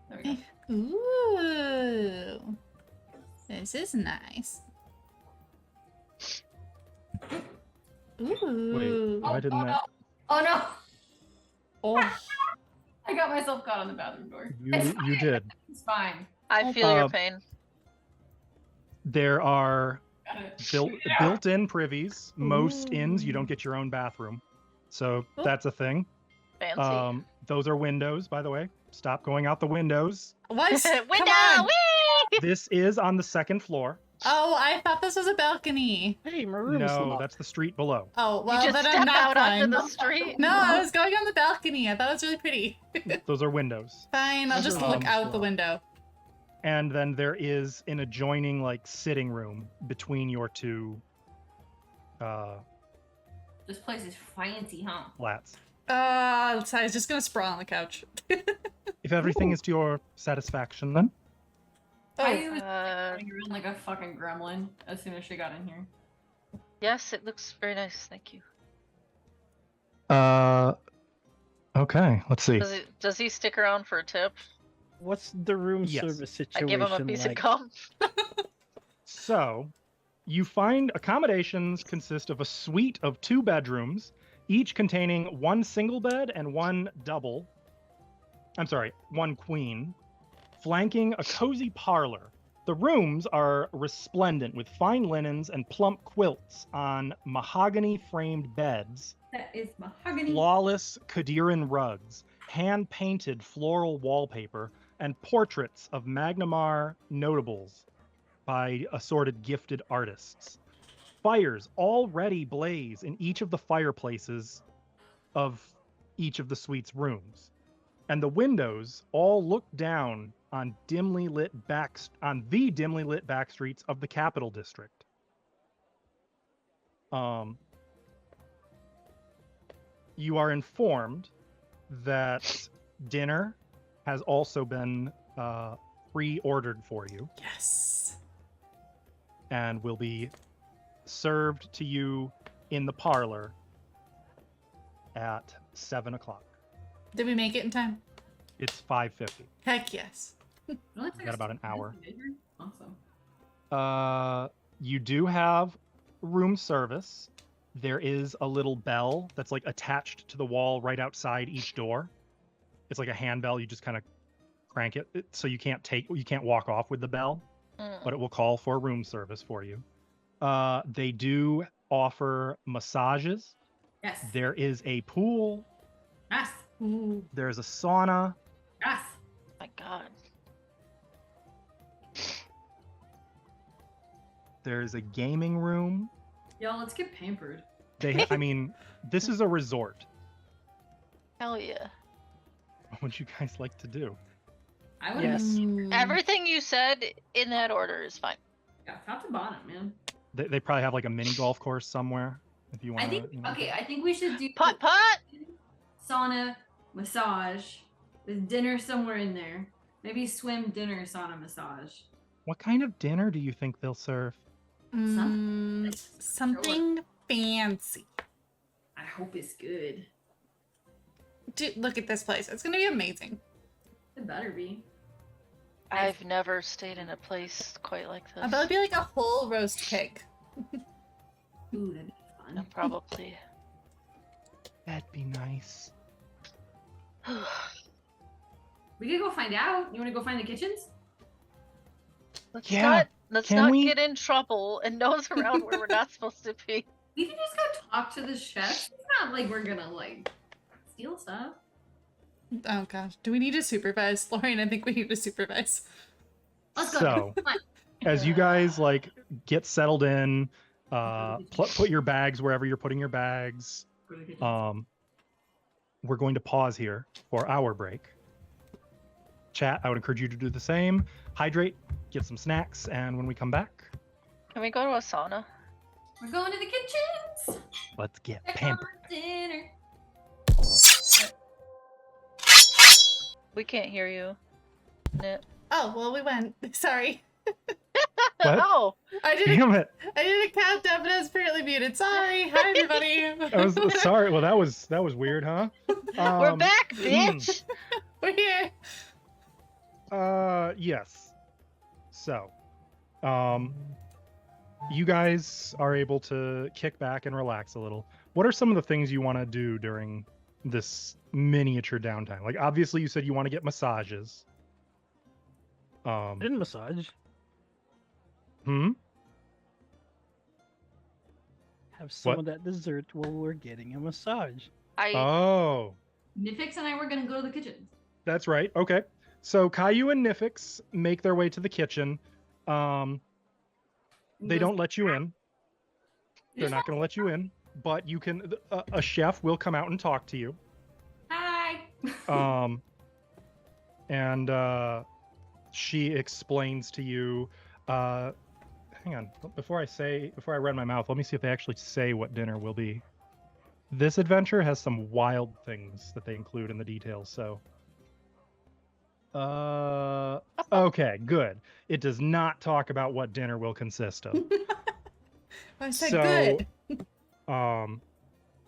There we go. Ooh. This is nice. Ooh. Why didn't oh, that? Oh no! Oh. I got myself caught on the bathroom door. You did. It's fine. I feel your Uh, pain. There are Got it. built-in privies. Most Ooh. inns you don't get your own bathroom, so Oh. that's a thing. Fancy. Those are windows, by the way. Stop going out the windows. What? Come Window! on. Whee! This is on the second floor. Oh, I thought this was a balcony. Hey, my room's No, locked. that's the street below. Oh, well, You just then I'm step not out onto fine. the street. No, I was going on the balcony. I thought it was really pretty. Those are windows. Fine, I'll just look Um, out the window. And then there is an adjoining sitting room between your 2 This place is fancy, huh? So flats. I was just gonna sprawl on the couch. If everything is to your satisfaction, then I was Uh, running around like a fucking gremlin as soon as she got in here. yes, it looks very nice. Thank you. okay, let's see. Does he stick around for a tip? What's the room Yes. service I situation give him a piece like? of gum. So, you find accommodations consist of a suite of 2 bedrooms, each containing 1 single bed and 1 double. I'm sorry, 1 queen, flanking a cozy parlor. The rooms are resplendent with fine linens and plump quilts on mahogany-framed beds, That is mahogany. flawless Kadiran rugs, hand-painted floral wallpaper, and portraits of Magnimar notables by assorted gifted artists. Fires already blaze in each of the fireplaces of each of the suite's rooms, and the windows all look down on the dimly lit back streets of the capital district. You are informed that dinner has also been pre-ordered for you Yes. and will be served to you in the parlor at 7 o'clock. Did we make it in time? It's 5:50. Heck yes. Really We got about an hour. Awesome. You do have room service. There is a little bell that's like attached to the wall right outside each door. It's like a handbell. You just kind of crank it, so you can't walk off with the bell, but it will call for room service for you. They do offer massages. Yes. There is a pool. Yes. Ooh. There's a sauna. Yes. My God. There's a gaming room. Yo, let's get pampered. I mean, this is a resort. Hell yeah. What would you guys like to do? I would. Yes. Everything you said in that order is fine. Yeah, top to bottom, man. They probably have like a mini golf course somewhere if you want I think. to. Okay, I think we should do Putt. sauna, massage, with dinner somewhere in there. Maybe swim, dinner, sauna, massage. What kind of dinner do you think they'll serve? Something fancy. I hope it's good. Dude, look at this place. It's gonna be amazing. It better be. I've never stayed in a place quite like this. I bet it'd be like a whole roast pig. Ooh, that'd be fun. No, probably. That'd be nice. We could go find out. You want to go find the kitchens? Let's Yeah, not can we- get in trouble and nose around where we're not supposed to be. We can just go talk to the chefs. It's not like we're gonna like steal stuff. Oh gosh. Do we need to supervise? Lauren, I think we need to supervise. Let's go. So, Come on. as you guys like get settled in, put your bags wherever you're putting your bags. Go to the kitchens. We're going to pause here for our break. Chat, I would encourage you to do the same. Hydrate, get some snacks, and when we come back, Can we go to a sauna? We're going to the kitchens. let's get Check pampered. on dinner. We can't hear you. Nit. Oh, well, we went. Sorry. What? Oh, I did Damn it! a countdown, but I was apparently muted. Sorry. Hi, everybody. I was sorry. Well, that was weird, huh? we're back, bitch. We're here. Yes. So, you guys are able to kick back and relax a little. What are some of the things you want to do during this miniature downtime? Like, obviously, you said you want to get massages. I didn't massage. Have some What? of that dessert while we're getting a massage. Oh, Nifix and I were gonna go to the kitchens. that's right. Okay. So Caillou and Nifix make their way to the kitchen. They don't let you in. They're not going to let you in, but you can. A chef will come out and talk to you. Hi. And she explains to you. Hang on, before I read my mouth, let me see if they actually say what dinner will be. This adventure has some wild things that they include in the details. So, okay, good. It does not talk about what dinner will consist of. I said So, good.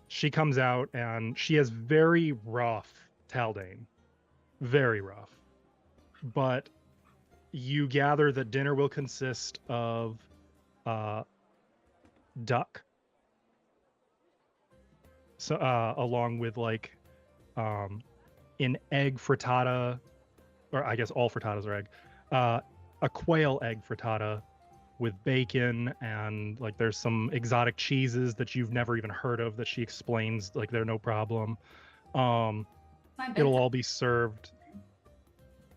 She comes out and she has very rough Taldane. Very rough. But you gather that dinner will consist of duck. So along with like an egg frittata, or I guess all frittatas are egg. A quail egg frittata with bacon, and like there's some exotic cheeses that you've never even heard of that she explains like they're no problem. It'll all be served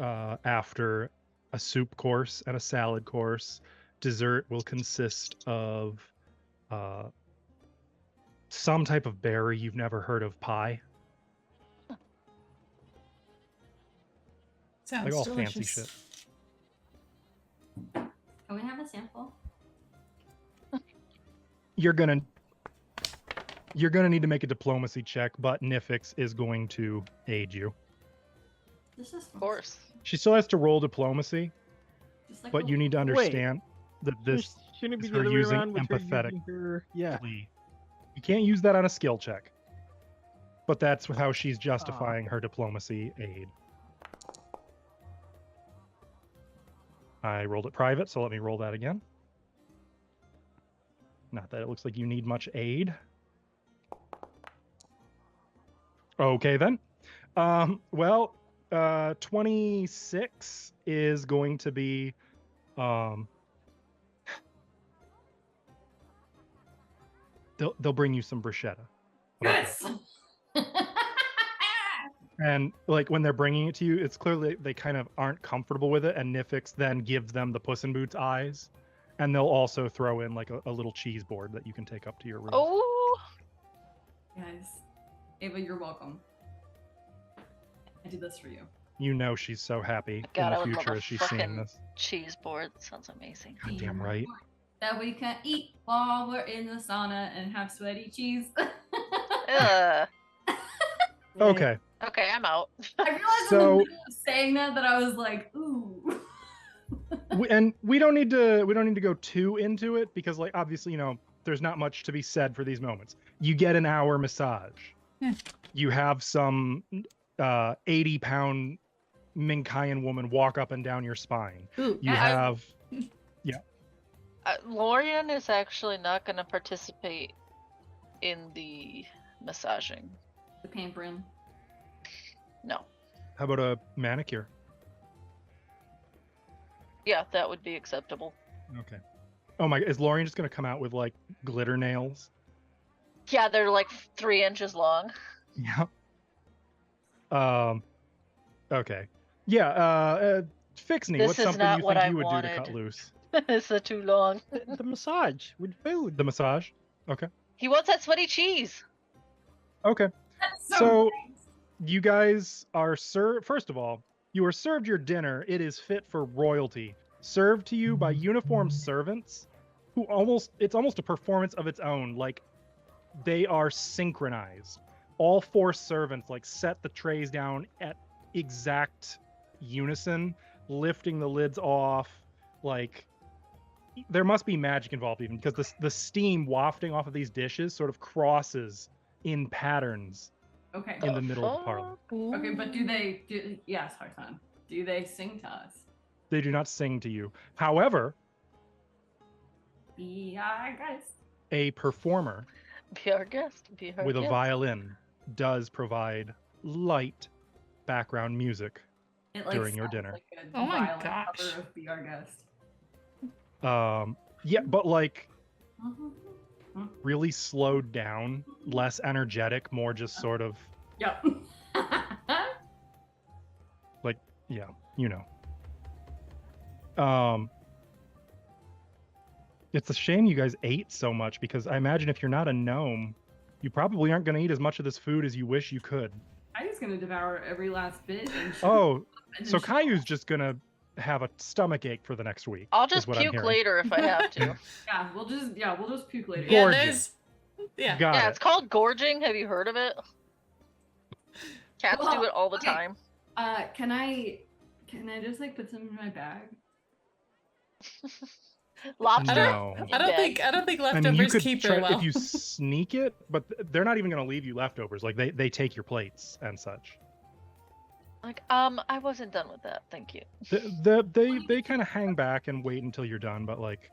after a soup course and a salad course. Dessert will consist of some type of berry you've never heard of pie. Sounds Like all delicious. fancy shit. Can we have a sample? You're gonna need to make a diplomacy check, but Nifix is going to aid you. This is Of course. She still has to roll diplomacy, Just like but you need to understand that this Shouldn't it is be the her other way using around with her empathetic. using her? Yeah. You can't use that on a skill check. But that's how she's justifying her diplomacy aid. I rolled it private, so let me roll that again. Not that it looks like you need much aid. Okay, then. 26 is going to be... They'll bring you some bruschetta. Yes. And like when they're bringing it to you, it's clearly they kind of aren't comfortable with it, and Nifix then gives them the Puss in Boots eyes, and they'll also throw in like a little cheese board that you can take up to your room. Oh, Guys, Ava, you're welcome. I did this for you. You know she's so happy God, I in would the love future a as she's seeing fucking this. cheese board. Sounds amazing. Goddamn right. That we can eat while we're in the sauna and have sweaty cheese. Okay, Okay, I'm out. I realized So- in the middle of saying that I was like, ooh. we don't need to go too into it because like obviously there's not much to be said for these moments. You get an hour massage. Yeah. You have some 80-pound Minkayan woman walk up and down your spine. Ooh. You have Lorian is actually not going to participate in the massaging. The pampering. No. how about a manicure? Yeah, that would be acceptable. Okay. Oh my, is Lorian just gonna come out with like glitter nails? Yeah, they're like 3 inches long. Yeah. Okay. Yeah, Fixney, This what's is something not you what think I you would do to wanted. cut loose? It's too long. The massage with food. The massage? Okay. He wants that sweaty cheese. Okay. That's So- nice. You guys are served, first of all, you are served your dinner. It is fit for royalty. Served to you by uniformed servants who it's almost a performance of its own. Like, they are synchronized. All 4 servants, like, set the trays down at exact unison, lifting the lids off. Like, there must be magic involved even, because the steam wafting off of these dishes sort of crosses in patterns Okay. in the middle of the parlor. Okay, but yes, Hartan. Do they sing to us? They do not sing to you. However, Be our guest. a performer Be our guest. Be our with a guest. violin does provide light background music. It, During your sounds dinner. Like a Oh my violent gosh. cover of Be Our Guest. Yeah, but like Mm-hmm. really slowed down, less energetic, more just sort of Yep. yeah, you know. It's a shame you guys ate so much because I imagine if you're not a gnome, you probably aren't going to eat as much of this food as you wish you could. I was gonna devour every last bit. And Oh, and so then Caillou's just going to have a stomach ache for the next week. I'll is just what I'm puke hearing. later if I have to. Yeah, we'll just puke later. Yeah, Gorging. there's. Yeah. Got Yeah, it. it's called gorging. Have you heard of it? Cats do Well, it all the okay. time. Can I just like put some in my bag? Lobster? No. I don't Bag. think I mean, leftovers you could keep try very well. if you sneak it, but they're not even going to leave you leftovers. Like they take your plates and such. Like, I wasn't done with that. Thank you. They kind of hang back and wait until you're done, but like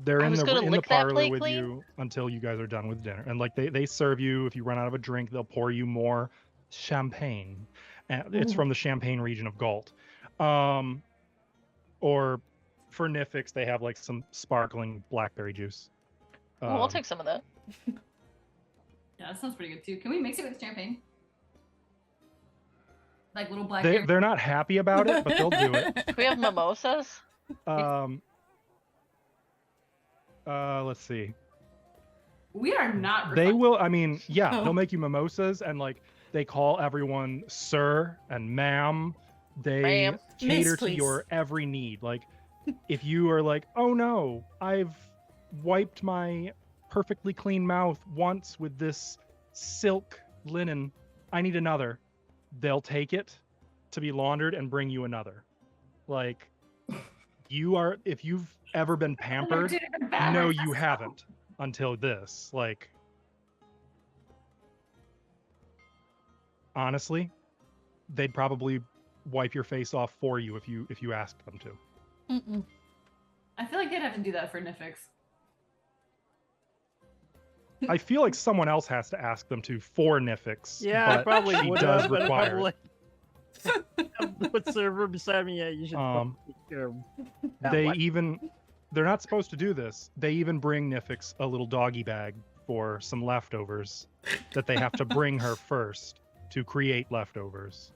they're I in was the gonna in the lick that parlor plate with clean. you until you guys are done with dinner. And like they serve you. If you run out of a drink, they'll pour you more champagne. And it's Ooh. from the Champagne region of Galt. Or for Nifix, they have like some sparkling blackberry juice. Ooh, I'll Um, take some of that. Yeah, that sounds pretty good too. Can we mix it with champagne? Like little black. they're not happy about it, but they'll do it. Do we have mimosas? Let's see. We are not. They refined. will. I mean, yeah, Oh. they'll make you mimosas, and like they call everyone sir and ma'am. They Ma'am. cater Miss, to your please. every need. Like, if you are like, oh no, I've wiped my perfectly clean mouth once with this silk linen. I need another. they'll take it to be laundered and bring you another. Like, if you've ever been pampered, no, you haven't until this. Like, honestly, they'd probably wipe your face off for you if you asked them to. Mm-mm. I feel like they'd have to do that for Nifix. I feel like someone else has to ask them to for Nifix. Yeah, I but probably she would does have, but require it. probably put server beside me. Yeah, you should. Take care of that one. They're not supposed to do this. They even bring Nifix a little doggy bag for some leftovers that they have to bring her first to create leftovers.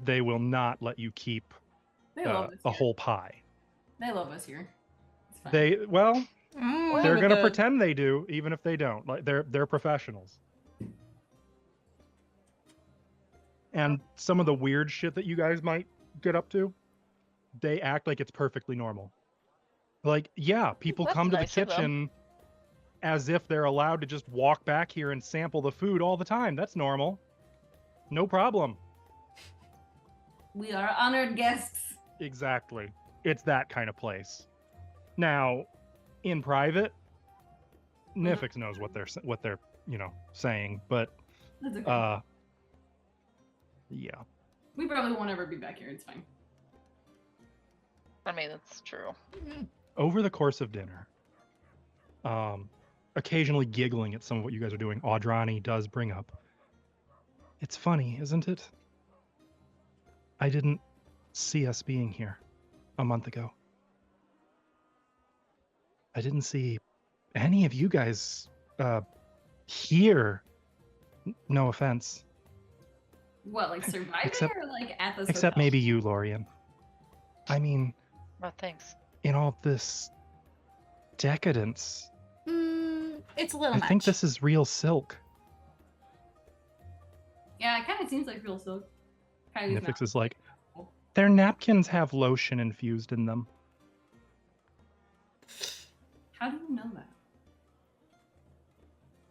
They will not let you keep They love us a here. whole pie. They love us here. It's fine. They're With gonna the- pretend they do, even if they don't. Like they're professionals. And some of the weird shit that you guys might get up to, they act like it's perfectly normal. Like, yeah, people That's come to the nice of them. kitchen as if they're allowed to just walk back here and sample the food all the time. That's normal. No problem. We are honored guests. Exactly. It's that kind of place. Now, in private, Nifix knows what they're saying, but That's okay. yeah. We probably won't ever be back here. It's fine. I mean, that's true. Over the course of dinner, occasionally giggling at some of what you guys are doing, Audrani does bring up, it's funny, isn't it? I didn't see us being here a month ago. I didn't see any of you guys here. No offense. What, like surviving Except- or like at the Except hotel? maybe you, Lorian. I mean, Oh, thanks. in all this decadence, It's a little I much. think this is real silk. Yeah, it kind of seems like real silk. Kylie's Nifix not. is like, their napkins have lotion infused in them. How do you know that?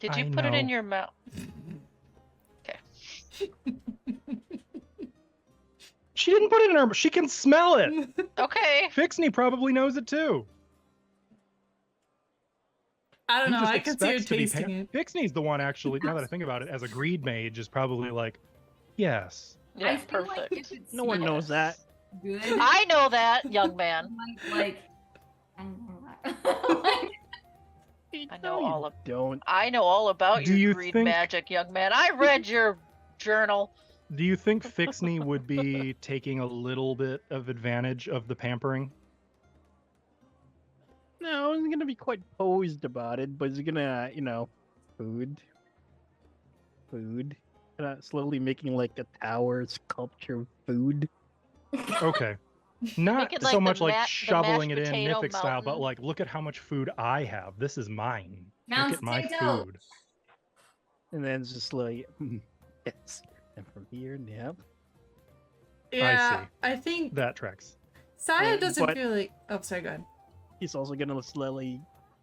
Did you I put it in know. your mouth? She didn't put it in her. She can smell it. Okay. Fixney probably knows it too. I don't He know. just I could see her expects to be tasting it. Fixney's the one actually. Now that I think about it, as a greed mage, is probably like, yes. Yeah, I feel like perfect. if it No one knows that. smells Good. I know that, young man. like I know all of. Don't. I know all about Do your you greed think- magic, young man. I read your journal. Do you think Fixney would be taking a little bit of advantage of the pampering? No, he's gonna be quite posed about it, but he's gonna, food. Slowly making like a tower sculpture of food. Okay. Not Make it so like the much like the shoveling it mashed in potato Nifix style, but mountain. like, look at how much food I have. This is mine. Mount Look at my potato. food. And then it's just like, yes. And from here, yep. Yeah, see. I think That tracks. Saya doesn't but- feel like. Oh, sorry, go ahead. He's also gonna slowly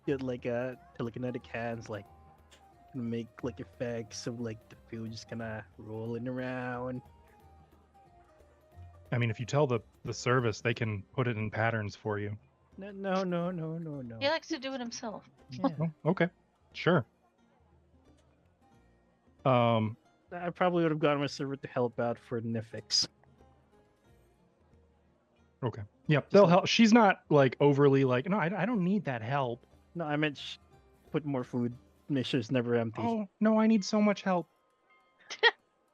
get like a telekinetic hands, like gonna make like effects of like the food just kind of rolling around. I mean, if you tell the service, they can put it in patterns for you. No. He likes to do it himself. Yeah. Oh, okay. Sure. I probably would have gotten my server to help out for Nifix. Okay. Yep. They'll help. She's not like overly like, no, I don't need that help. No, I meant put more food. Make sure it's never empty. Oh, no, I need so much help.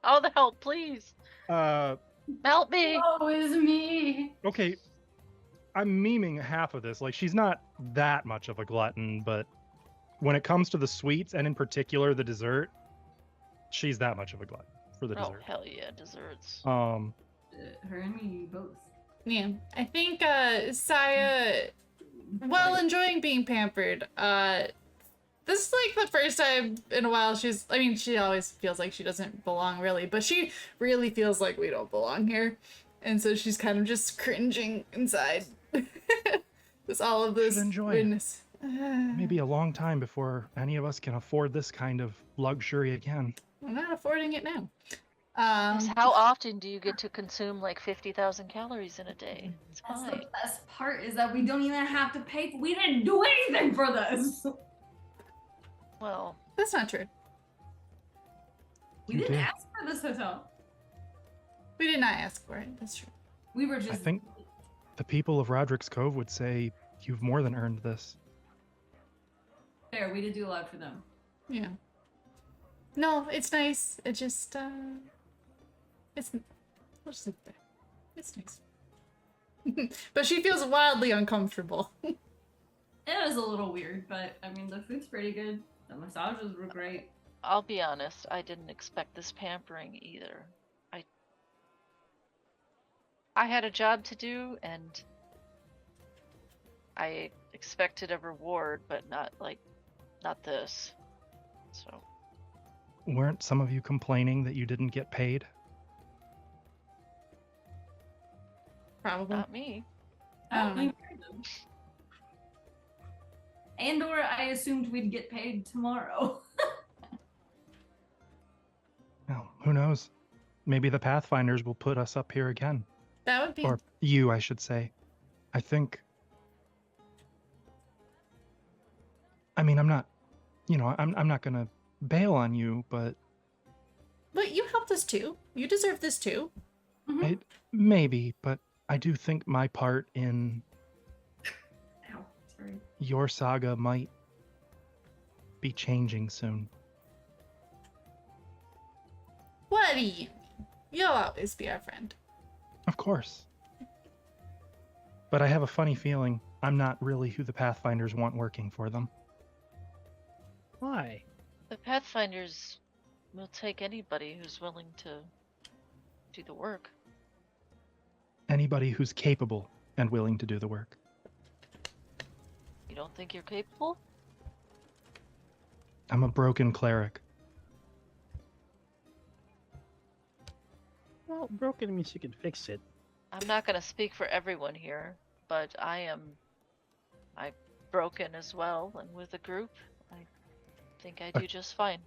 Oh, the help, please. Help me. Oh, it's me. Okay. I'm memeing half of this. Like, she's not that much of a glutton, but when it comes to the sweets, and in particular the dessert, she's that much of a glutton for the Oh, dessert. hell yeah, desserts. Her and me both. Yeah, I think Saya, while enjoying being pampered, this is like the first time in a while she always feels like she doesn't belong really, but she really feels like we don't belong here. And so she's kind of just cringing inside. Just all of this Should enjoy it. weirdness. Maybe a long time before any of us can afford this kind of luxury again. I'm not affording it now. Yes, how often do you get to consume like 50,000 calories in a day? It's That's fine. the best part is that we don't even have to pay. We didn't do anything for this. Well, That's not true. We You didn't did. ask for this hotel. We did not ask for it. That's true. We were just. I think the people of Roderick's Cove would say you've more than earned this. Fair. We did do a lot for them. Yeah. No, it's nice. It just, it's, we'll just leave it there. It's nice. But she feels wildly uncomfortable. It was a little weird, but I mean, the food's pretty good. The massages were great. I'll be honest, I didn't expect this pampering either. I had a job to do, and I expected a reward, but not this. So, Weren't some of you complaining that you didn't get paid? Probably. not me. I don't think we did. And/or I assumed we'd get paid tomorrow. Well, who knows? Maybe the Pathfinders will put us up here again. That would be. Or you, I should say. I think... I mean, I'm not... I'm not gonna bail on you, but But you helped us too. You deserve this too. Mhm. maybe, but I do think my part in Ow, sorry. your saga might be changing soon. What do you mean? You'll always be our friend. Of course. But I have a funny feeling I'm not really who the Pathfinders want working for them. Why? The Pathfinders will take anybody who's willing to do the work. Anybody who's capable and willing to do the work. You don't think you're capable? I'm a broken cleric. Well, broken means you can fix it. I'm not gonna speak for everyone here, but I'm broken as well, and with a group, I think I do just fine.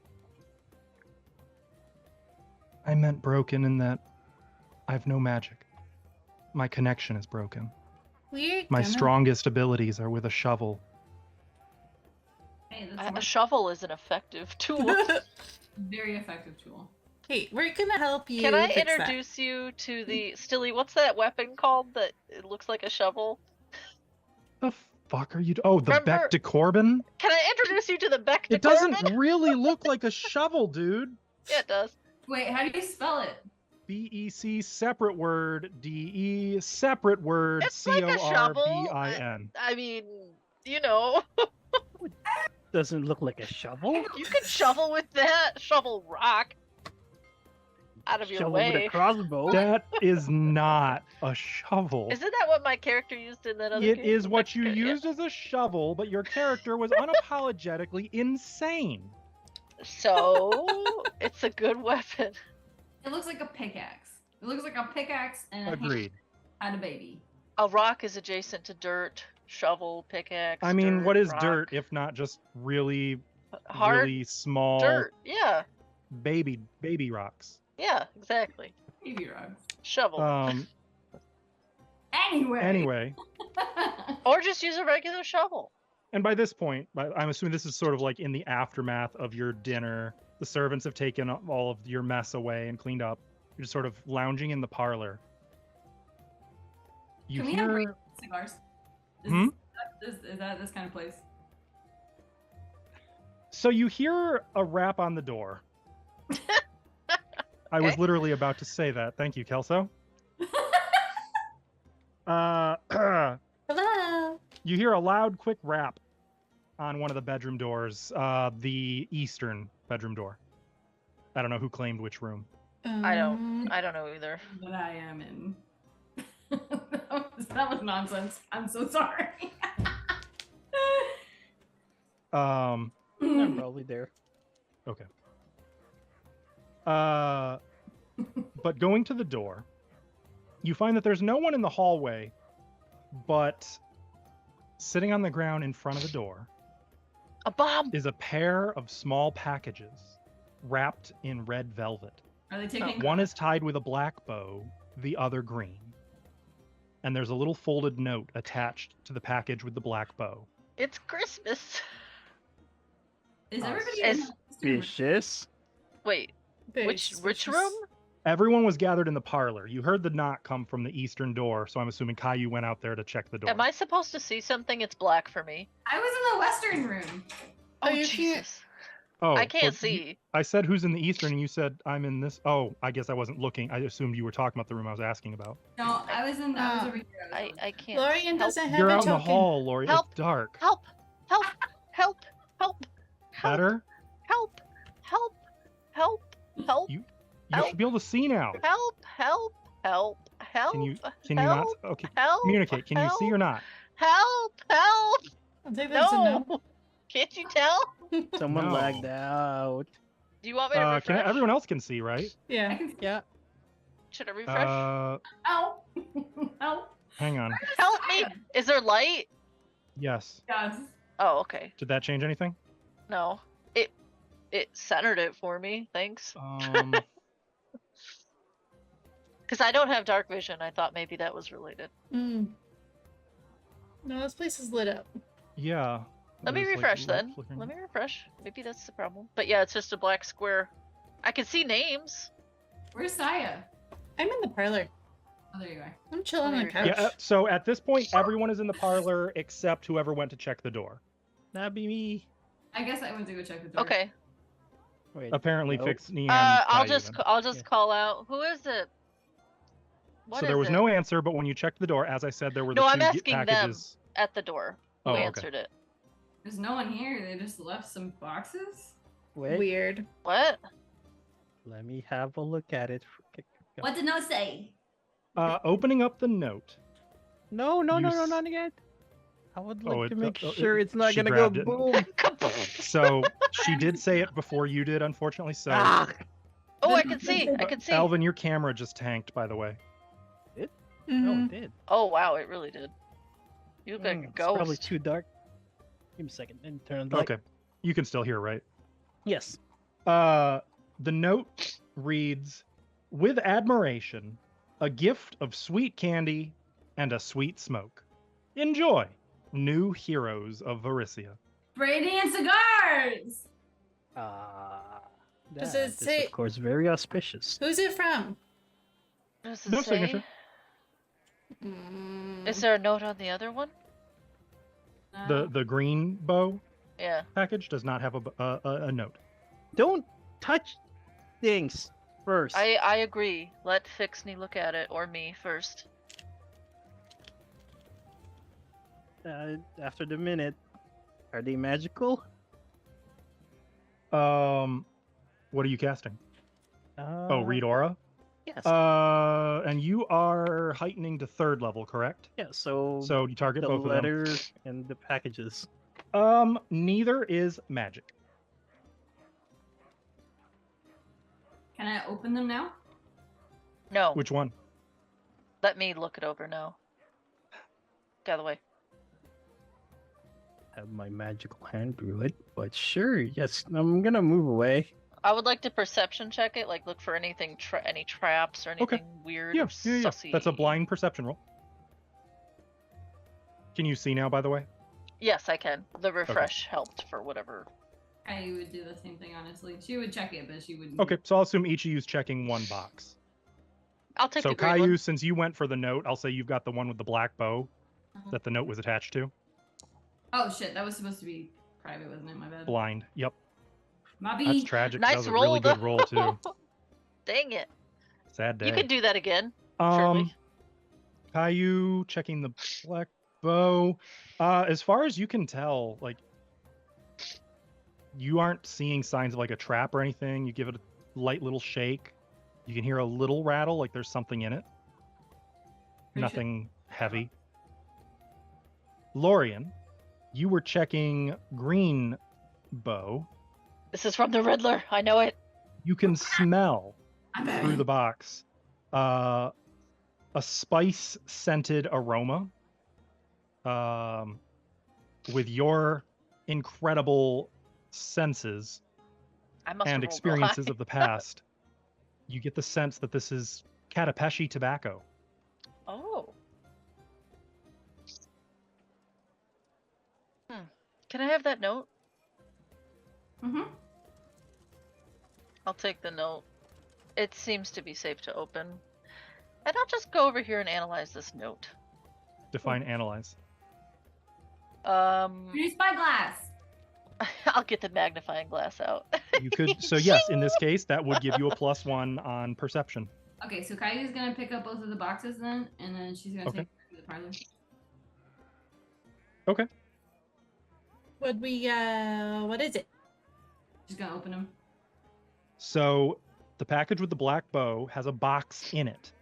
I meant broken in that I've no magic. My connection is broken. We're My gonna... strongest abilities are with a shovel. Hey, that's A a shovel is an effective tool. very effective tool. Hey, we're gonna help you. Can I fix that. introduce you to the Stilly? What's that weapon called that it looks like a shovel? The fuck are you? Oh, the Remember- Beck de Corbin? Can I introduce you to the Beck de It doesn't Corbin? really look like a shovel, dude. Yeah, it does. Wait, how do you spell it? BEC separate word DE separate word It's like a shovel. CORBIN. I mean, you know, Doesn't look like a shovel. you can shovel with that. Shovel rock out of your Shovel with way. a crossbow. That is not a shovel. Isn't that what my character used in that other It game? is what you Yeah. used as a shovel, but your character was unapologetically insane. So, it's a good weapon. It looks like a pickaxe. It looks like a pickaxe and a hand Agreed. had a baby. A rock is adjacent to dirt. Shovel, pickaxe. I mean, what is rock. dirt if not just really, Hard really small dirt. Yeah, baby rocks? yeah, exactly. Baby rugs. Shovel. Anyway, Or just use a regular shovel. and by this point, I'm assuming this is sort of like in the aftermath of your dinner. The servants have taken all of your mess away and cleaned up. You're just sort of lounging in the parlor. You Can we have hear cigars? Hmm? Is that this kind of place? So you hear a rap on the door. I was Okay. literally about to say that. Thank you, Kelso. Hello. You hear a loud, quick rap on one of the bedroom doors, the eastern bedroom door. I don't know who claimed which room. I don't know either. That I am in. that was nonsense. I'm so sorry. I'm probably there. Okay. But going to the door, you find that there's no one in the hallway, but Sitting on the ground in front of the door A bomb. is a pair of small packages wrapped in red velvet. Are they taking? One is tied with a black bow, the other green. And there's a little folded note attached to the package with the black bow. It's Christmas. Is everybody Is- in the room? Vicious. Wait, Very which suspicious. room? Everyone was gathered in the parlor. You heard the knock come from the eastern door, so I'm assuming Caillou went out there to check the door. Am I supposed to see something? It's black for me. I was in the western room. Oh, Oh, you Jesus. can't- Oh, I can't but see. I said who's in the eastern, and you said I'm in this. Oh, I guess I wasn't looking. I assumed you were talking about the room I was asking about. No, I was in. I was Oh. over here. I can't. Lorian help. doesn't have You're a out in the token. hall, Lori. Help. It's dark. Help! Help! Help! Help! Help! Better? Help! Help! Help! Help! You Help. should be able to see now. Help! Help! Help! Help! Can you not? Help. Okay, Help! communicate. Can you see or not? Help! Help! I'll take that as a no. No! Can't you tell? Someone No. lagged out. Do you want me to refresh? Everyone else can see, right? I Yeah. can. Yeah. Should I refresh? Ow! Ow! Hang on. Help me! Is there light? Yes. Yes. Oh, okay. Did that change anything? No. It centered it for me. Thanks. Um, Because I don't have dark vision. I thought maybe that was related. Mm. No, this place is lit up. yeah. Let me There's, like, refresh light then. flickering. Let me refresh. Maybe that's the problem. But yeah, it's just a black square. I can see names. Where's Saya? I'm in the parlor. Oh, there you are. I'm chilling on the Let couch. me Yeah. So at this point, everyone is in the parlor except whoever went to check the door. That'd be me. I guess I went to go check the door. Okay. Wait. Apparently, nope. fixed Neon. I'll Caillou just then. I'll just Yeah. call out. Who is it? What So is there was it? no answer, but when you checked the door, as I said, there were the No, two I'm asking them. packages. At the door. Who Oh, okay. answered it? There's no one here. They just left some boxes. Wait. Weird. What? Let me have a look at it. What did no say? Opening up the note. No, no, You no, no, s- not again. I would like Oh, to it- make oh, sure it's not she gonna go grabbed it. boom. So she did say it before you did, unfortunately. So Ah, Oh, I can see. I can see. Alvin, your camera just tanked, by the way. no, Mhm. it did. Oh wow, it really did. You look like a It's probably ghost. too dark. Give me a second. And turn on the light. Okay, you can still hear, right? Yes. The note reads, "With admiration, a gift of sweet candy and a sweet smoke. Enjoy, new heroes of Varisia." Radiant cigars. Does That it is, say- of course, very auspicious. Who's it from? Does it No say? signature. Mm. Is there a note on the other one? The green bow Yeah. package does not have a note. Don't touch things first. I agree. Let Fixney look at it, or me first. After the minute, are they magical? What are you casting? Read aura. Yes. And you are heightening to 3rd level, correct? yeah. So So you target the both of letter and the packages. them. Neither is magic. Can I open them now? No. Which one? Let me look it over now. Get out of the way. Have my magical hand through it, but sure. Yes, I'm gonna move away. I would like to perception check it, like look for anything, any traps or anything weird Yeah, or yeah. sussy. That's a blind perception roll. Can you see now, by the way? Yes, I can. The refresh helped for whatever. I would do the same thing, honestly. She would check it, but she wouldn't. Okay, so I'll assume each of you's checking one box. I'll take So the green Caillou, one. since you went for the note, I'll say you've got the one with the black bow Uh-huh. that the note was attached to. Oh shit, that was supposed to be private, wasn't it? My bad. Blind. Yep. Mobby. That's tragic. That Nice was a roll, really good though. roll too. Dang it! Sad day. You can do that again. Surely. Caillou checking the black bow. As far as you can tell, like you aren't seeing signs of like a trap or anything. You give it a light little shake. You can hear a little rattle, like there's something in it. Pretty sure- Nothing heavy. Lorian, you were checking green bow. This is from the Riddler. I know it. You can smell I'm back. through the box a spice scented aroma. with your incredible senses I must have and rolled real experiences high. of the past, you get the sense that this is Katapeshi tobacco. Oh. Can I have that note? Mm-hmm. I'll take the note. It seems to be safe to open. And I'll just go over here and analyze this note. Define analyze. Produce by glass. I'll get the magnifying glass out. You could, so yes, in this case, that would give you a +1 on perception. Okay, so Kayu's gonna pick up both of the boxes then, and then she's gonna Okay. take it to the parlor. Okay. What is it? She's gonna open them. So the package with the black bow has a box in it.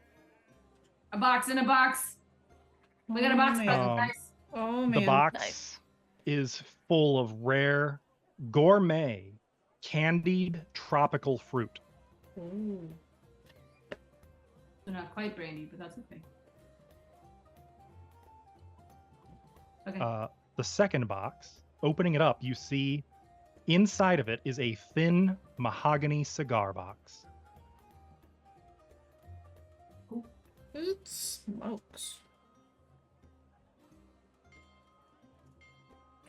A box in a box. We got a box Oh, present, man. guys. Oh man. The box Nice. is full of rare, gourmet, candied tropical fruit. Ooh. They're not quite brandy, but that's okay. Okay. The second box, opening it up, you see inside of it is a thin mahogany cigar box. It smokes.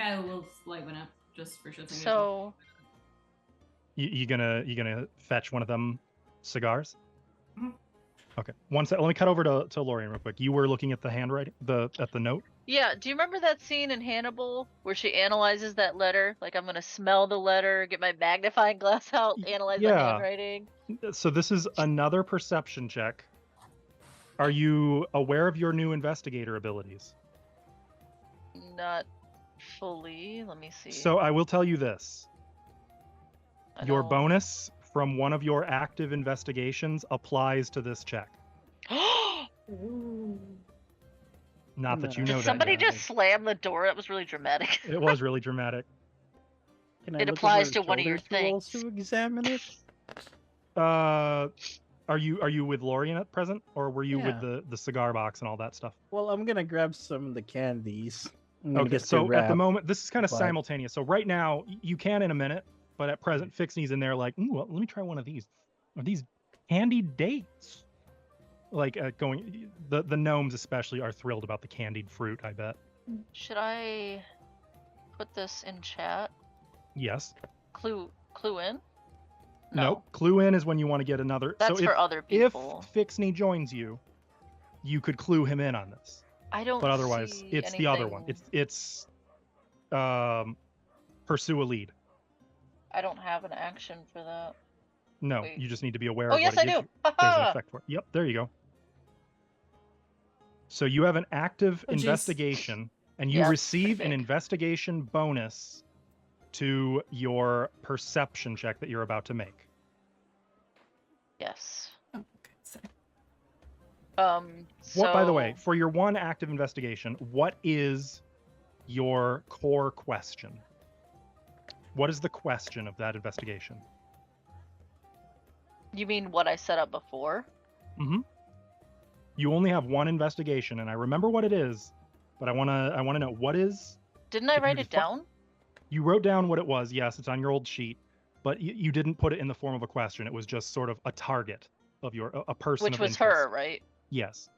Kayu will light one up just for shits and giggles. So, You gonna fetch one of them cigars? Mhm. Okay. One sec. Let me cut over to Lorian real quick. You were looking at the handwriting, at the note. yeah, do you remember that scene in Hannibal where she analyzes that letter? Like, I'm going to smell the letter, get my magnifying glass out, analyze the Yeah. handwriting. So this is another perception check. Are you aware of your new investigator abilities? Not fully. Let me see. So I will tell you this. I Your know- bonus from one of your active investigations applies to this check. Ooh. Not that you Did know Did that somebody yet. just slam the door? That was really dramatic. It was really dramatic. Can I It look applies over to one of your shoulder to things. also examine it? Are you with Lorian at present, or were you with Yeah. the cigar box and all that stuff? Well, I'm gonna grab some of the candies. I'm gonna Okay, get so the at the wrap. moment, this is kind of but- simultaneous. So right now, you can in a minute, but at present, Fixney's in there like, ooh, well, let me try one of these. Are these candied dates? Like the gnomes especially are thrilled about the candied fruit. I bet. Should I put this in chat? Yes. Clue in? Nope. Clue in is when you want to get another. That's so for other if people. Fixney joins you, you could clue him in on this. I don't But otherwise, see it's the other one. anything- It's pursue a lead. I don't have an action for that. No, Wait. you just need to be aware Oh, of yes, what I it gives do. you. There's an Haha! effect for it. Yep, there you go. So you have an active Oh, jeez. investigation, and you Yeah, receive an pretty big. investigation bonus to your perception check that you're about to make. Yes. Oh, okay. Sorry. What, by the way, So- for your one active investigation, what is your core question? What is the question of that investigation? You mean what I set up before? Mm-hmm. You only have one investigation, and I remember what it is, but I wanna know what is. Didn't I If you write it defi- down? You wrote down what it was. Yes, it's on your old sheet, but you didn't put it in the form of a question. It was just sort of a target of your a person. Which of was interest. her, right? Yes.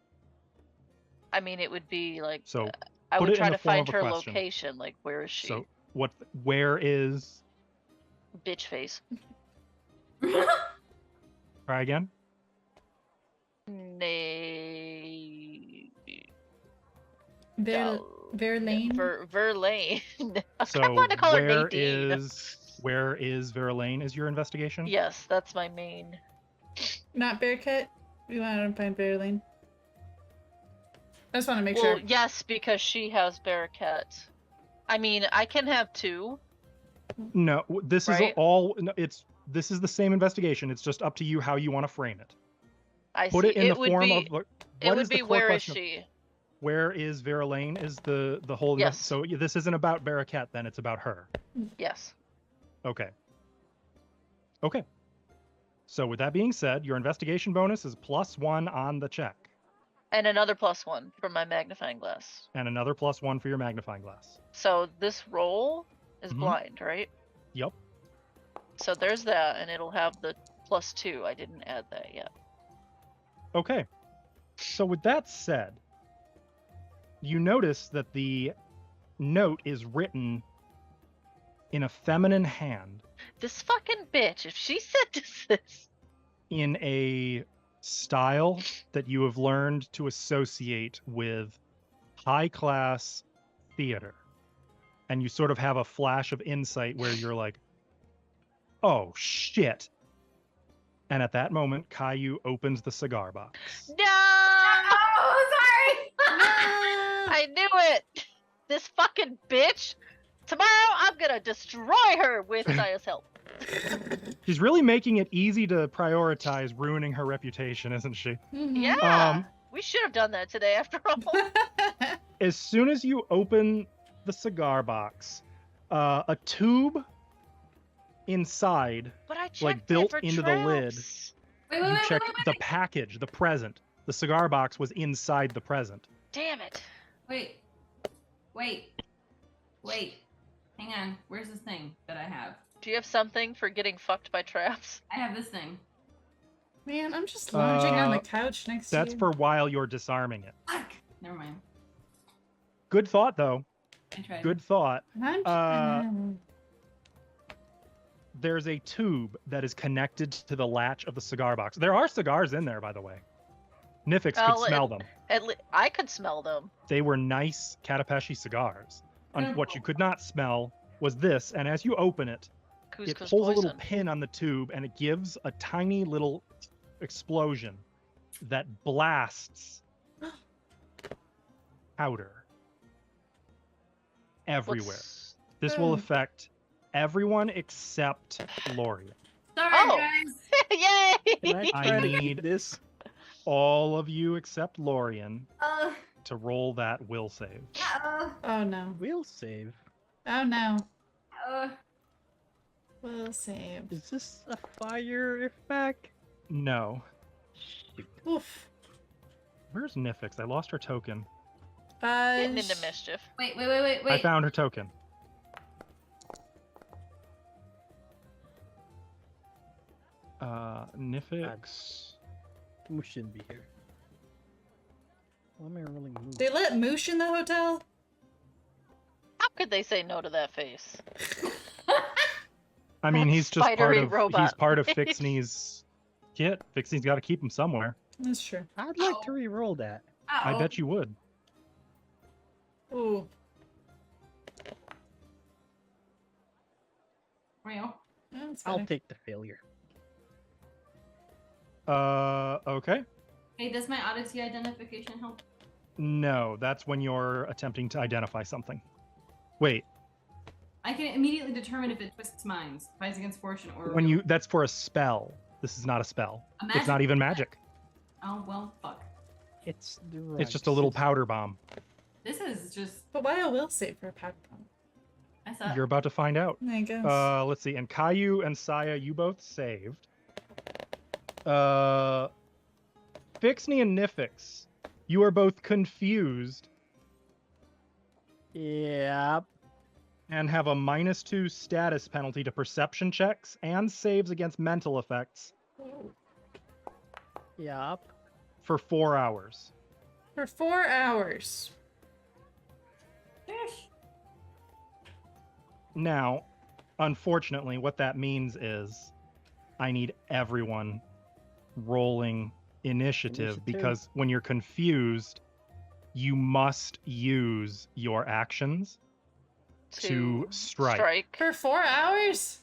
I mean, it would be like So I put would it in try the to form find of a her question. location. Like, where is she? so what? Where is? Bitch face. Try again. Nay. Verlaine. Verlaine. I So kept wanting to call her where Nadine. is Verlaine? Is your investigation? Yes, that's my main. Not Bearcat. We want to find Verlaine. I just want to make Well, sure. yes, because she has Bearcat. I mean, I can have two. No, this is Right? all. No, this is the same investigation. It's just up to you how you want to frame it. I Put see. it in the would form be, of. What It would is the be core where is question of- she? Where is Vera Lane? Is the whole Yes. So this isn't about Barakat, then it's about her. Yes. Okay. So with that being said, your investigation bonus is +1 on the check. And another +1 for my magnifying glass. And another +1 for your magnifying glass. So this roll is Mhm. blind, right? Yep. So there's that, and it'll have the +2. I didn't add that yet. Okay. So with that said, you notice that the note is written in a feminine hand This fucking bitch, if she said this. in a style that you have learned to associate with high-class theater. And you sort of have a flash of insight where you're like, oh, shit. And at that moment, Caillou opens the cigar box. No! Oh, sorry. I knew it! This fucking bitch! Tomorrow I'm gonna destroy her with Saya's help. She's really making it easy to prioritize ruining her reputation, isn't she? Mhm. Yeah! We should have done that today after all. As soon as you open the cigar box, a tube inside, But I checked like built it for into the lid. traps. Wait, You checked the package, the present. The cigar box was inside the present. Damn it. Wait. Hang on. Where's this thing that I have? Do you have something for getting fucked by traps? I have this thing. Man, I'm just lounging on the Uh, couch next to That's you. for while you're disarming it. Fuck. Never mind. Good thought, though. I tried. Good thought. I'm There's a tube that is connected to the latch of the cigar box. There are cigars in there, by the way. Nifix Oh, could smell them. I could smell them. They were nice Katapeshi cigars. What you could not smell was this, and as you open it, it Cusco's pulls a poison. little pin on the tube, and it gives a tiny little explosion that blasts powder everywhere. What's- This will affect everyone except Lorien. Sorry, Oh. guys. Yay! Can I I try to need- eat this? All of you except Lorien Uh, to roll that will save. Oh no. We'll save. Oh no. uh, We'll save. Is this a fire effect? No. Shoot. Oof. Where's Nifix? I lost her token. Getting into mischief. wait. I found her token. Nifix. Who shouldn't be here? Why am I rolling move? They let Moosh in the hotel? How could they say no to that face? I mean, he's just part Spidery of robot. he's part of Fixney's kit. Fixney's got to keep him somewhere. That's true. I'd like to re-roll that. I bet you would. Ooh. Real. That's I'll better. take the failure. Okay. Hey, does my oddity identification help? No, that's when you're attempting to identify something. Wait, I can immediately determine if it twists minds, fights against fortune, or when you that's for a spell. This is not a spell. A It's not magic even spell. magic. Oh well, fuck. It's the It's just a little right powder bomb. This is just. But why a will save for a powder bomb? I thought. You're about to find out. I guess. Let's see. And Caillou and Saya, you both saved. Fixney and Nifix, you are both confused Yep. and have a -2 status penalty to perception checks and saves against mental effects Yep. for 4 hours. For 4 hours. Fish. Now, unfortunately, what that means is I need everyone rolling initiative because when you're confused, you must use your actions to strike. For 4 hours?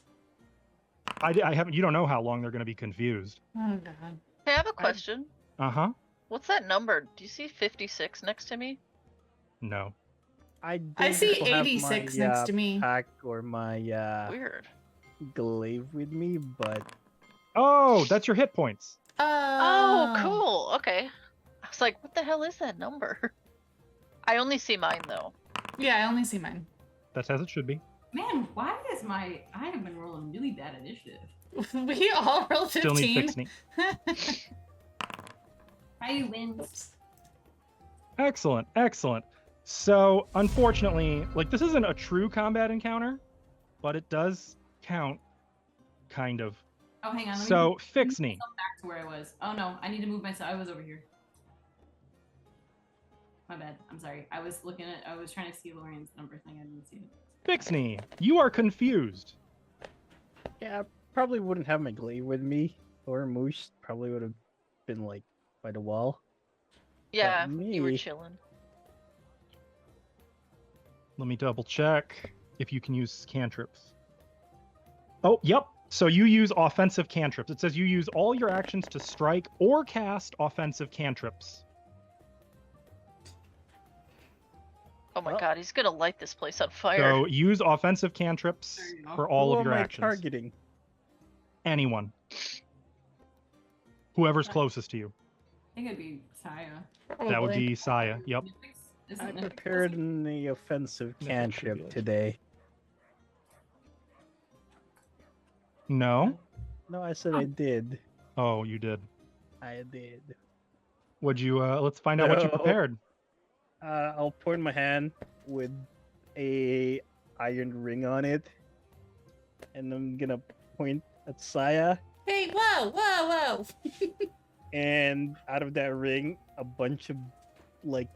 I haven't. You don't know how long they're going to be confused. Oh god. I have a question. Uh-huh. What's that number? Do you see 56 next to me? No. I see don't have 86 my, next to me. Pack or my Weird. glaive with me, but Oh, that's your hit points. Oh, cool. Okay. I was like, what the hell is that number? I only see mine though. Yeah, I only see mine. That's as it should be. Man, why is my? I have been rolling really bad initiative. We all rolled 15. Still need Fixney. Caillou wins. Excellent, excellent. So, unfortunately, like, this isn't a true combat encounter, but it does count, kind of. Oh, hang on. Let me So, move Fixney. myself back to where I was. Oh no, I need to move myself. I was over here. My bad. I'm sorry. I was trying to see Lorian's number thing. I didn't see it. Fixney, you are confused. Yeah, I probably wouldn't have my glaive with me, or Moose probably would have been like by the wall. Yeah, you were me- chilling. Let me double check if you can use cantrips. Oh, yep. So you use offensive cantrips. It says you use all your actions to strike or cast offensive cantrips. Oh my Well- god, he's gonna light this place on fire. So use offensive cantrips There you go. for all Who of your am I actions. targeting? Anyone. Whoever's closest to you. I think it'd be Saya. That would be Saya. Yep. Isn't I it prepared the offensive Yeah, that should be cantrip it. today. No? No, I said I did. Oh, you did. I did. Would you, let's find out what you No. prepared. I'll point my hand with a iron ring on it, and I'm gonna point at Saya, Hey, whoa, whoa, whoa. and out of that ring, a bunch of like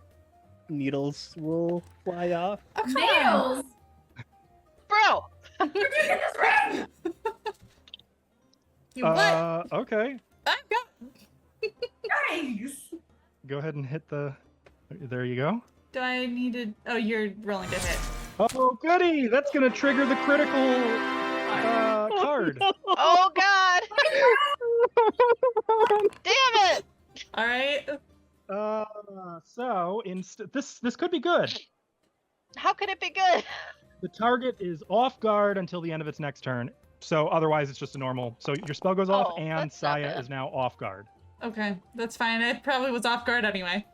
needles will fly off. Oh, come on. Nails! Bro! Where'd you get this ring? You what? Okay. I got. Yikes! Go ahead and hit the, there you go. Do I need to? Oh, you're rolling to hit. Oh, goody! That's gonna trigger the critical card. Oh god! Damn it! All right. So this could be good. How could it be good? The target is off guard until the end of its next turn. So otherwise, it's just a normal. So your spell goes off, Oh, and that's not Saya bad. is now off guard. Okay, that's fine. I probably was off guard anyway.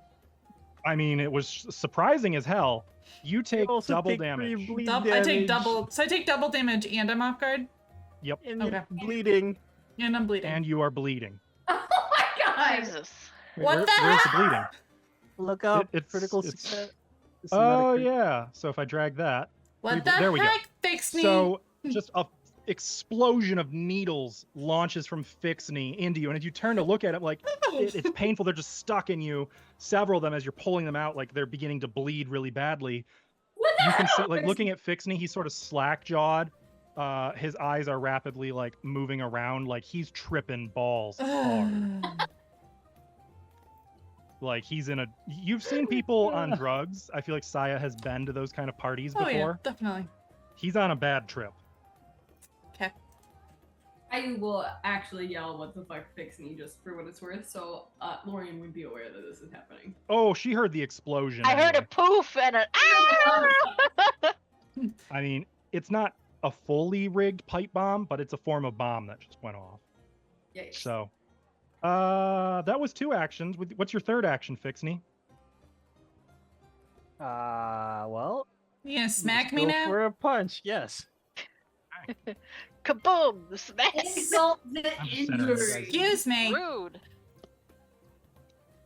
I mean, it was surprising as hell. You take also double take 3 damage. bleed I take damage, double. So I take double damage, and I'm off guard, and Okay. you're bleeding. and I'm bleeding. And you are bleeding. Oh my god! Jesus. Wait, What the where's the heck? bleeding? Look up it's- critical it's- success. It's not a Oh crit. yeah. So if I drag that, What the there we go. heck? Fix me. so just a explosion of needles launches from Fixney into you, and as you turn to look at it, like it's painful. They're just stuck in you. Several of them, as you're pulling them out, like they're beginning to bleed really badly. What the You can see, hell? like looking at Fixney, he's sort of slack jawed. His eyes are rapidly like moving around, like he's tripping balls hard. Like he's in a. You've seen people on drugs. I feel like Saya has been to those kind of parties Oh before. yeah, definitely. He's on a bad trip. Okay. I will actually yell what the fuck fix me just for what it's worth, so Lorian would be aware that this is happening. Oh, she heard the explosion. I heard a anyway. poof and a ah! I mean, it's not a fully rigged pipe bomb, but it's a form of bomb that just went off. Yikes. So, that was 2 actions. What's your third action, Fixney? Well, You gonna smack let's me go now? for a punch. Yes. Kaboom! Smack! Insult the I'm just centering you guys. injury. Excuse me. Rude.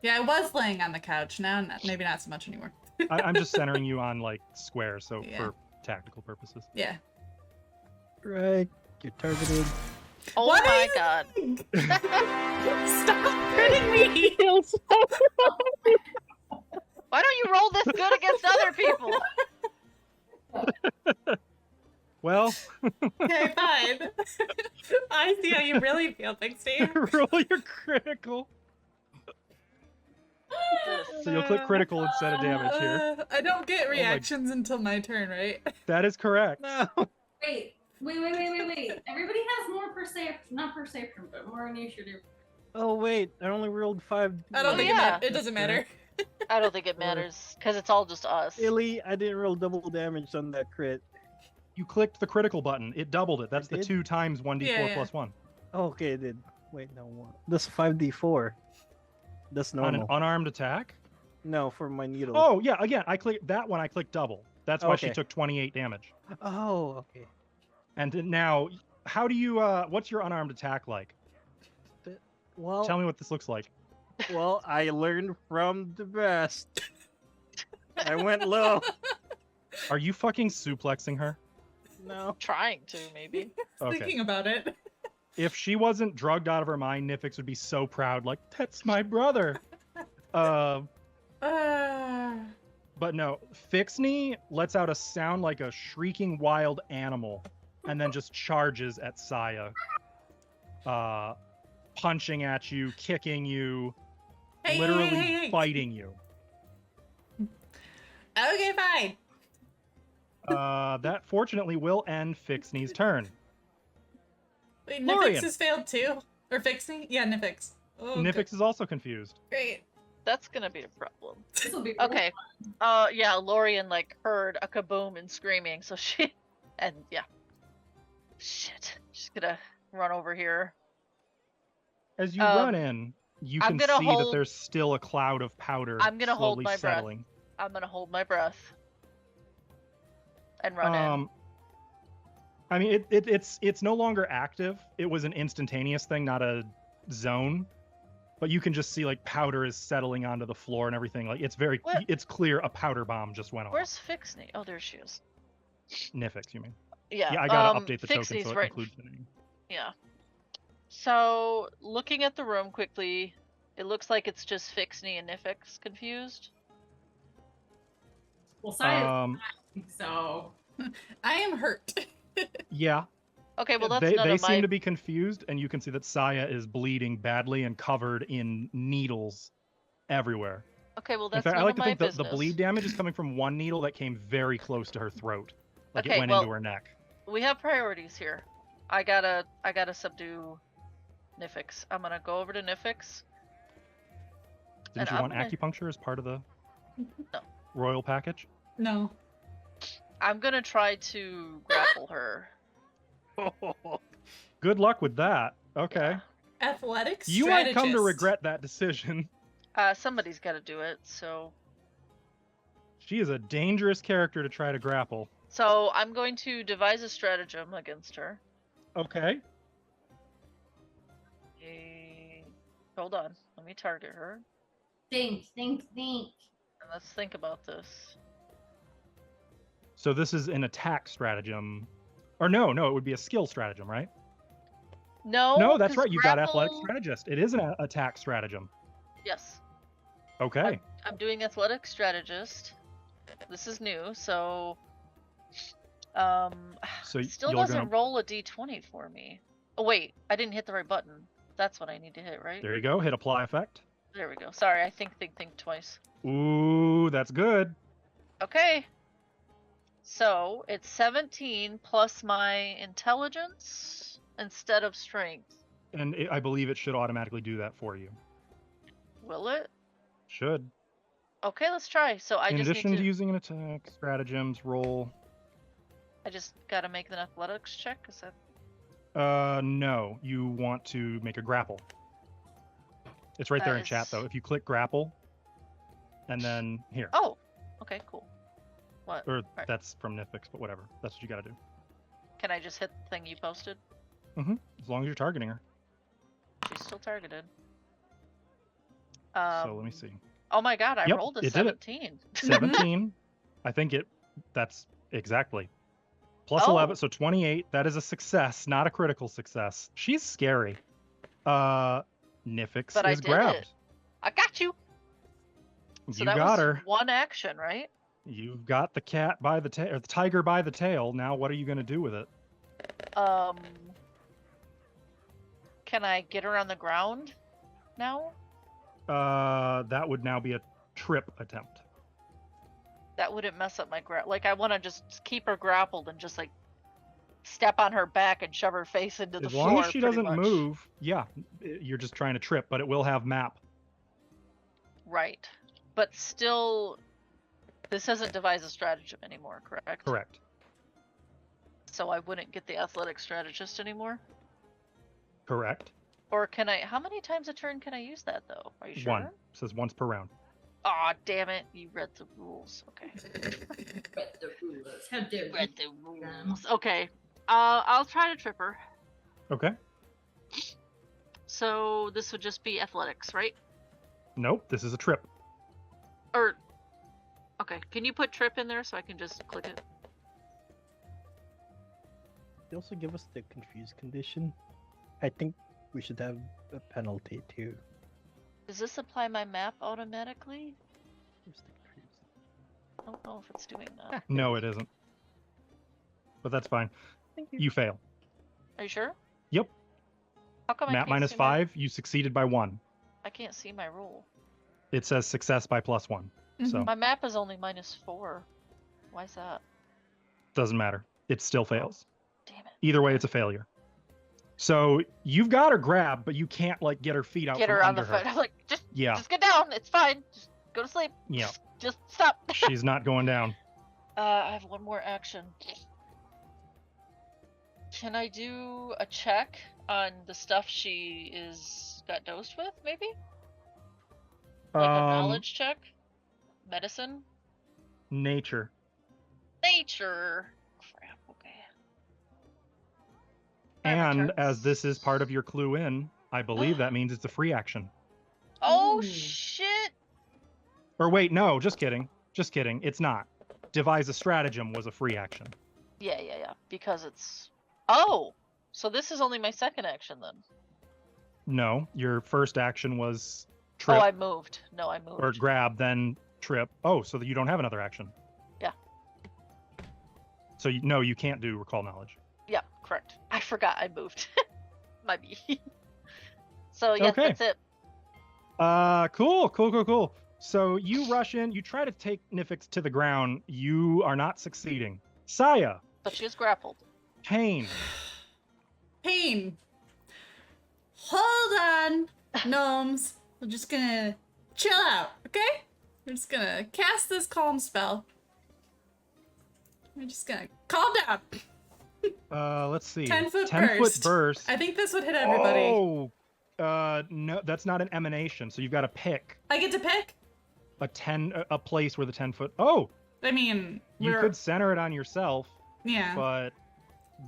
Yeah, I was laying on the couch. Now, maybe not so much anymore. I'm just centering you on like square, so Yeah. for tactical purposes. Yeah. Right. You're targeted. Oh What are my you god. Stop hurting me. Why don't you roll this good against other people? Well, Okay, fine. I see how you really feel, Pixie. roll your critical. So you'll click critical instead of damage here. I don't get my- reactions until my turn, right? That is correct. No. Wait. Everybody has more not perception, but more initiative. Oh wait, I only rolled 5. I don't Oh, think yeah. it doesn't matter. I don't think it matters, because it's all just us. Illy, I didn't roll double damage on that crit. You clicked the critical button. It doubled it. That's the did? 2 times 1d4 Yeah, yeah. plus 1. Oh, okay, it did. Wait, no one. That's 5d4. That's On normal. an unarmed attack? No, for my needle. Oh, yeah, again, I clicked that one. I clicked double. That's why she Okay. took 28 damage. Oh, okay. And now, how do you, what's your unarmed attack like? Well, Tell me what this looks like. well, I learned from the best. I went low. Are you fucking suplexing her? No. Trying to, maybe. Okay. Thinking about it. If she wasn't drugged out of her mind, Nifix would be so proud, like, that's my brother. But no, Fixney lets out a sound like a shrieking wild animal and then just charges at Saya. Punching at you, kicking you, Hey, literally hey. biting you. Okay, fine. That fortunately will end Fixney's turn. Wait, Lorian. Nifix has failed too? Or Fixney? Yeah, Nifix. Oh, Nifix is also confused. Great. That's gonna be a problem. This will be Okay. Yeah, Lorian like heard a kaboom and screaming, so she and yeah. Shit. She's gonna run over here. As you run in, you I'm can gonna see that hold- there's still a cloud of powder I'm gonna hold slowly my breath. settling. I'm gonna hold my breath. And run in. I mean, it's no longer active. It was an instantaneous thing, not a zone. But you can just see like powder is settling onto the floor and everything. Like What? it's clear a powder bomb just went off. Where's Fixney? Oh, there she is. Nifix, you mean? Yeah. Yeah, I gotta update the token Fixney's so it right. includes the name. Yeah. So, looking at the room quickly, it looks like it's just Fixney and Nifix confused. Well, Saya's so I am hurt. Yeah. Okay, well that's they none of my... seem to be confused, and you can see that Saya is bleeding badly and covered in needles everywhere. Okay, well In that's fact, I none like of to my think that business. the bleed damage is coming from one needle that came very close to her throat, like Okay, it went well, into her neck. We have priorities here. I gotta subdue Nifix. I'm gonna go over to Nifix. Didn't and you I'm want gonna- acupuncture as part of the No. royal package? No. I'm gonna try to grapple her. Good luck with that. Okay. Yeah. Athletics. You might come to strategist. regret that decision. Somebody's gotta do it, so... She is a dangerous character to try to grapple. So, I'm going to devise a stratagem against her. Okay. Hold on. Let me target her. think. And let's think about this. So this is an attack stratagem. Or no, it would be a skill stratagem, right? No, that's 'cause right. You've got athletic grapple- strategist. It is an attack stratagem. Yes. Okay. I'm doing athletic strategist. This is new, so So still you're doesn't gonna. roll a d20 for me. Oh wait, I didn't hit the right button. That's what I need to hit, right? There you go. Hit apply effect. There we go. Sorry, I think twice. Ooh, that's good. Okay. So it's 17 plus my intelligence instead of strength. And I believe it should automatically do that for you. Will it? Should. Okay, let's try. So I In just addition need to to. using an attack stratagems, roll. I just gotta make an athletics check. Is that? No. You want to make a grapple. It's right there in chat, though. If you click grapple, and then here. Oh. Okay. Cool. What? Or Right. that's from Nifix, but whatever. That's what you gotta do. Can I just hit the thing you posted? As long as you're targeting her. She's still targeted. So let me see. Oh my god, I Yep, rolled a it did it. 17. 17. I think that's exactly. Plus Oh. 11, so 28. That is a success, not a critical success. She's scary. Nifix But I is did grabbed. it. I got you. So You that got was her. one action, right? You've got the cat by the tail, or the tiger by the tail. Now, what are you going to do with it? Can I get her on the ground now? That would now be a trip attempt. That wouldn't mess up my Like, I want to just keep her grappled and just, like, step on her back and shove her face into the As floor. long as she pretty doesn't much. move, yeah, you're just trying to trip, but it will have map. Right. But still, this isn't devise a stratagem anymore, correct? Correct. So I wouldn't get the athletic strategist anymore? Correct. Or can I... How many times a turn can I use that, though? Are you sure? One. It says once per round. Aw, damn it. You read the rules. Okay. Read the rules. How dare you? Read the rules. Okay. I'll try to trip her. Okay. So this would just be athletics, right? Nope, this is a trip. Or... Okay, can you put trip in there so I can just click it? They also give us the confused condition. I think we should have a penalty too. Does this apply my map automatically? Where's the confused? I don't know if it's doing that. No, it isn't. But that's fine. Thank you. You fail. Are you sure? Yep. How come I Map can't minus see my- 5, you succeeded by 1. I can't see my roll. It says success by +1. So My map is only -4. Why is that? doesn't matter. It still fails. Damn it. Either way, it's a failure. So you've got her grabbed, but you can't like get her feet out Get from her on under the her. foot. I'm like, just get down. It's fine. Just go to sleep. Yeah. Just stop. She's not going down. I have one more action. Can I do a check on the stuff she got dosed with, maybe? Like a knowledge check? Medicine? Nature. Nature. Crap, okay. And as this is part of your clue in, I believe that means it's a free action. Oh, Ooh. shit! Or wait, no, just kidding. Just kidding. It's not. Devise a stratagem was a free action. Yeah. Because it's... Oh! So this is only my second action, then. No, your first action was trip Oh, I moved. No, I moved. or grab, then trip. Oh, so that you don't have another action. Yeah. So no, you can't do recall knowledge. Yeah, correct. I forgot I moved. Might be. So, yes, Okay. that's it. Cool. So you rush in, you try to take Nifix to the ground. You are not succeeding. Saya, But she is grappled. Pain. Pain. Hold on, gnomes. We're just gonna chill out, okay? We're just gonna cast this calm spell. We're just gonna calm down. Let's see. 10-foot 10-foot burst. burst. I think this would hit everybody. Oh, no, that's not an emanation. So you've got to pick I get to pick? a place where the 10-foot. Oh, I mean, you we're... could center it on yourself, Yeah. but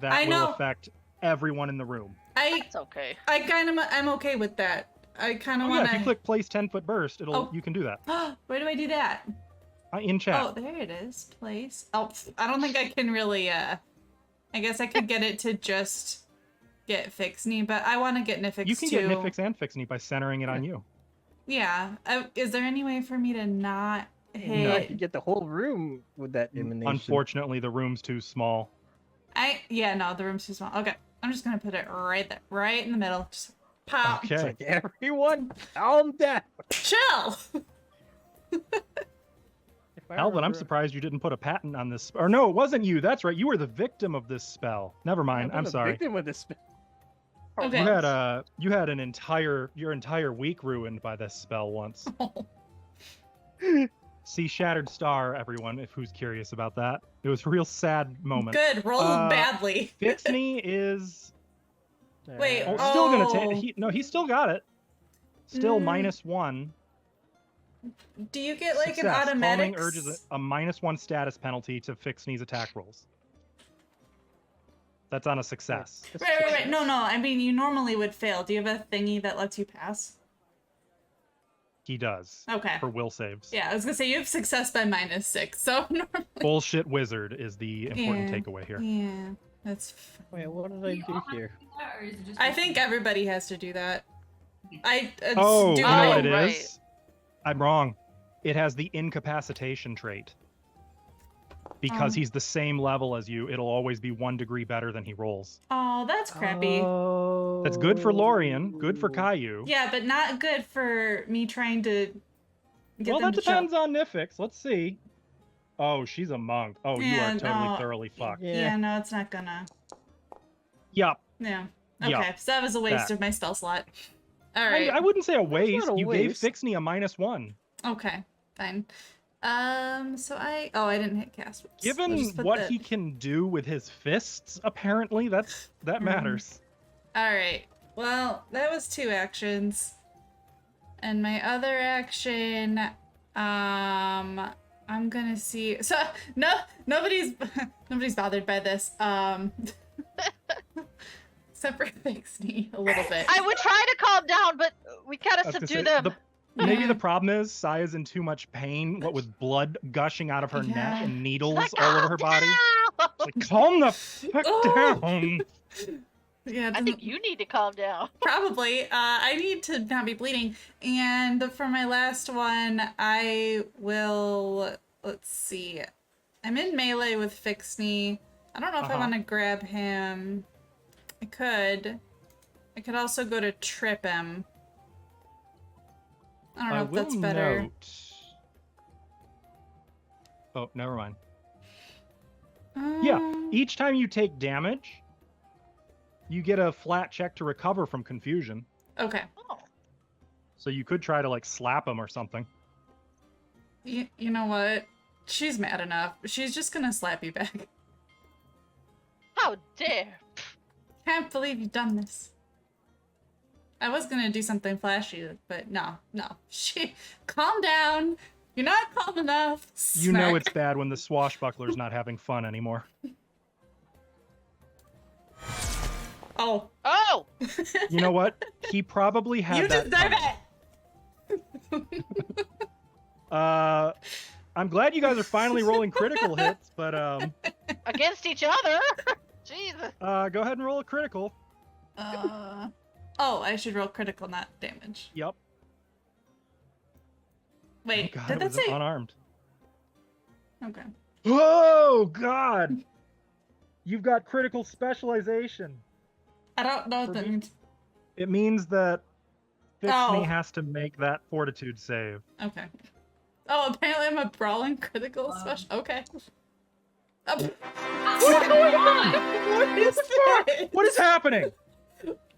that I will know. affect everyone in the room. It's okay. I'm okay with that. I kind of Oh, want yeah, to... if you click place 10-foot burst, Oh. you can do that. Where do I do that? In chat. Oh, there it is. Place. Oh, I don't think I can really, I guess I could get it to just get Fixney, but I want to get Nifix too. You can get Nifix and Fixney by centering it on you. Yeah. Is there any way for me to not No, hit? you get the whole room with that emanation. Unfortunately, the room's too small. No, the room's too small. Okay. I'm just gonna put it right there, right in the middle. Just pop. It's Okay. like, everyone, calm down. Chill. If I Alvin, I'm remember- surprised you didn't put a patent on this. Or no, it wasn't you. That's right. You were the victim of this spell. Never mind. I've I'm been a sorry. victim of this spell. Okay. You had your entire week ruined by this spell once. See Shattered Star, everyone, if who's curious about that. It was a real sad moment. Good. Roll Uh, badly. Fixney is Wait, still gonna Oh. take. He's still got it. Still Mm. -1. Do you get like Success. an automatic? Calming urges a -1 status penalty to Fixney's attack rolls. That's on a success. Right. No. I mean, you normally would fail. Do you have a thingy that lets you pass? He does. Okay. For will saves. Yeah, I was gonna say you have success by -6, so normally. Bullshit wizard is the important Yeah. takeaway here. Yeah, that's. Wait, what did I You all do have to here? do that, or is it just I think everybody has to do that. Oh, do you know what it. it right. is? I'm wrong. It has the incapacitation trait. Because he's the same level as you, it'll always be 1 degree better than he rolls. Oh, that's crappy. Oh. That's good for Lorian, good for Caillou. Yeah, but not good for me trying to get Well, them that to chill. depends on Nifix. Let's see. Oh, she's a monk. Oh, you Yeah, are totally, no. thoroughly fucked. Yeah, no, it's not gonna. Yup. Yeah. Okay, Yup. so that was a waste That. of my spell slot. All right. I wouldn't say a waste. not a You waste. gave Fixney a -1. Okay, fine. So I didn't hit cast. Oops. We'll Given just put what the- he can do with his fists, apparently, that Mm-hmm. matters. All right. Well, that was 2 actions. And my other action, I'm gonna see. So nobody's bothered by this. Except for Fixney a little bit. I would try to calm down, but we gotta I was gonna subdue say, them. maybe the problem is Saya's in too much pain, what with blood gushing out of her neck Yeah. and needles Like, all over her body. "Calm It's like, calm the fuck Oh. down. Yeah, I think you need to calm down. probably. I need to not be bleeding. And for my last one, I will. Let's see. I'm in melee with Fixney. I don't know if I want to grab him. I could. I could also go to trip him. I don't know if that's better. Note... Oh, never mind. Yeah, each time you take damage, you get a flat check to recover from confusion. Okay. Oh. So you could try to like slap him or something. You know what? She's mad enough. She's just gonna slap you back. How dare! Can't believe you've done this. I was gonna do something flashy, but no. Calm down. You're not calm enough. You know Smack. it's bad when the swashbuckler's not having fun anymore. Oh. Oh! You know what? He probably had You that. deserve it! I'm glad you guys are finally rolling critical hits, but Against each other? Jesus. go ahead and roll a critical. Oh, I should roll critical, not damage. Yep. Wait, God, did it that was say? unarmed. Okay. Oh God! You've got critical specialization. I don't know what For that me- means. It means that Fixney Oh. has to make that fortitude save. Okay. Oh, apparently I'm a brawling critical special. Okay. What's going on? What is that? What is happening?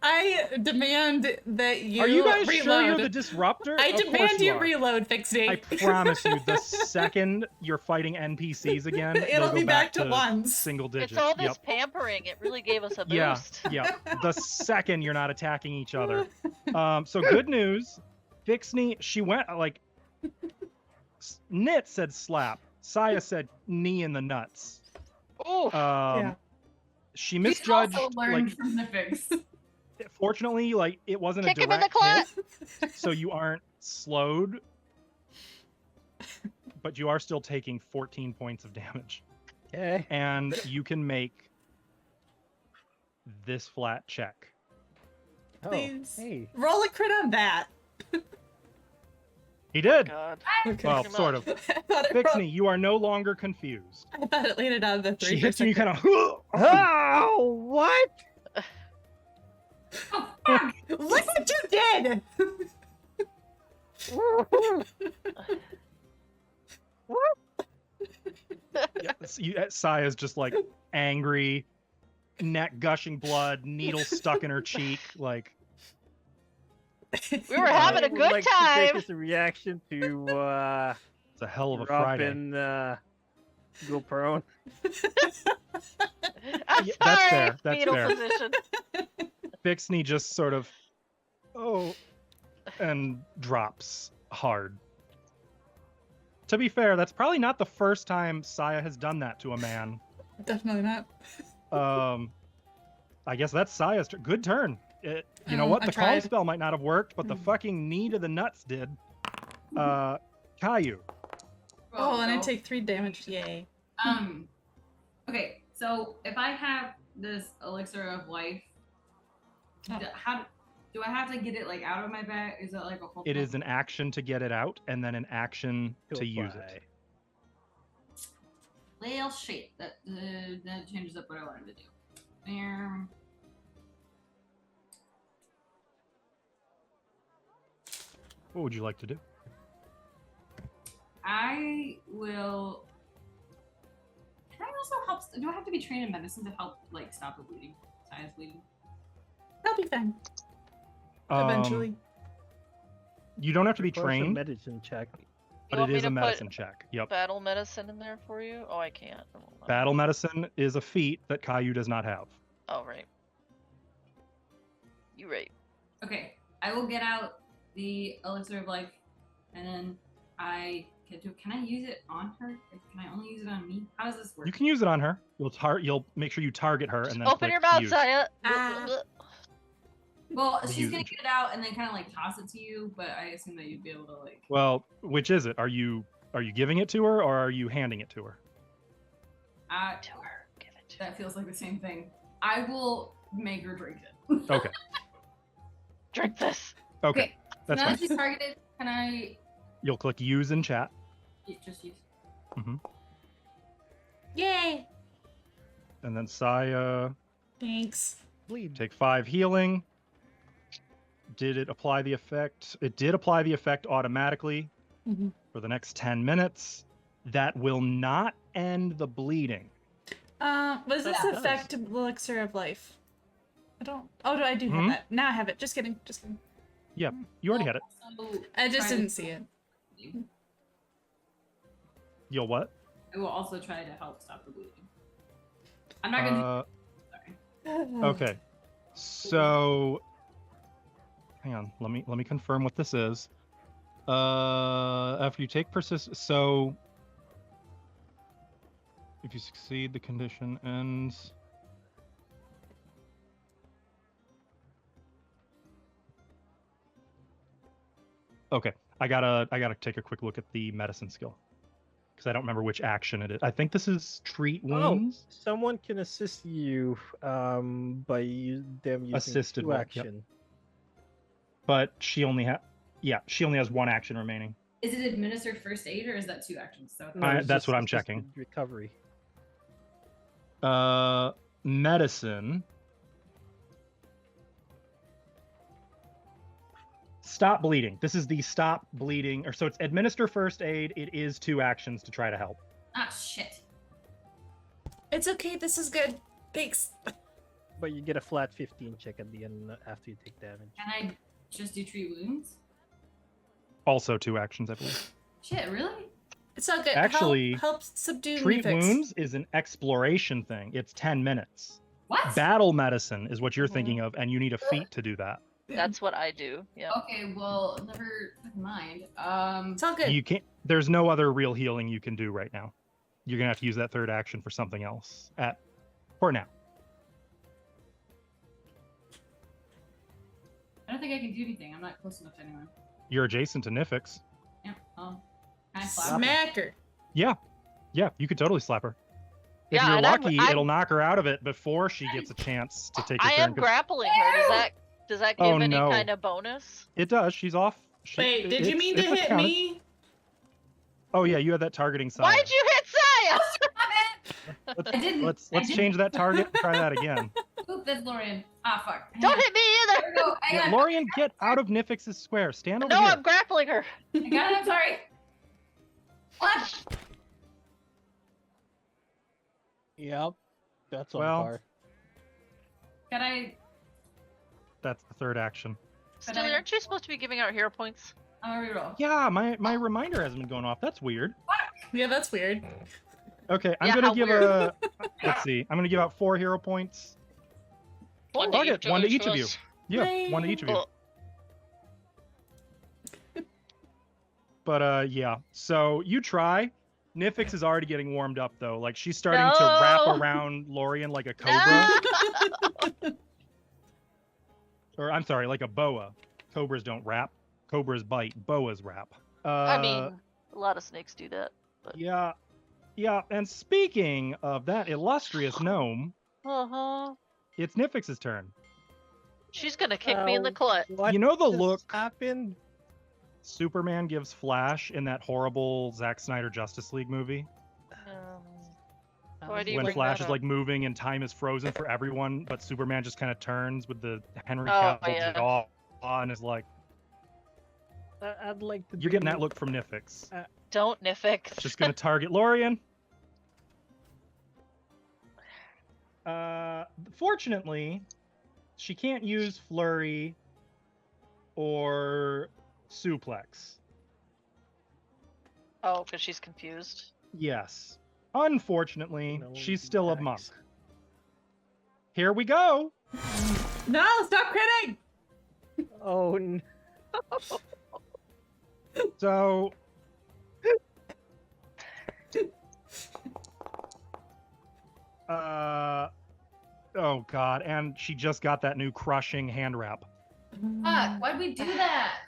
I demand that you Are you guys reload. sure you're the disruptor? I Of course demand you are. reload, Fixie. I promise you, the second you're fighting NPCs again, It'll they'll be go back to ones. single digits. It's all this Yep. pampering. It really gave us a Yeah, boost. yeah. The second you're not attacking each other. So good news. Fixney, she went like Knit said slap. Saya said knee in the nuts. Ooh. Yeah. She He's misjudged. also learned Like, from the fix. fortunately, like it wasn't Kick a him in the direct clut. hit, so you aren't slowed, but you are still taking 14 points of damage. Okay. And you can make this flat check. Oh, Please. hey. Roll a crit on that. He did. God. Okay. Well, Pretty sort much. of. I thought it rolled- Fixney, you are no longer confused. I thought it landed on the 3. She hits you, you kind of. Oh, what? Oh, fuck! Look what you did! Saya's just like angry, neck gushing blood, needle stuck in her cheek. Like, We were having a I would good like to time. take as a reaction to it's a hell of a drop Friday. and go prone. I'm Yeah, sorry. that's fair, that's Fetal fair. position. Fixney just sort of, and drops hard. To be fair, that's probably not the first time Saya has done that to a man. Definitely not. I guess that's Saya's good turn. You know what? I The calm tried. spell might not have worked, but the fucking knee to the nuts did. Caillou. Oh, and I go. take 3 damage. Yay. Okay, so if I have this elixir of life, Oh. how do I have to get it like out of my bag? Is it like a whole? It is an action to get it out, and then an action to use it. Well, shit. That changes up what I wanted to do. What would you like to do? I will. Can I also help? Do I have to be trained in medicine to help like stop the bleeding? Saya's bleeding. That'll be fine. Eventually. You don't have to be Close a trained, medicine check. You but want it me is a to put medicine check. Yep. battle medicine in there for you? Oh, I can't. I won't let me. Battle medicine is a feat that Caillou does not have. Oh, right. You right. Okay, I will get out the elixir of life, and then I can do. Can I use it on her? Or can I only use it on me? How does this work? You can use it on her. You'll make sure you target her and then Open click your mouth, use. Saya. Ah. Well, The she's use gonna and get it out and then kind of like toss it to you, but I assume that you'd be able to like. Well, which is it? Are you giving it to her or are you handing it to her? To her. Give it to her. That feels like the same thing. I will make her drink it. Okay. Drink this. Okay. So That's now fine. that she's targeted, can I You'll click use in chat. just use? Yay! And then Saya, Thanks. Bleed. take 5 healing. Did it apply the effect? It did apply the effect automatically Mhm. for the next 10 minutes. That will not end the bleeding. Was this That does. effect elixir of life? I don't. Oh, do I do have Hmm? that? Now I have it. Just kidding. Just kidding. Yep, you already had it. Also I just try to- didn't see it. You'll what? I will also try to help stop the bleeding. I'm not gonna. Sorry. Okay. So hang on, let me confirm what this is. After you take so if you succeed, the condition ends. Okay, I gotta take a quick look at the medicine skill because I don't remember which action it is. I think this is treat wounds. Someone can assist you by them using Assisted 2 one, yep. action. But she only has 1 action remaining. Is it administered first aid or is that 2 actions? So No, I- it's that's just what I'm assisted checking. Recovery. Medicine. Stop bleeding. This is the stop bleeding, or so it's administer first aid. It is 2 actions to try to help. ah shit. It's okay. This is good. Thanks. But you get a flat 15 check at the end after you take damage. Can I just do treat wounds? Also 2 actions, I believe. Shit, really? It's all good. Actually, help subdue Treat Nefix. wounds is an exploration thing. It's 10 minutes. What? Battle medicine is what you're Mhm. thinking of, and you need a feat to do that. That's what I do. Yeah. Okay, well, never mind. It's all good. You can't. There's no other real healing you can do right now. You're gonna have to use that 3rd action for something else. For now. I don't think I can do anything. I'm not close enough to anyone. You're adjacent to Nifix. Yeah. Can I slap her? Smack her. Yeah, you could totally slap her. If Yeah, you're and I'm- lucky, I'm- it'll knock her out of it before she gets a chance to take her I turn. am 'cause grappling her. Does that give Oh, any no. kind of bonus? It does. She's off. Wait, did you mean to it's hit counted. me? Oh yeah, you had that targeting side. Why'd you hit Saya? Let's, I didn't. let's I didn't. change that target and try that again. Oop, that's Lorian. Ah, fuck. Hang Don't on. hit me either. There we go. Hang Yeah, on. Lorian, get out of Nifix's square. Stand over No, here. I'm grappling her. I got it. I'm sorry. What? Yep. That's on Well, par. Can I? That's the 3rd action. But Stewie, I- aren't you supposed to be giving out hero points? I'm gonna reroll. Yeah, my reminder hasn't been going off. That's weird. Yeah, that's weird. Okay, I'm Yeah, gonna how give weird. a. Let's see. I'm gonna give out 4 hero points. One Fuck it, one to each of you. us. Yeah, 1 to each of you. Oh, But yeah. So you try. Nifix is already getting warmed up though. Like she's starting to wrap No. around Lorian like a cobra. no! Or I'm sorry, like a boa. Cobras don't wrap. Cobras bite. Boas wrap. I mean, a lot of snakes do that. Yeah. Yeah, and speaking of that illustrious gnome, Uh-huh. it's Nifix's turn. She's gonna kick me in the clut. What You know the just look happened? Superman gives Flash in that horrible Zack Snyder Justice League movie? Why do you When bring Flash that is up? like moving and time is frozen for everyone, but Superman just kind of turns with the Henry Oh, Cavill yeah. jaw and is like, I'd like to. you're getting do- that look from Nifix. Don't Nifix. Just gonna target Lorian. Fortunately, she can't use Flurry or Suplex. Oh, because she's confused. Yes. Unfortunately, No she's still a attacks. monk. Here we go. No, stop critting! Oh no. So. Oh god, and she just got that new crushing hand wrap. Fuck, why'd we do that?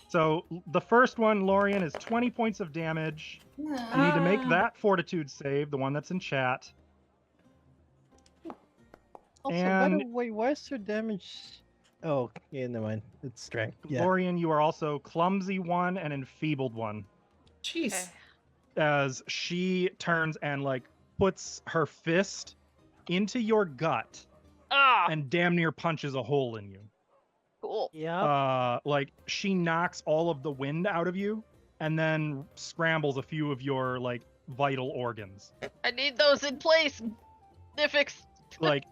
So the first one, Lorian, is 20 points of damage. You need to make that fortitude save, the one that's in chat. Also, by the And- way, why is there damage? Oh, yeah, never mind. It's strength. Yeah. Lorian, you are also clumsy 1 and enfeebled 1. Jeez. As she turns and like puts her fist into your gut Ah, and damn near punches a hole in you. cool. Yeah. Like she knocks all of the wind out of you and then scrambles a few of your like vital organs. I need those in place. Nifix. Like,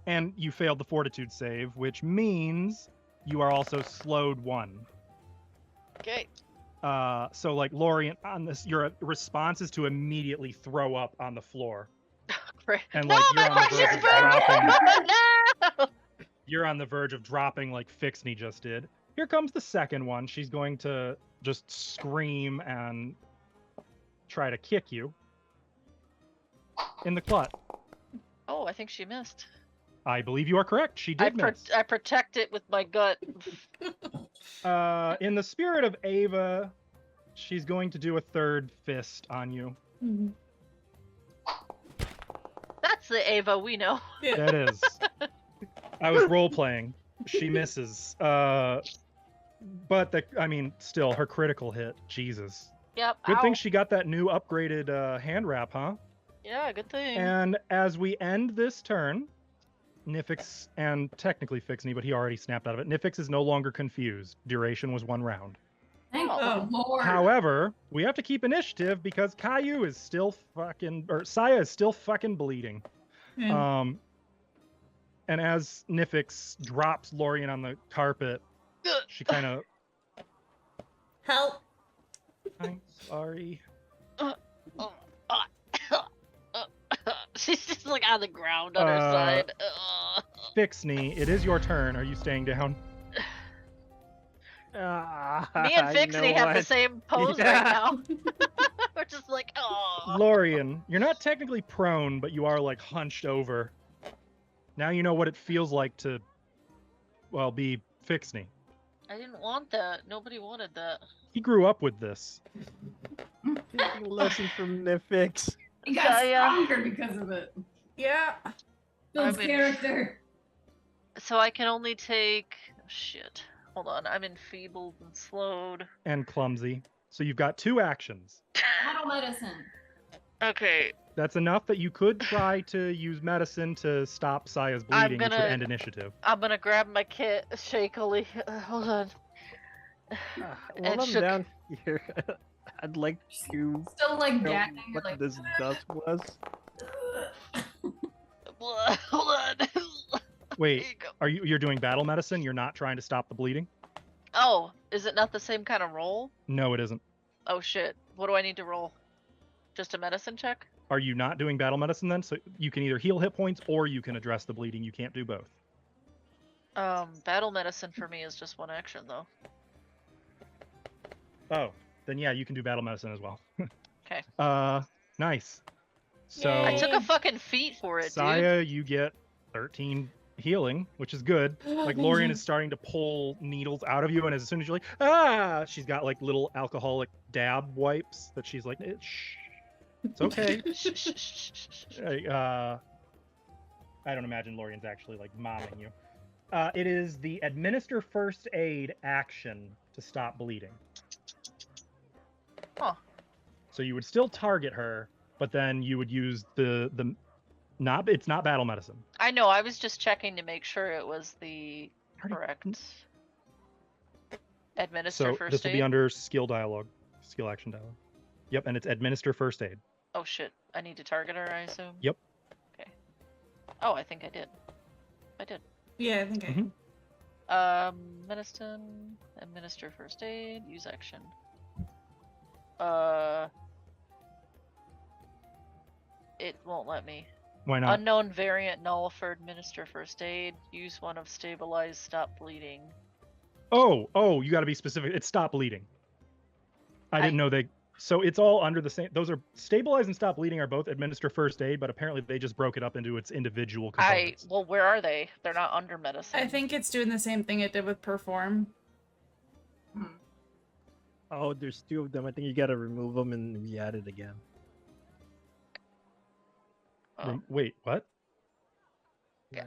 and you failed the fortitude save, which means you are also slowed 1. Okay. So like Lorian, on this, your response is to immediately throw up on the floor. Great. And No, like my you're on the verge question's of dropping. no! You're on the verge of dropping like Fixney just did. Here comes the second one. She's going to just scream and try to kick you in the clut. Oh, I think she missed. I believe you are correct. She did miss. I protect it with my gut. In the spirit of Ava, she's going to do a third fist on you. Mhm. That's the Ava we know. That is. I was role playing. She misses. But still, her critical hit. Jesus. Yep. Good ow. thing she got that new upgraded hand wrap, huh? Yeah, good thing. And as we end this turn, Nifix, and technically Fixney, but he already snapped out of it. Nifix is no longer confused. Duration was 1 round. Thank Oh. the Lord. However, we have to keep initiative because Saya is still fucking bleeding. Yeah. And as Nifix drops Lorian on the carpet, she kind of, Help. I'm sorry. She's just like on the ground on her Uh, side. Fixney, it is your turn. Are you staying down? Me and Fixie have the same pose right now. We're just like, oh. Lorian, you're not technically prone, but you are like hunched over. Now you know what it feels like to, well, be Fixney. I didn't want that. Nobody wanted that. He grew up with this. Taking a lesson from Nifix. He got Saya. stronger because of it. Yeah. Builds I mean- character. So I can only take. Oh, shit. Hold on. I'm enfeebled and slowed. And clumsy. So you've got 2 actions. Battle medicine. Okay. That's enough that you could try to use medicine to stop Saya's I'm bleeding, which would gonna- end initiative. I'm gonna grab my kit shakily. Hold on. While I'm shook. down here, I'd like to Still like know gagging. You're what like, this dust was. Hold on. There Wait, you go. you're doing battle medicine? You're not trying to stop the bleeding? Oh, is it not the same kind of roll? No, it isn't. Oh shit. What do I need to roll? Just a medicine check? Are you not doing battle medicine then? So you can either heal hit points or you can address the bleeding. You can't do both. Battle medicine for me is just 1 action though. Oh, then yeah, you can do battle medicine as well. 'Kay. Nice. So Yay. I took a fucking feat for it, dude. Saya, you get 13 healing, which is good. Like Thank Lorian you. is starting to pull needles out of you, and as soon as you're like, she's got like little alcoholic dab wipes that she's like, shh, it's okay. Shh, shh, shh, shh, shh. I don't imagine Lorian's actually like momming you. It is the administer first aid action to stop bleeding. Huh. So you would still target her, but then you would use the it's not battle medicine. I know, I was just checking to make sure it was the Already- correct administer So first this will aid. be under skill action dialogue. Yep, and it's administer first aid. Oh shit, I need to target her, I assume? Yep. Okay. Oh, I think I did. I did. Yeah, I think I. Mhm. Medicine, administer first aid, use action. It won't let me. Why not? Unknown variant null for administer first aid. Use one of stabilize, stop bleeding. Oh, you got to be specific. It's stop bleeding. I didn't know they. So it's all under the same. Those are stabilize and stop bleeding are both administer first aid, but apparently they just broke it up into its individual components. Well, where are they? They're not under medicine. I think it's doing the same thing it did with perform. Oh, there's 2 of them. I think you gotta remove them and re-add it again. Oh, Wait, what?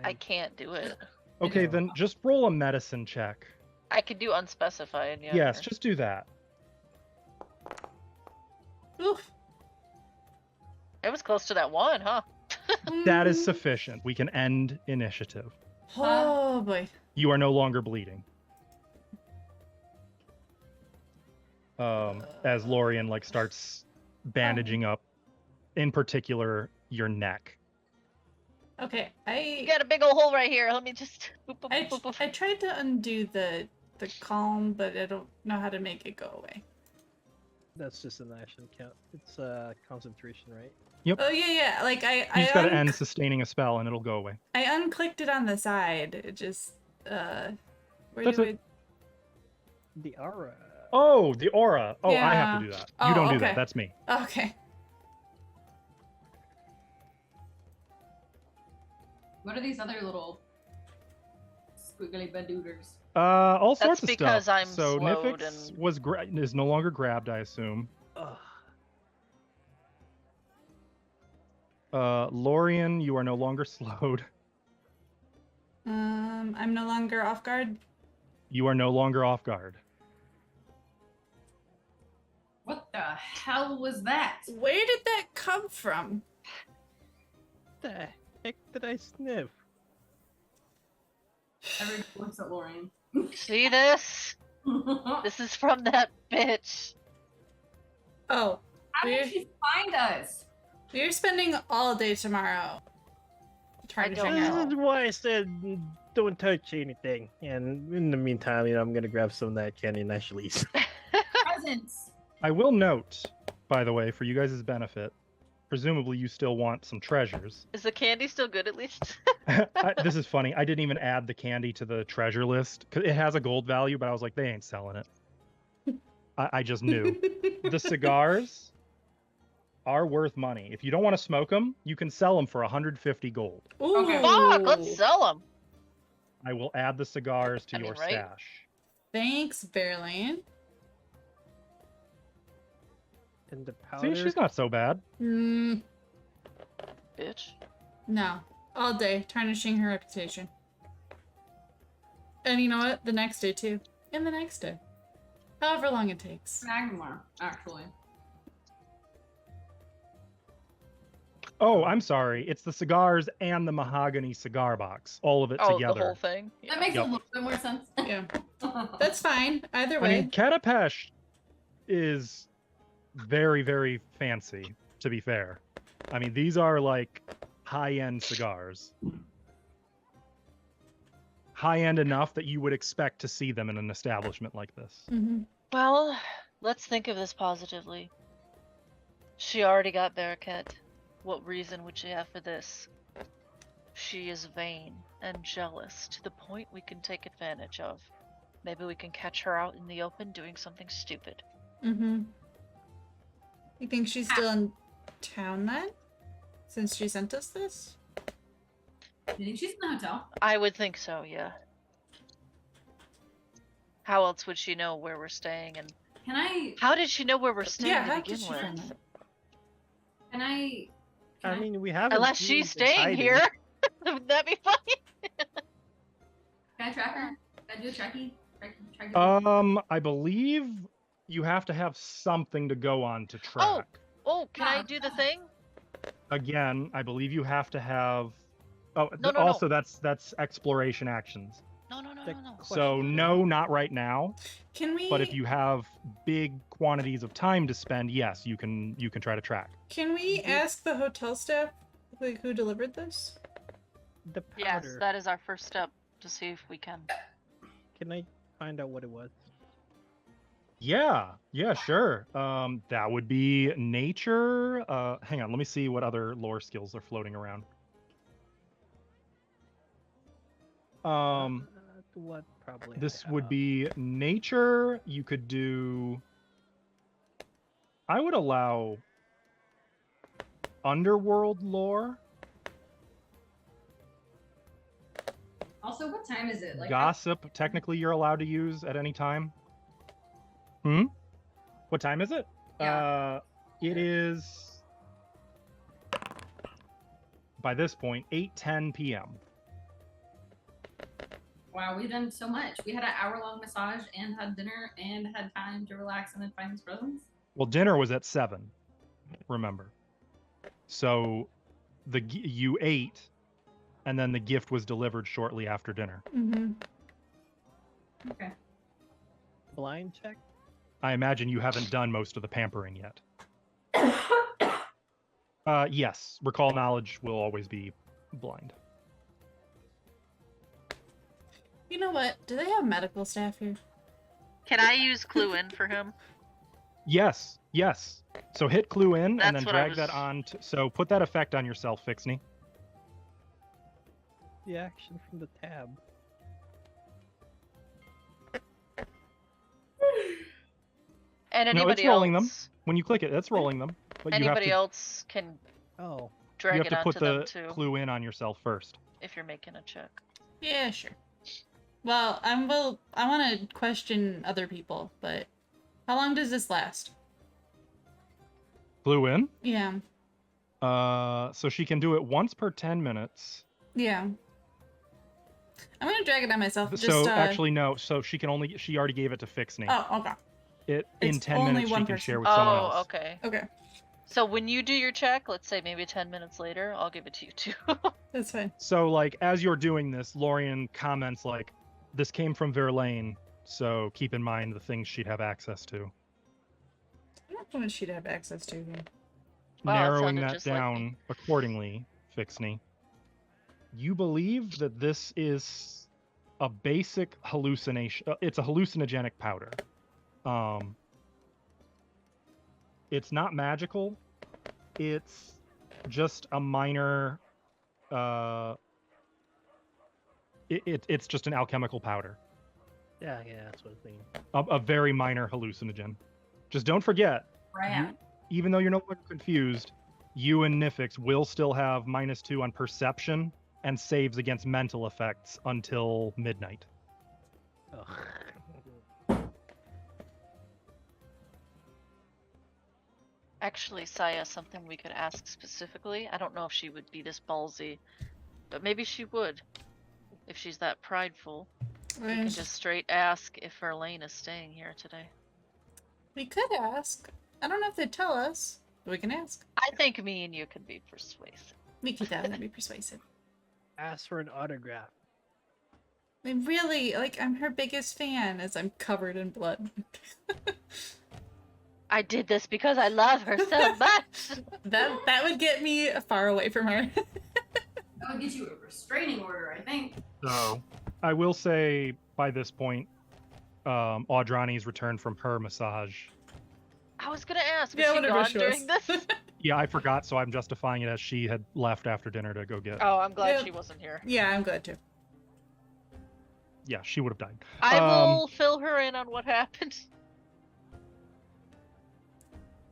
I can't do it. Okay, then just roll a medicine check. I could do unspecified. Yeah. Yes, just do that. Oof. It was close to that 1, huh? That is sufficient. We can end initiative. Oh boy. You are no longer bleeding. As Lorian like starts bandaging up, in particular your neck. Okay, You got a big old hole right here. Let me just. Boop, boop, I boop, boop. I tried to undo the calm, but I don't know how to make it go away. That's just an action count. It's concentration, right? Oh yeah. Like You just gotta end sustaining a spell and it'll go away. I unclicked it on the side. It just where That's do it. The aura. Oh, the aura. Oh, I have Yeah. to do that. Oh, You don't do okay. that. That's me. Okay. What are these other little squiggly badooders? All sorts That's of because stuff. I'm so slowed Nifix and- is no longer grabbed, I assume. Ugh. Lorian, you are no longer slowed. I'm no longer off guard. You are no longer off guard. What the hell was that? Where did that come from? The heck did I sniff? Everyone looks at Lorian. See this? This is from that bitch. Oh, How did she find us? we're spending all day tomorrow trying to I don't figure This out. is why I said don't touch anything. And in the meantime, I'm gonna grab some of that candy and actually. Presents. I will note, by the way, for you guys' benefit, presumably you still want some treasures. Is the candy still good at least? This is funny. I didn't even add the candy to the treasure list because it has a gold value, but I was like, they ain't selling it. I just knew. The cigars are worth money. If you don't want to smoke them, you can sell them for 150 gold. Ooh. Okay. Fuck, let's sell them. I will add the cigars to I mean, your right? stash. Thanks, Berlin. And the powder. See, she's not so bad. Mm, Bitch. no. All day, tarnishing her reputation. And you know what? The next day, too. And the next day. However long it takes. Magnimar, actually. Oh, I'm sorry. It's the cigars and the mahogany cigar box. All of it Oh, together. the whole thing. Yeah. That makes Yep. a little bit more sense. Yeah. That's fine. Either I way. mean, Katapesh is very, very fancy, to be fair. I mean, these are like high-end cigars. High-end enough that you would expect to see them in an establishment like this. Mm-hmm. Well, let's think of this positively. She already got Baraket. What reason would she have for this? She is vain and jealous to the point we can take advantage of. Maybe we can catch her out in the open doing something stupid. Mm-hmm. You think she's still in town then? Since she sent us this? You think she's in the hotel? I would think so, yeah. How else would she know where we're staying, and Can I? how did she know where we're staying Yeah, to how did begin she with? find that? Can I? I mean, we haven't. Unless seen she's this staying hiding. here. Would that be funny? Can I track her? Can I do a tracky? I believe you have to have something to go on to track. Oh, can I Yeah. do the thing? Again, I believe you have to have. Oh, No, no, also that's exploration actions. No, no, no, The no, no. So question- no, not right now. Can we? But if you have big quantities of time to spend, yes, you can try to track. Can we ask the hotel staff like who delivered this? The Yes, powder. that is our first step to see if we can. Can I find out what it was? Yeah, sure. That would be nature. Hang on, let me see what other lore skills are floating around. What probably? This would be nature. You could do. I would allow underworld lore, Also, what time is it? Like, gossip. Technically, you're allowed to use at any time. What time is it? Yeah. It is by this point 8:10 p.m. Wow, we've done so much. We had an hour-long massage and had dinner and had time to relax and then find his presents. Well, dinner was at 7. Remember. So you ate, and then the gift was delivered shortly after dinner. Mm-hmm. Okay. Blind check? I imagine you haven't done most of the pampering yet. Yes, recall knowledge will always be blind. You know what? Do they have medical staff here? Can I use clue in for him? Yes. So hit clue in and That's then what I drag that was- on. So put that effect on yourself, Fixney. The action from the tab. And No, anybody it's rolling them. else? When you click it, that's rolling them. But Anybody you have else can Oh, to, drag you have it to put onto them the too, clue in on yourself first. if you're making a check. Yeah, sure. Well, I want to question other people, but how long does this last? Clue in. Yeah. So she can do it once per 10 minutes. Yeah. I'm gonna drag it on myself. Just, So actually no. So she already gave it to Fixney. Oh, okay. In it's 10 only minutes she one can person. share with someone else. Oh, okay. Okay, So when you do your check, let's say maybe 10 minutes later, I'll give it to you too. that's fine. So like as you're doing this, Lorian comments like, "This came from Verlaine, so keep in mind the things she'd have access to." I don't know what she'd have access to here. Wow, it Narrowing sounded that just like me. down accordingly, Fixney. You believe that this is a basic hallucination. It's a hallucinogenic powder. It's not magical. It's just a minor. It's just an alchemical powder. yeah, that's what I think. A very minor hallucinogen. Just don't forget, Rad. even though you're no longer confused, you and Nifix will still have -2 on perception and saves against mental effects until midnight. Ugh. Actually, Saya, something we could ask specifically. I don't know if she would be this ballsy, but maybe she would. If she's that prideful, we can just straight ask if Verlaine is staying here today. We could ask. I don't know if they'd tell us, but we can ask. I think me and you could be persuasive. We could definitely be persuasive. Ask for an autograph. I really, I'm her biggest fan as I'm covered in blood. I did this because I love her so much. That would get me far away from her. That would get you a restraining order, I think. So, I will say by this point, Audrani's returned from her massage. I was gonna ask, was Yeah, she whatever gone she during was. this? Yeah, I forgot, so I'm justifying it as she had left after dinner to go get. Oh, I'm glad Yeah. she wasn't here. Yeah, I'm glad to. Yeah, she would have died. I will fill her in on what happened.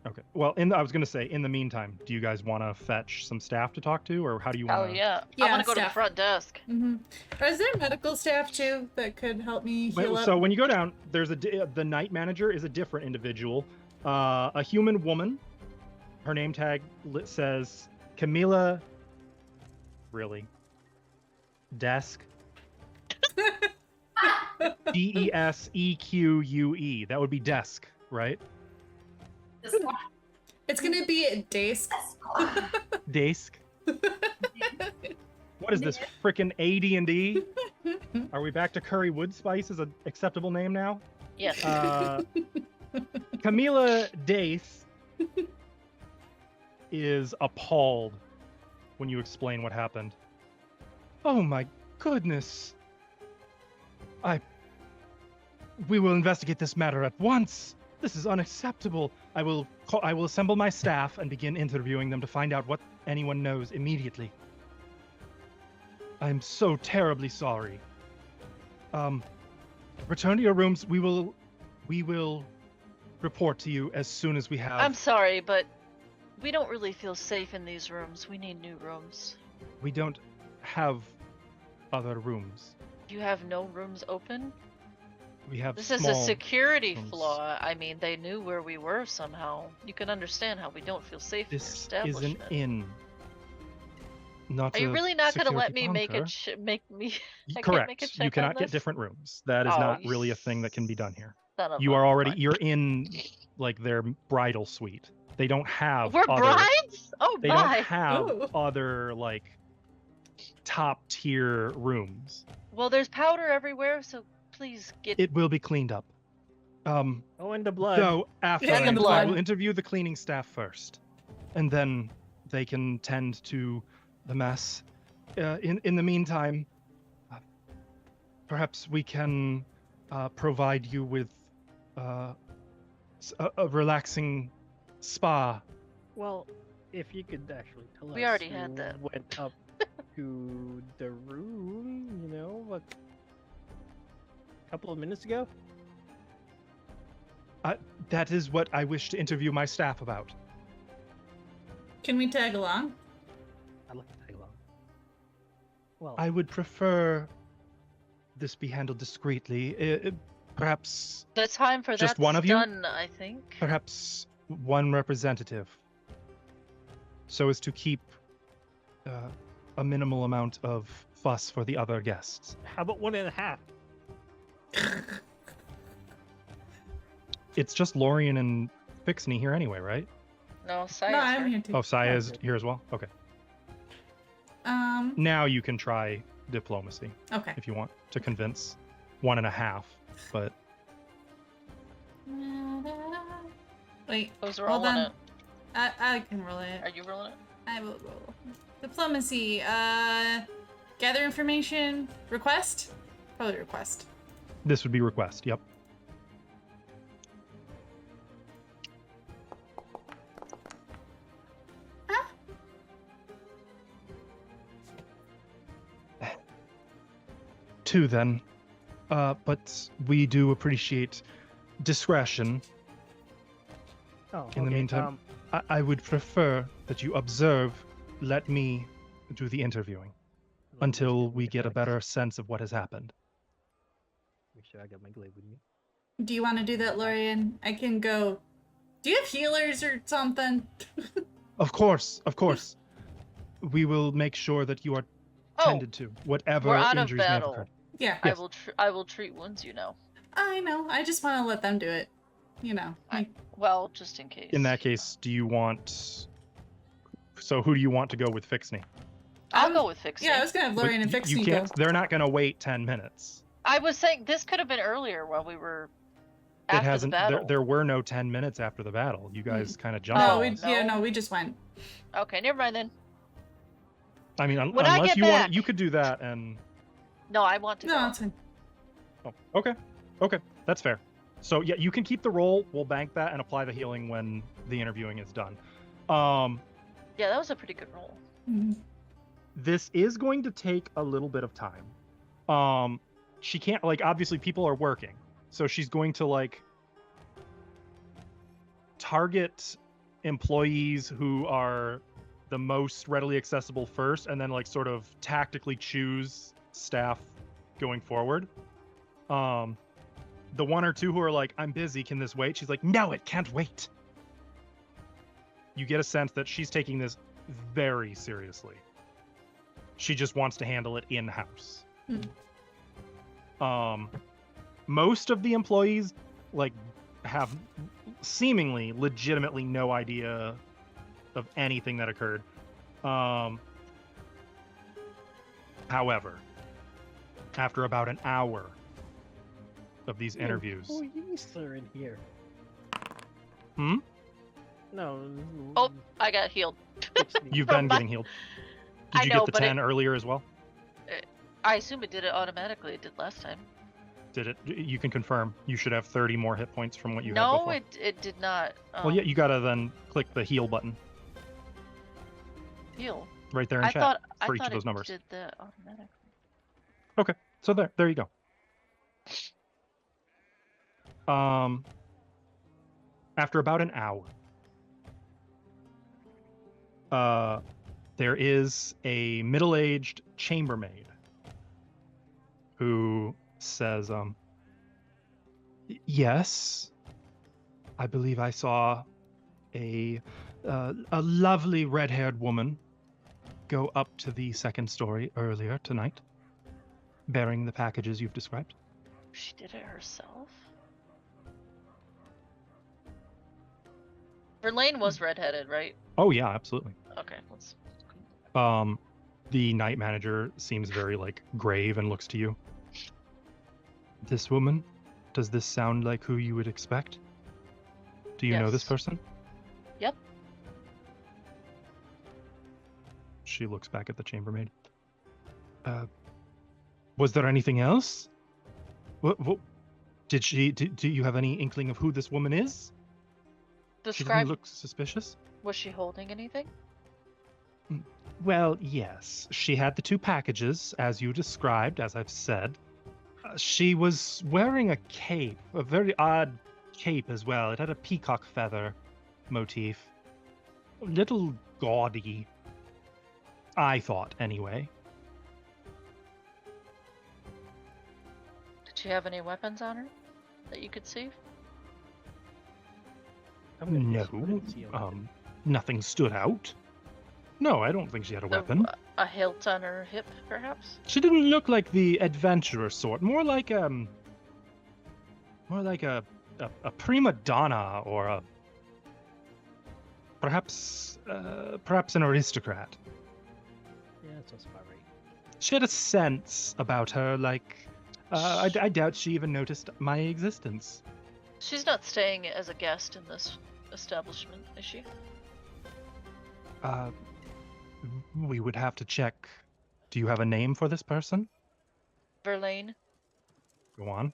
Okay. Well, I was gonna say, in the meantime, do you guys want to fetch some staff to talk to, or how do you want Oh to? yeah. Yeah, I want to go to the staff. front desk. Mm-hmm. Is there medical staff too that could help me heal up? So when you go down, there's the night manager is a different individual, a human woman. Her name tag says Camila. Really? Desk. Desequue. That would be desk, right? The squad. It's gonna be a desk. Desk. What is this frickin' AD&D? Are we back to Curry Wood Spice as an acceptable name now? Yes. Camila Dace is appalled when you explain what happened. Oh my goodness. We will investigate this matter at once. This is unacceptable. I will assemble my staff and begin interviewing them to find out what anyone knows immediately. I'm so terribly sorry. Return to your rooms. We will report to you as soon as we have. I'm sorry, but we don't really feel safe in these rooms. We need new rooms. We don't have other rooms. You have no rooms open? We have This is a small security rooms. flaw. I mean, they knew where we were somehow. You can understand how we don't feel safe in your This is establishment. an inn. Not Are you a really not going to let security me make bunker. make me? I can't Correct. make a check You on cannot get this? different rooms. That is Oh, not you really a thing that can be done here. Son of You a- are already fine. you're in like their bridal suite. They don't have We're other brides? Oh, they bye. don't have Ooh. other like top tier rooms. Well, there's powder everywhere, so please get. It will be cleaned up. Oh, in the blood. So after Yeah, in the I blood. will interview the cleaning staff first, and then they can tend to the mess. In the meantime, perhaps we can provide you with a relaxing spa. Well, if you could actually tell us. We already had who that. Went up to the room, you know, what? A couple of minutes ago. That is what I wish to interview my staff about. Can we tag along? I'd like to tag along. Well, I would prefer this be handled discreetly. Perhaps The time for Just that's one of you? done, I think. perhaps one representative, so as to keep a minimal amount of fuss for the other guests. how about 1.5? It's just Lorian and Fixney here anyway, right? No, Saya's No, I'm here. here too. Oh, Saya is Okay. here as well? Okay. Now you can try diplomacy Okay. if you want to convince 1.5, but Wait, Those are hold all on on. it. I can roll it. Are you rolling it? I will roll. Diplomacy. Gather information. Request. Probably request. this would be request. Yep. Two then. But we do appreciate discretion. Oh, In the okay, meantime- I would prefer that you observe, let me do the interviewing let me until just we make get sure a better sense of what has happened. Make sure I got my glaive with me. Do you want to do that, Lorian? I can go. Do you have healers or something? Of course, of course. We will make sure that you are Oh, tended to, whatever we're out of injuries may have battle. occurred. Yeah, Yes. I will treat wounds, you know. I know. I just want to let them do it. You know. Well, just in case. In that case, do you want? So who do you want to go with Fixney? I'll go with fixing. Yeah, I was gonna have But Lorian and you Fixney can't. go. They're not going to wait 10 minutes. I was saying this could have been earlier while we were after It hasn't. the battle. There were no 10 minutes after the battle. You guys kind of jumped. No, on we us. yeah, No. no, we just went. Okay, never mind then. I mean, When I unless get you back- want, you could do that and. No, I want to No, go. it's fine. Oh, okay. Okay, that's fair. So yeah, you can keep the roll. We'll bank that and apply the healing when the interviewing is done. Yeah, that was a pretty good roll. Mhm. This is going to take a little bit of time. She can't like obviously people are working, so she's going to like target employees who are the most readily accessible first, and then like sort of tactically choose staff going forward. The one or two who are like, I'm busy, can this wait? She's like, no, it can't wait. You get a sense that she's taking this very seriously. She just wants to handle it in-house. Most of the employees like have seemingly legitimately no idea of anything that occurred. However, after about an hour of these interviews, Oh, yeast are in here. Hmm? No. Oh, I got healed. you've From been my- getting healed. Did I you know, get the but 10 earlier as well? I assume it did it automatically. It did last time. Did it? You can confirm. You should have 30 more hit points from what you had No, before. it did not. Well, yeah, you gotta then click the heal button heal. right there in I chat thought for I each thought of those it numbers. did that automatically. Okay, so there you go. After about an hour, there is a middle-aged chambermaid who says, yes, I believe I saw a lovely red-haired woman go up to the second story earlier tonight, bearing the packages you've described. She did it herself? Verlaine was redheaded, right? Oh yeah, absolutely. Okay, let's. The night manager seems very grave and looks to you. This woman, does this sound like who you would expect? Do you know this Yes. person? Yep. She looks back at the chambermaid. Was there anything else? What did she? Do you have any inkling of who this woman is? She didn't Describe. look suspicious. Was she holding anything? Well, yes. She had the 2 packages, as you described, as I've said. She was wearing a cape, a very odd cape as well. It had a peacock feather motif. A little gaudy. I thought, anyway. Did she have any weapons on her that you could see? I'm gonna guess you No, wouldn't see a weapon. nothing stood out. No, I don't think she had a weapon. A hilt on her hip, perhaps? She didn't look like the adventurer sort. More like a prima donna or a perhaps an aristocrat. Yeah, that sounds about right. She had a sense about her, I doubt she even noticed my existence. She's not staying as a guest in this establishment, is she? We would have to check. Do you have a name for this person? Verlaine? Go on.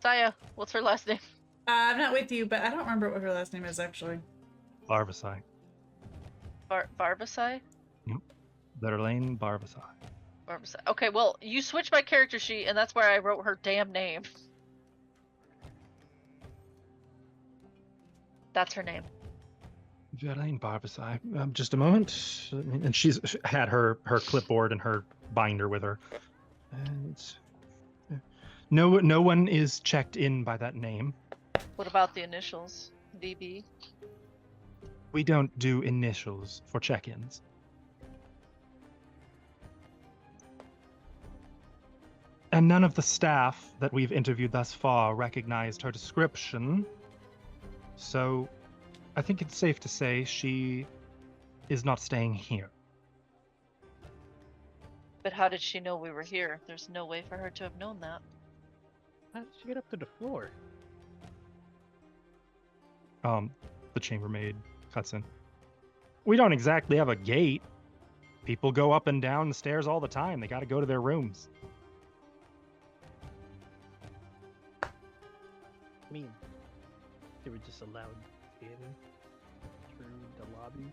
Saya, what's her last name? I'm not with you, but I don't remember what her last name is actually. Barvasai. Barbasai? Verlaine Barvasai. Barbasai. Okay, well, you switched my character sheet, and that's where I wrote her damn name. That's her name. Verlaine Barvasai. Just a moment. And she had her clipboard and her binder with her. And no one is checked in by that name. What about the initials? VB? We don't do initials for check-ins. And none of the staff that we've interviewed thus far recognized her description. So I think it's safe to say she is not staying here. But how did she know we were here? There's no way for her to have known that. How did she get up to the floor? The chambermaid cuts in. We don't exactly have a gate. People go up and down the stairs all the time. They got to go to their rooms. I mean, they were just allowed in through the lobby.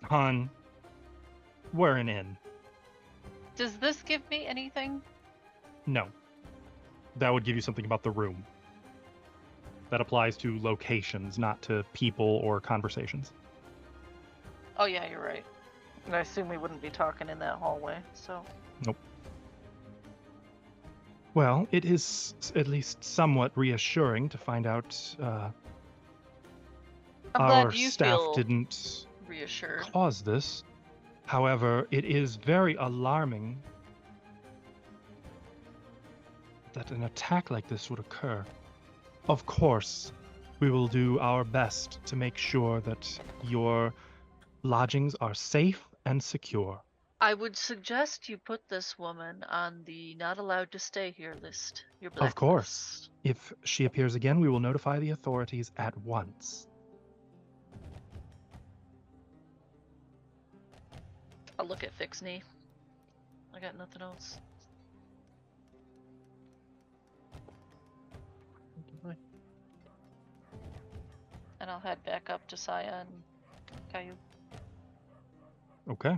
Hun, we're an inn. Does this give me anything? No. That would give you something about the room. That applies to locations, not to people or conversations. Oh yeah, you're right. And I assume we wouldn't be talking in that hallway, so... Nope. Well, it is at least somewhat reassuring to find out I'm our glad you staff feel didn't reassured. cause this. However, it is very alarming that an attack like this would occur. Of course, we will do our best to make sure that your lodgings are safe and secure. I would suggest you put this woman on the not allowed to stay here list. Your Of course. If she appears again, we will notify the authorities at once. I'll look at Fixney. I got nothing else. And I'll head back up to Saya and Caillou. Okay.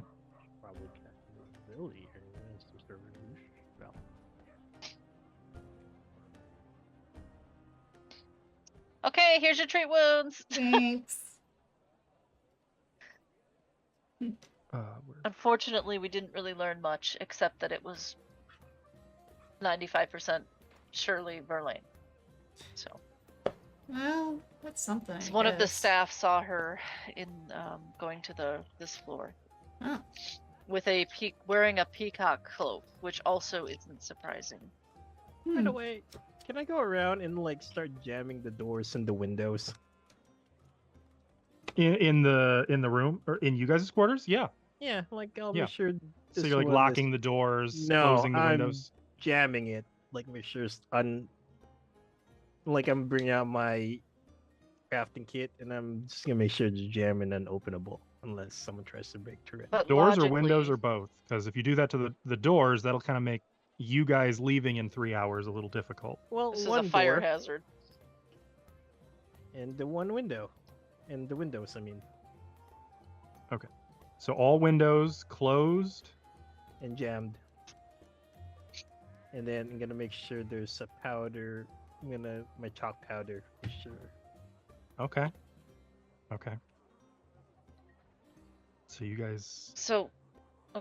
Probably check the ability here. That's just a rouge. Well, Okay, here's your treat wounds. Thanks. Unfortunately, we didn't really learn much, except that it was 95% surely Verlaine. So. Well, that's something. I One of the guess. staff saw her in going to this floor Oh. with wearing a peacock cloak, which also isn't surprising. By the way, can I go around and like start jamming the doors and the windows? In the room or in you guys' quarters? Yeah. Yeah, like I'll Yeah. make sure. So this you're like one locking is the doors, No, closing the I'm- windows. jamming it, like make sure it's like I'm bringing out my crafting kit, and I'm just gonna make sure it's jamming and openable, unless someone tries to break through it. But Doors or windows logically- or both? Because if you do that to the doors, that'll kind of make you guys leaving in 3 hours a little difficult. Well, This is one a fire door hazard. and the one window, and the windows. I mean, So all windows closed. and jammed. And then I'm gonna make sure there's a powder. My chalk powder for sure. Okay. Okay. So you guys, So,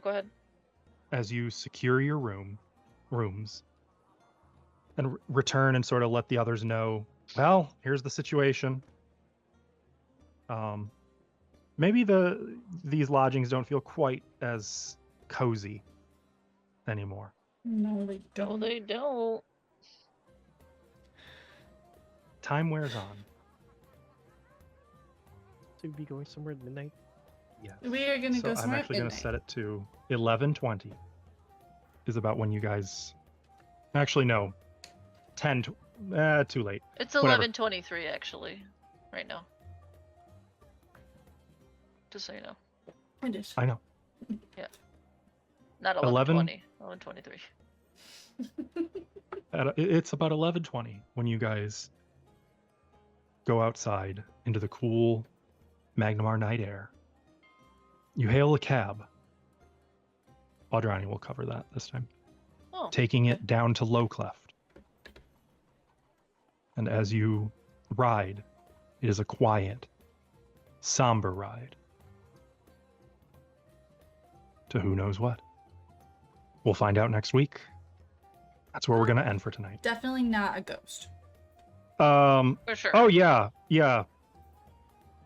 go ahead. as you secure your rooms, and return and sort of let the others know, well, here's the situation. Maybe these lodgings don't feel quite as cozy anymore. No, they No, don't. they don't. Time wears on. So we'll be going somewhere at midnight. Yes. We are gonna So go I'm somewhere at actually going to midnight. set it to 11:20. Is about when you guys. Actually, no. 10. Too late. It's Whatever. 11:23 actually, right now. Just so you know, I just- I know. not 11? 11:20, 11:23. It's about 11:20 when you guys go outside into the cool Magnimar night air. You hail a cab. Audrani will cover that this time. Oh, Taking it down to Low Cleft. And as you ride, it is a quiet, somber ride. To who knows what. We'll find out next week. That's where we're going to end for tonight. Definitely not a ghost. for sure. Oh yeah.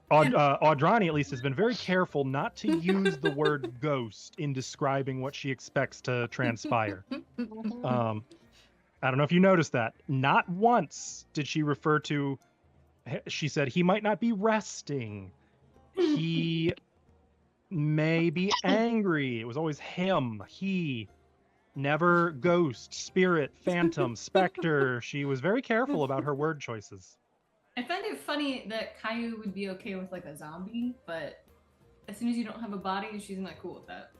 Audrani at least has been very careful not to use the word ghost in describing what she expects to transpire. I don't know if you noticed that. Not once did she refer to. She said he might not be resting. He may be angry. It was always him. He. Never ghost, spirit, phantom, specter. She was very careful about her word choices. I find it funny that Caillou would be okay with like a zombie, but as soon as you don't have a body, she's not cool with that.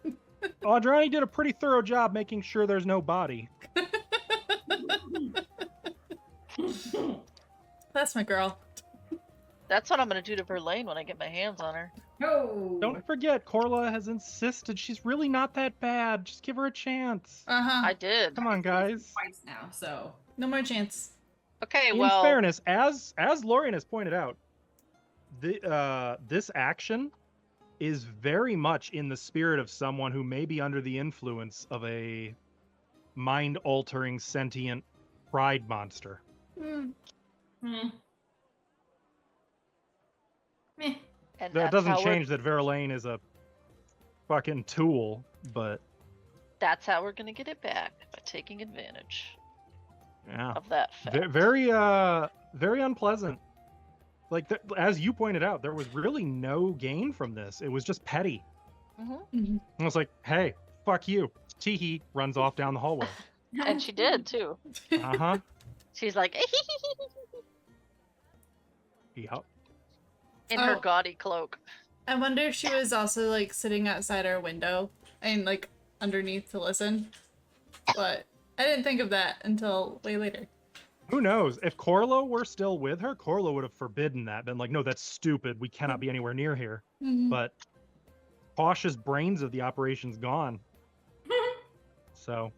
Audrani did a pretty thorough job making sure there's no body. That's my girl. That's what I'm gonna do to Verlaine when I get my hands on her. No. Don't forget, Corla has insisted she's really not that bad. Just give her a chance. Uh-huh. I did. Come on, guys. Twice now, so No more chance. Okay, In well, fairness, as Lorian has pointed out, this action is very much in the spirit of someone who may be under the influence of a mind-altering, sentient pride monster. Hmm. meh. and That that's doesn't how change that Verlaine is a fucking tool, but That's how we're gonna get it back, by taking advantage yeah. of that fact. Very unpleasant. Like as you pointed out, there was really no gain from this. It was just petty. Mhm. I was like, hey, fuck you. Teehee runs off down the hallway. And she did too. Uh-huh. She's like Yep. in her Oh. gaudy cloak. I wonder if she was also like sitting outside our window and like underneath to listen. But I didn't think of that until way later. Who knows? If Corlo were still with her, Corlo would have forbidden that. Been like, no, that's stupid. We cannot be anywhere near here. Mhm. But cautious brains of the operation's gone. So,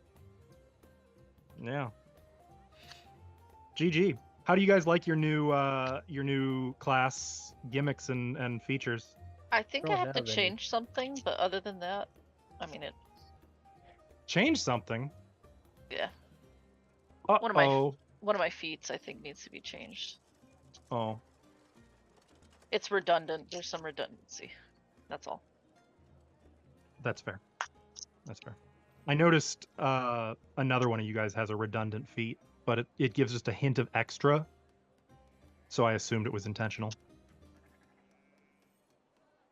yeah. GG. How do you guys like your new class gimmicks and features? I think I Don't have to have any. change something, but other than that, I mean, Change something. yeah. Uh One of my oh. One of my feats I think needs to be changed. Oh. It's redundant. There's some redundancy. That's all. That's fair. That's fair. I noticed another one of you guys has a redundant feat, but it gives just a hint of extra. So I assumed it was intentional.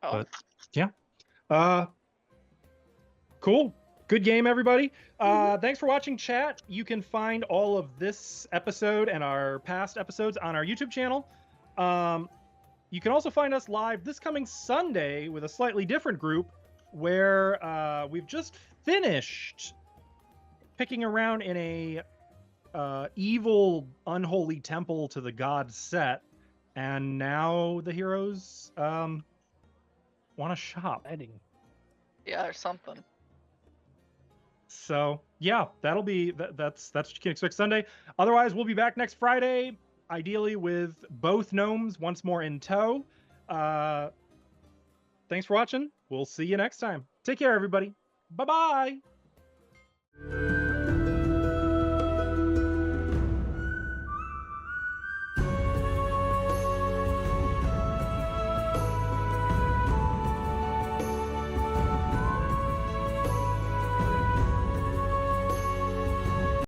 Oh, But yeah. Cool. Good game, everybody. Thanks for watching, chat. You can find all of this episode and our past episodes on our YouTube channel. You can also find us live this coming Sunday with a slightly different group where we've just finished picking around in a evil, unholy temple to the god Set, and now the heroes want to shop. Exciting. yeah, or something. So yeah, that'll be that's what you can expect Sunday. Otherwise, we'll be back next Friday, ideally with both gnomes once more in tow. Thanks for watching. We'll see you next time. Take care, everybody. Bye bye.